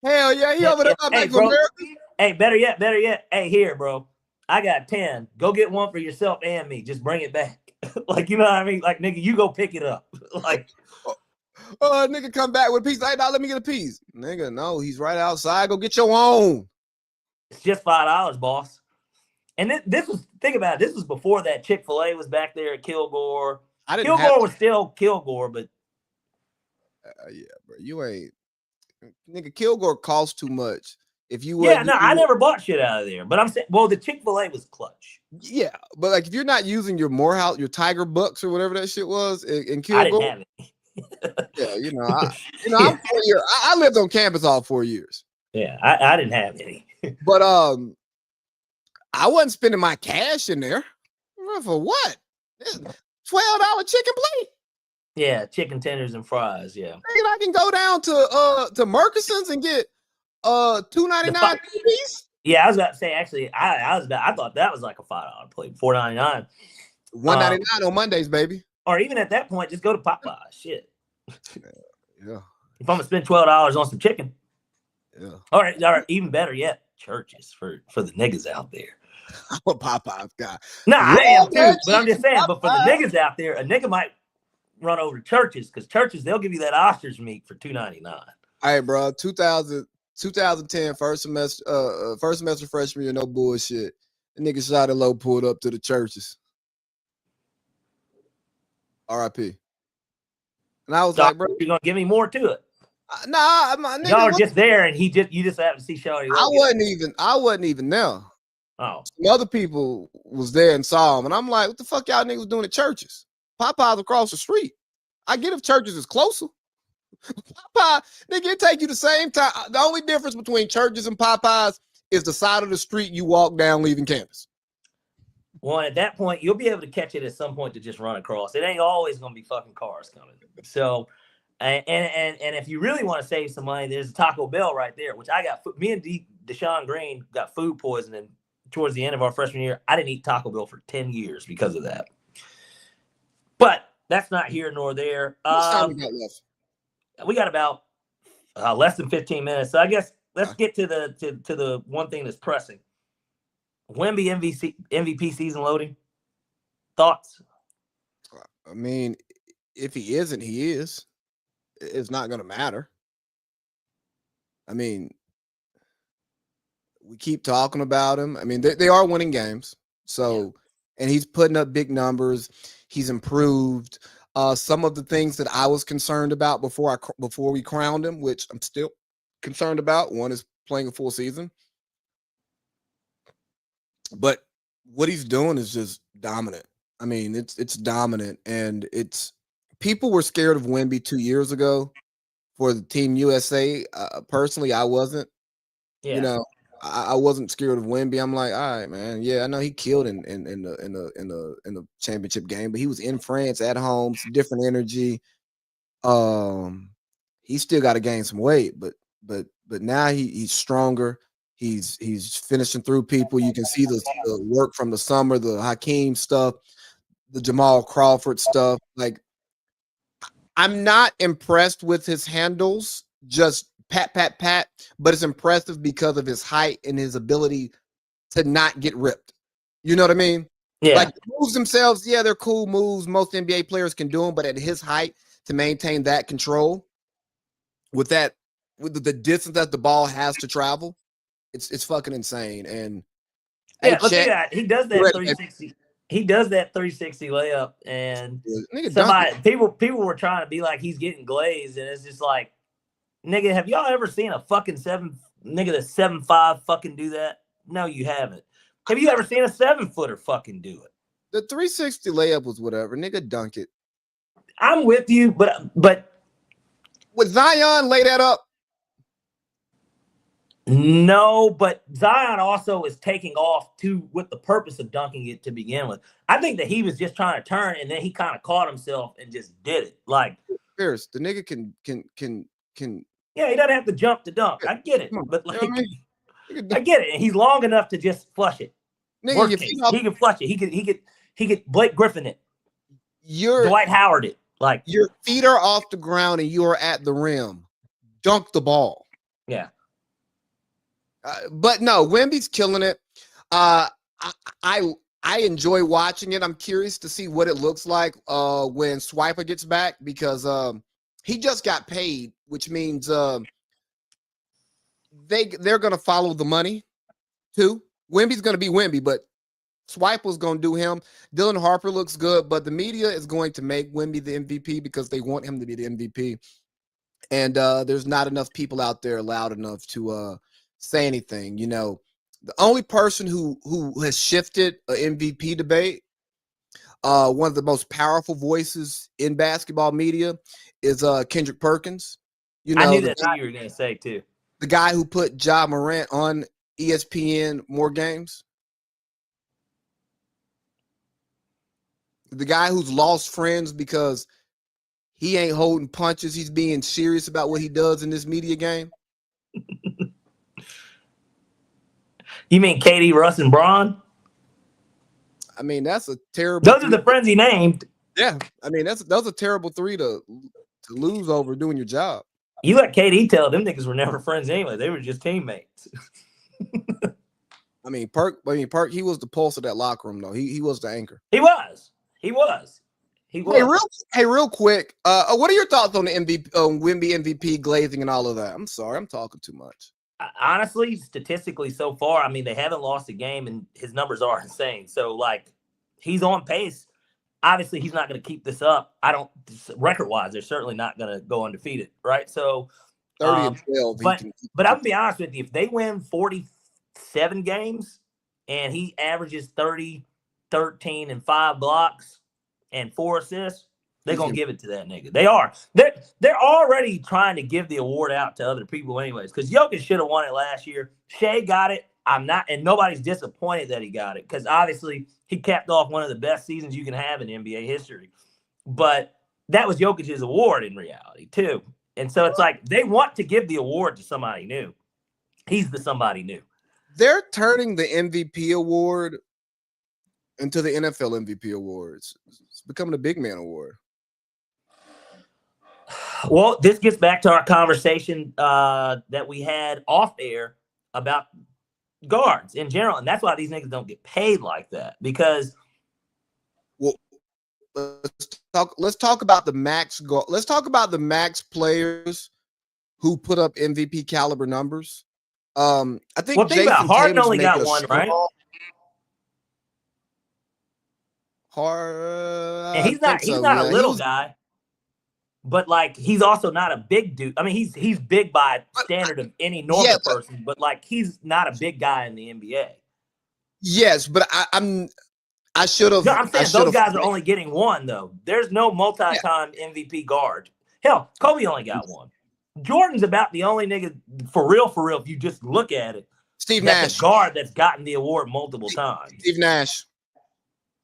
[SPEAKER 1] Hell yeah, he over there Bank of America.
[SPEAKER 2] Hey, better yet. Hey, here, bro. I got 10. Go get one for yourself and me. Just bring it back. Like, you know what I mean? Like, nigga, you go pick it up. Like,
[SPEAKER 1] nigga come back with a piece. Hey, now let me get a piece. Nigga, no, he's right outside. Go get your own.
[SPEAKER 2] It's just $5, boss. And this was, think about it, this was before that Chick-fil-A was back there at Kilgore. Kilgore was still Kilgore, but
[SPEAKER 1] yeah, bro, you ain't. Nigga, Kilgore costs too much. If you
[SPEAKER 2] I never bought shit out of there. But I'm saying, well, the Chick-fil-A was clutch.
[SPEAKER 1] Yeah, but like if you're not using your Morehouse, your Tiger Bucks or whatever that shit was in Kilgore,
[SPEAKER 2] I didn't have it.
[SPEAKER 1] Yeah, you know, I'm 4 years. I lived on campus all 4 years.
[SPEAKER 2] Yeah, I didn't have any.
[SPEAKER 1] But I wasn't spending my cash in there. For what? $12 chicken plate.
[SPEAKER 2] Yeah, chicken tenders and fries. Yeah,
[SPEAKER 1] I can go down to Murkison's and get $2.99 piece.
[SPEAKER 2] Yeah, I was about to say actually, I thought that was like a $5 plate, $4.99,
[SPEAKER 1] $1.99 on Mondays, baby.
[SPEAKER 2] Or even at that point, just go to Popeyes. Shit.
[SPEAKER 1] Yeah.
[SPEAKER 2] If I'm gonna spend $12 on some chicken.
[SPEAKER 1] Yeah.
[SPEAKER 2] All right. Even better yet, churches for the niggas out there.
[SPEAKER 1] I'm a Popeyes guy.
[SPEAKER 2] Nah, I am too. But I'm just saying. But for the niggas out there, a nigga might run over to churches because churches they'll give you that ostrich meat for $2.99.
[SPEAKER 1] All right, bro. 2010 first semester freshman year, no bullshit. The nigga shot low pulled up to the churches. R.I.P. And I was like, bro,
[SPEAKER 2] you're gonna give me more to it.
[SPEAKER 1] Nah, my nigga,
[SPEAKER 2] Y'all are just there, and you just have to see Shawty.
[SPEAKER 1] I wasn't even there.
[SPEAKER 2] Oh,
[SPEAKER 1] Some other people was there and saw him, and I'm like, what the fuck y'all niggas doing at churches? Popeye's across the street. I get if churches is closer. Popeye, nigga, it take you the same time. The only difference between churches and Popeyes is the side of the street you walk down leaving campus.
[SPEAKER 2] well, at that point, you'll be able to catch it at some point to just run across. It ain't always going to be fucking cars coming. So, and if you really want to save some money, there's a Taco Bell right there, which I got. Me and Deshaun Green got food poisoning towards the end of our freshman year. I didn't eat Taco Bell for 10 years because of that. But that's not here nor there.
[SPEAKER 1] How much time we got left?
[SPEAKER 2] We got about less than 15 minutes. So I guess let's get to the one thing that's pressing. Wemby MVP season loading. Thoughts?
[SPEAKER 1] I mean, if he isn't, he is. It's not going to matter. I mean, we keep talking about him. I mean, they are winning games. So, and he's putting up big numbers. He's improved. Some of the things that I was concerned about before we crowned him, which I'm still concerned about. One is playing a full season. But what he's doing is just dominant. I mean, it's dominant, and people were scared of Wemby 2 years ago for the Team USA. Personally, I wasn't.
[SPEAKER 2] Yeah.
[SPEAKER 1] You know, I wasn't scared of Wemby. I'm like, all right, man. Yeah, I know he killed in the championship game, but he was in France at home. It's different energy. He still got to gain some weight, but now he's stronger. He's finishing through people. You can see the work from the summer, the Hakeem stuff, the Jamal Crawford stuff. Like, I'm not impressed with his handles, just pat, but it's impressive because of his height and his ability to not get ripped. You know what I mean?
[SPEAKER 2] Yeah.
[SPEAKER 1] Like, the moves themselves, yeah, they're cool moves. Most NBA players can do them, but at his height, to maintain that control with the distance that the ball has to travel, it's fucking insane. And
[SPEAKER 2] yeah, look at that. He does that 360. He does that 360 layup, and people were trying to be like he's getting glazed, and it's just like, nigga, have y'all ever seen a fucking that's 7'5" fucking do that? No, you haven't. Have you ever seen a 7-footer fucking do it?
[SPEAKER 1] The 360 layup was whatever, nigga. Dunk it.
[SPEAKER 2] I'm with you, but
[SPEAKER 1] would Zion lay that up?
[SPEAKER 2] No, but Zion also is taking off with the purpose of dunking it to begin with. I think that he was just trying to turn, and then he kind of caught himself and just did it. Like,
[SPEAKER 1] Pierce, the nigga can.
[SPEAKER 2] Yeah, he doesn't have to jump to dunk. I get it, but like, you know what I mean? I get it, and he's long enough to just flush it. Nigga, he can flush it. He could Blake Griffin it. Dwight Howard it. Like,
[SPEAKER 1] your feet are off the ground and you are at the rim. Dunk the ball.
[SPEAKER 2] Yeah.
[SPEAKER 1] But no, Wemby's killing it. I enjoy watching it. I'm curious to see what it looks like when Swiper gets back, because he just got paid, which means they're gonna follow the money too. Wemby's gonna be Wemby, but Swiper's gonna do him. Dylan Harper looks good, but the media is going to make Wemby the MVP because they want him to be the MVP. And there's not enough people out there loud enough to say anything. You know, the only person who has shifted an MVP debate, one of the most powerful voices in basketball media, is Kendrick Perkins. You know,
[SPEAKER 2] I knew that's what you were gonna say too.
[SPEAKER 1] The guy who put Ja Morant on ESPN more games. The guy who's lost friends because he ain't holding punches. He's being serious about what he does in this media game.
[SPEAKER 2] You mean KD, Russ, and Bron?
[SPEAKER 1] I mean, that's a terrible.
[SPEAKER 2] Those are the friends he named.
[SPEAKER 1] Yeah, I mean that's a terrible three to lose over doing your job.
[SPEAKER 2] You let KD tell them niggas were never friends anyway. They were just teammates.
[SPEAKER 1] I mean, Perk. He was the pulse of that locker room, though. He was the anchor. He
[SPEAKER 2] was.
[SPEAKER 1] Hey, real quick. What are your thoughts on the Wemby MVP glazing and all of that? I'm sorry, I'm talking too much.
[SPEAKER 2] Honestly, statistically so far, I mean, they haven't lost a game, and his numbers are insane. So, like, he's on pace. Obviously, he's not going to keep this up. Record-wise, they're certainly not going to go undefeated, right? So,
[SPEAKER 1] 30 and 12.
[SPEAKER 2] But I'm gonna be honest with you, if they win 47 games and he averages 30, 13, and 5 blocks and 4 assists, they're gonna give it to that nigga. They are. They're already trying to give the award out to other people anyways. Because Jokic should have won it last year. Shea got it. I'm not, and nobody's disappointed that he got it because obviously he capped off one of the best seasons you can have in NBA history. But that was Jokic's award in reality too. And so it's like they want to give the award to somebody new. He's the somebody new.
[SPEAKER 1] They're turning the MVP award into the NFL MVP awards. It's becoming a big man award.
[SPEAKER 2] Well, this gets back to our conversation that we had off air about guards in general, and that's why these niggas don't get paid like that. Because,
[SPEAKER 1] well, let's talk about the max goal. Let's talk about the max players who put up MVP caliber numbers. I think
[SPEAKER 2] think about Harden only got one, right? And he's not a little guy. But like he's also not a big dude. I mean, he's big by standard of any normal person, but like he's not a big guy in the NBA.
[SPEAKER 1] Yes, but I should have.
[SPEAKER 2] No, I'm saying those guys are only getting one though. There's no multi-time MVP guard. Hell, Kobe only got one. Jordan's about the only nigga for real. If you just look at it,
[SPEAKER 1] Steve Nash,
[SPEAKER 2] a guard that's gotten the award multiple times.
[SPEAKER 1] Steve Nash.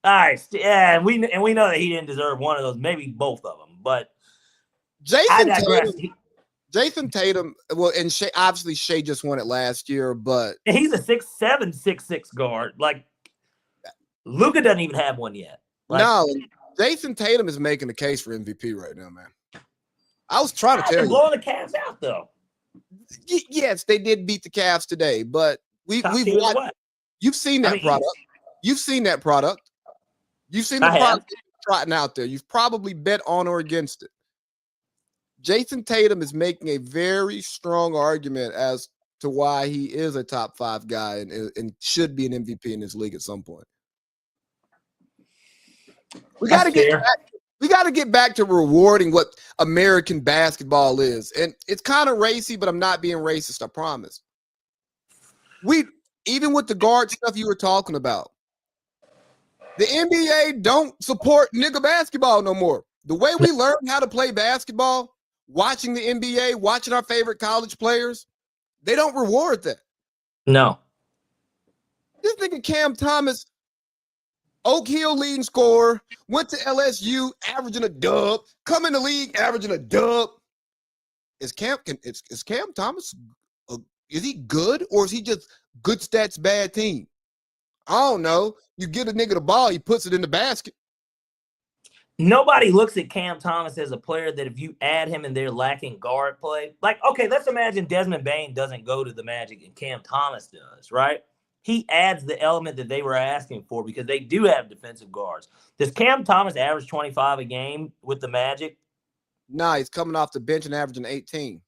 [SPEAKER 2] All right, yeah, and we know that he didn't deserve one of those, maybe both of them, but.
[SPEAKER 1] Jason Tatum, well, and Shea, obviously Shea just won it last year, but
[SPEAKER 2] he's a 6'7", 6'6" guard. Like Luka doesn't even have one yet. Like,
[SPEAKER 1] no, Jason Tatum is making the case for MVP right now, man. I was trying to tell you,
[SPEAKER 2] blowing the Cavs out though.
[SPEAKER 1] Yes, they did beat the Cavs today, but we've watched. You've seen that product. You've seen that product. You've seen the product trotting out there. You've probably bet on or against it. Jason Tatum is making a very strong argument as to why he is a top 5 guy and should be an MVP in this league at some point. We got to get back to rewarding what American basketball is. And it's kind of racy, but I'm not being racist, I promise. Even with the guard stuff you were talking about, the NBA don't support nigga basketball no more. The way we learned how to play basketball, watching the NBA, watching our favorite college players, they don't reward that.
[SPEAKER 2] No.
[SPEAKER 1] This nigga Cam Thomas, Oak Hill leading scorer, went to LSU, averaging a dub, come in the league, averaging a dub. Is Cam Thomas, is he good or is he just good stats, bad team? I don't know. You get a nigga the ball, he puts it in the basket.
[SPEAKER 2] Nobody looks at Cam Thomas as a player that if you add him and they're lacking guard play, like, okay, let's imagine Desmond Bane doesn't go to the Magic and Cam Thomas does, right? He adds the element that they were asking for because they do have defensive guards. Does Cam Thomas average 25 a game with the Magic?
[SPEAKER 1] Nah, he's coming off the bench and averaging 18.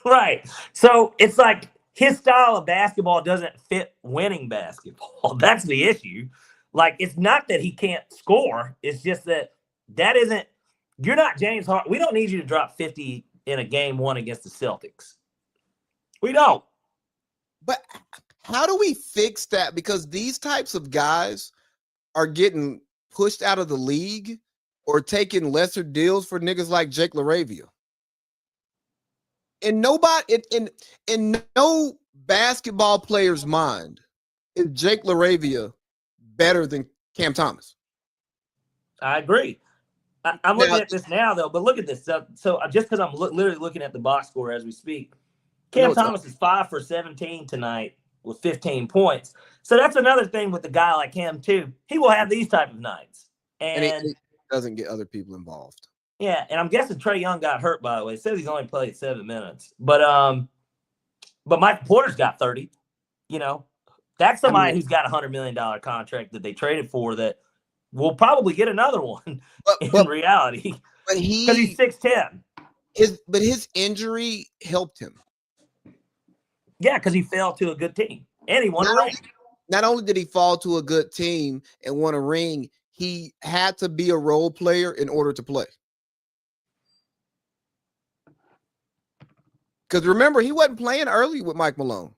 [SPEAKER 2] Right. So it's like his style of basketball doesn't fit winning basketball. That's the issue. Like, it's not that he can't score. It's just that isn't – you're not James Harden. We don't need you to drop 50 in a game 1 against the Celtics. We don't.
[SPEAKER 1] But how do we fix that? Because these types of guys are getting pushed out of the league or taking lesser deals for niggas like Jake LaRavia. And nobody in no basketball player's mind is Jake LaRavia better than Cam Thomas.
[SPEAKER 2] I agree. I'm looking at this now, though, but look at this. So just because I'm literally looking at the box score as we speak, Cam Thomas is 5 for 17 tonight with 15 points. So that's another thing with the guy like him, too. He will have these type of nights. And
[SPEAKER 1] he doesn't get other people involved.
[SPEAKER 2] Yeah, and I'm guessing Trae Young got hurt, by the way. It says he's only played 7 minutes. But Mike Porter's got 30. You know, that's somebody who's got a $100 million contract that they traded for that will probably get another one in reality. But because he's 6'10".
[SPEAKER 1] His injury helped him.
[SPEAKER 2] Yeah, because he fell to a good team. And he won a ring.
[SPEAKER 1] Not only did he fall to a good team and won a ring, he had to be a role player in order to play. Because remember, he wasn't playing early with Mike Malone.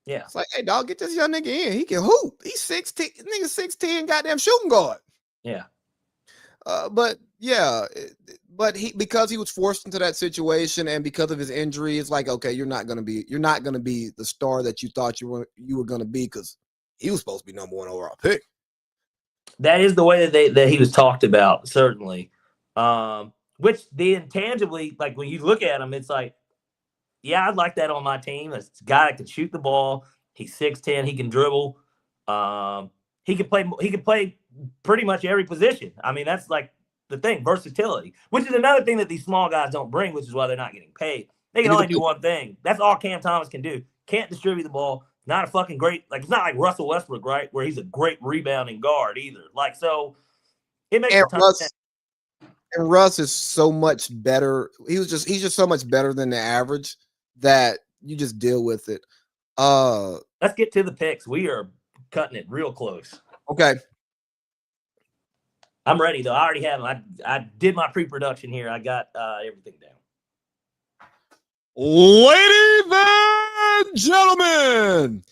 [SPEAKER 2] Yeah.
[SPEAKER 1] It's like, hey, dog, get this young nigga in. He can hoop. He's 16, nigga 6'10", goddamn shooting guard.
[SPEAKER 2] Yeah.
[SPEAKER 1] But because he was forced into that situation and because of his injury, it's like, okay, you're not gonna be the star that you thought you were gonna be, because he was supposed to be number 1 overall pick.
[SPEAKER 2] That is the way that he was talked about, certainly. Which the intangibly, like when you look at him, it's like, yeah, I'd like that on my team. It's a guy that can shoot the ball. He's 6'10", he can dribble. He can play pretty much every position. I mean, that's like the thing, versatility, which is another thing that these small guys don't bring, which is why they're not getting paid. They can only do one thing. That's all Cam Thomas can do. Can't distribute the ball. Not a fucking great, like, it's not like Russell Westbrook, right, where he's a great rebounding guard either. Like, so it makes a ton of sense.
[SPEAKER 1] And Russ is so much better. He's just so much better than the average that you just deal with it.
[SPEAKER 2] Let's get to the picks. We are cutting it real close.
[SPEAKER 1] Okay.
[SPEAKER 2] I'm ready, though. I already have them. I did my pre-production here. I got everything down.
[SPEAKER 1] Ladies and gentlemen,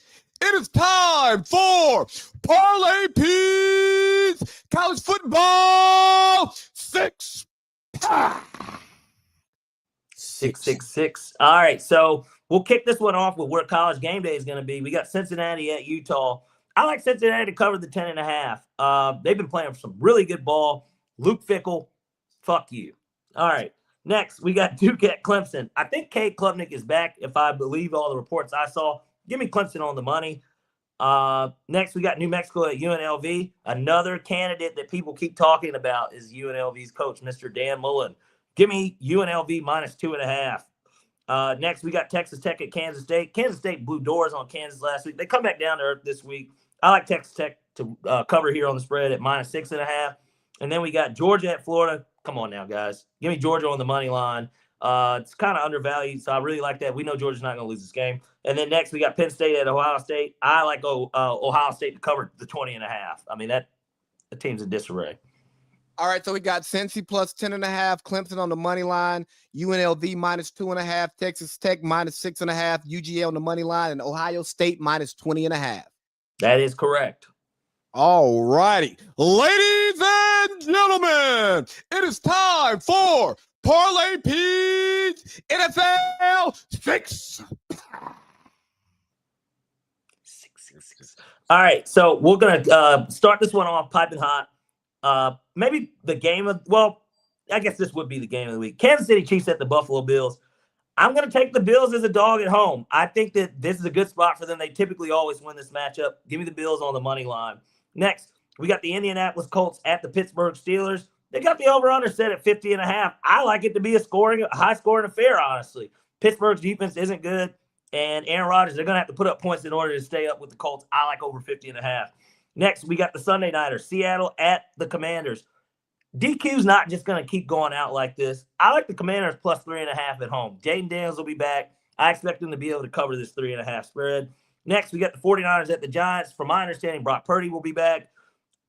[SPEAKER 1] it is time for Parlay Pete College Football 6-pack.
[SPEAKER 2] 666. All right, so we'll kick this one off with where College game day is going to be. We got Cincinnati at Utah. I like Cincinnati to cover the 10.5. They've been playing some really good ball. Luke Fickell, fuck you. All right. Next, we got Duke at Clemson. I think Cade Klubnik is back, if I believe all the reports I saw. Give me Clemson on the money. Next, we got New Mexico at UNLV. Another candidate that people keep talking about is UNLV's coach, Mr. Dan Mullen. Give me UNLV minus 2.5. Next, we got Texas Tech at Kansas State. Kansas State blew doors on Kansas last week. They come back down to earth this week. I like Texas Tech to cover here on the spread at minus 6.5. And then we got Georgia at Florida. Come on now, guys. Give me Georgia on the money line. It's kind of undervalued, so I really like that. We know Georgia's not going to lose this game. And then next, we got Penn State at Ohio State. I like Ohio State to cover the 20.5. I mean, the team's in disarray.
[SPEAKER 1] All right, so we got Cincy plus 10.5, Clemson on the money line, UNLV minus 2.5, Texas Tech minus 6.5, UGA on the money line, and Ohio State minus 20.5.
[SPEAKER 2] That is correct.
[SPEAKER 1] All righty. Ladies and gentlemen, it is time for Parlay Pete NFL 6.
[SPEAKER 2] All right, so we're going to start this one off piping hot. Maybe the game of, well, I guess this would be the game of the week. Kansas City Chiefs at the Buffalo Bills. I'm going to take the Bills as a dog at home. I think that this is a good spot for them. They typically always win this matchup. Give me the Bills on the money line. Next, we got the Indianapolis Colts at the Pittsburgh Steelers. They got the over-under set at 50.5. I like it to be a high-scoring affair, honestly. Pittsburgh's defense isn't good, and Aaron Rodgers, they're going to have to put up points in order to stay up with the Colts. I like over 50.5. Next, we got the Sunday Nighter, Seattle at the Commanders. DQ's not just going to keep going out like this. I like the Commanders plus 3.5 at home. Jaden Daniels will be back. I expect them to be able to cover this 3.5 spread. Next, we got the 49ers at the Giants. From my understanding, Brock Purdy will be back.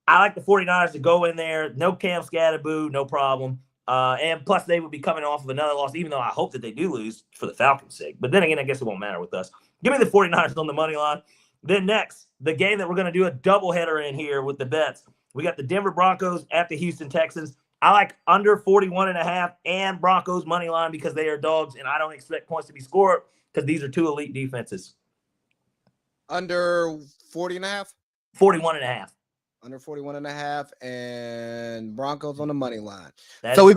[SPEAKER 2] I like the 49ers to go in there. No Cam Scatterboo, no problem. And plus, they would be coming off of another loss, even though I hope that they do lose for the Falcons' sake. But then again, I guess it won't matter with us. Give me the 49ers on the money line. Then next, the game that we're going to do a doubleheader in here with the bets. We got the Denver Broncos at the Houston Texans. I like under 41.5 and Broncos money line because they are dogs, and I don't expect points to be scored because these are two elite defenses.
[SPEAKER 1] Under 40.5?
[SPEAKER 2] 41.5.
[SPEAKER 1] Under 41.5 and Broncos on the money line.
[SPEAKER 2] That
[SPEAKER 1] so we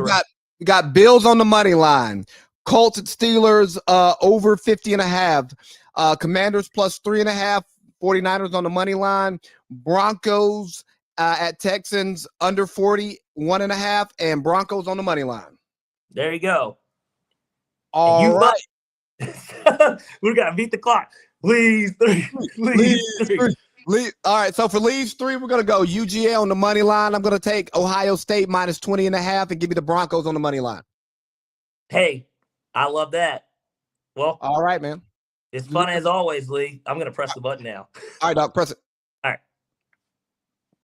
[SPEAKER 1] got Bills on the money line. Colts at Steelers over 50.5. Commanders plus 3.5. 49ers on the money line. Broncos at Texans under 41.5 and Broncos on the money line.
[SPEAKER 2] There you go.
[SPEAKER 1] All right.
[SPEAKER 2] We got to beat the clock. Please, three.
[SPEAKER 1] All right, so for leads 3, we're going to go UGA on the money line. I'm going to take Ohio State minus 20.5 and give me the Broncos on the money line.
[SPEAKER 2] Hey, I love that. Well,
[SPEAKER 1] all right, man.
[SPEAKER 2] It's fun as always, Lee. I'm going to press the button now.
[SPEAKER 1] All right, Doc, press it.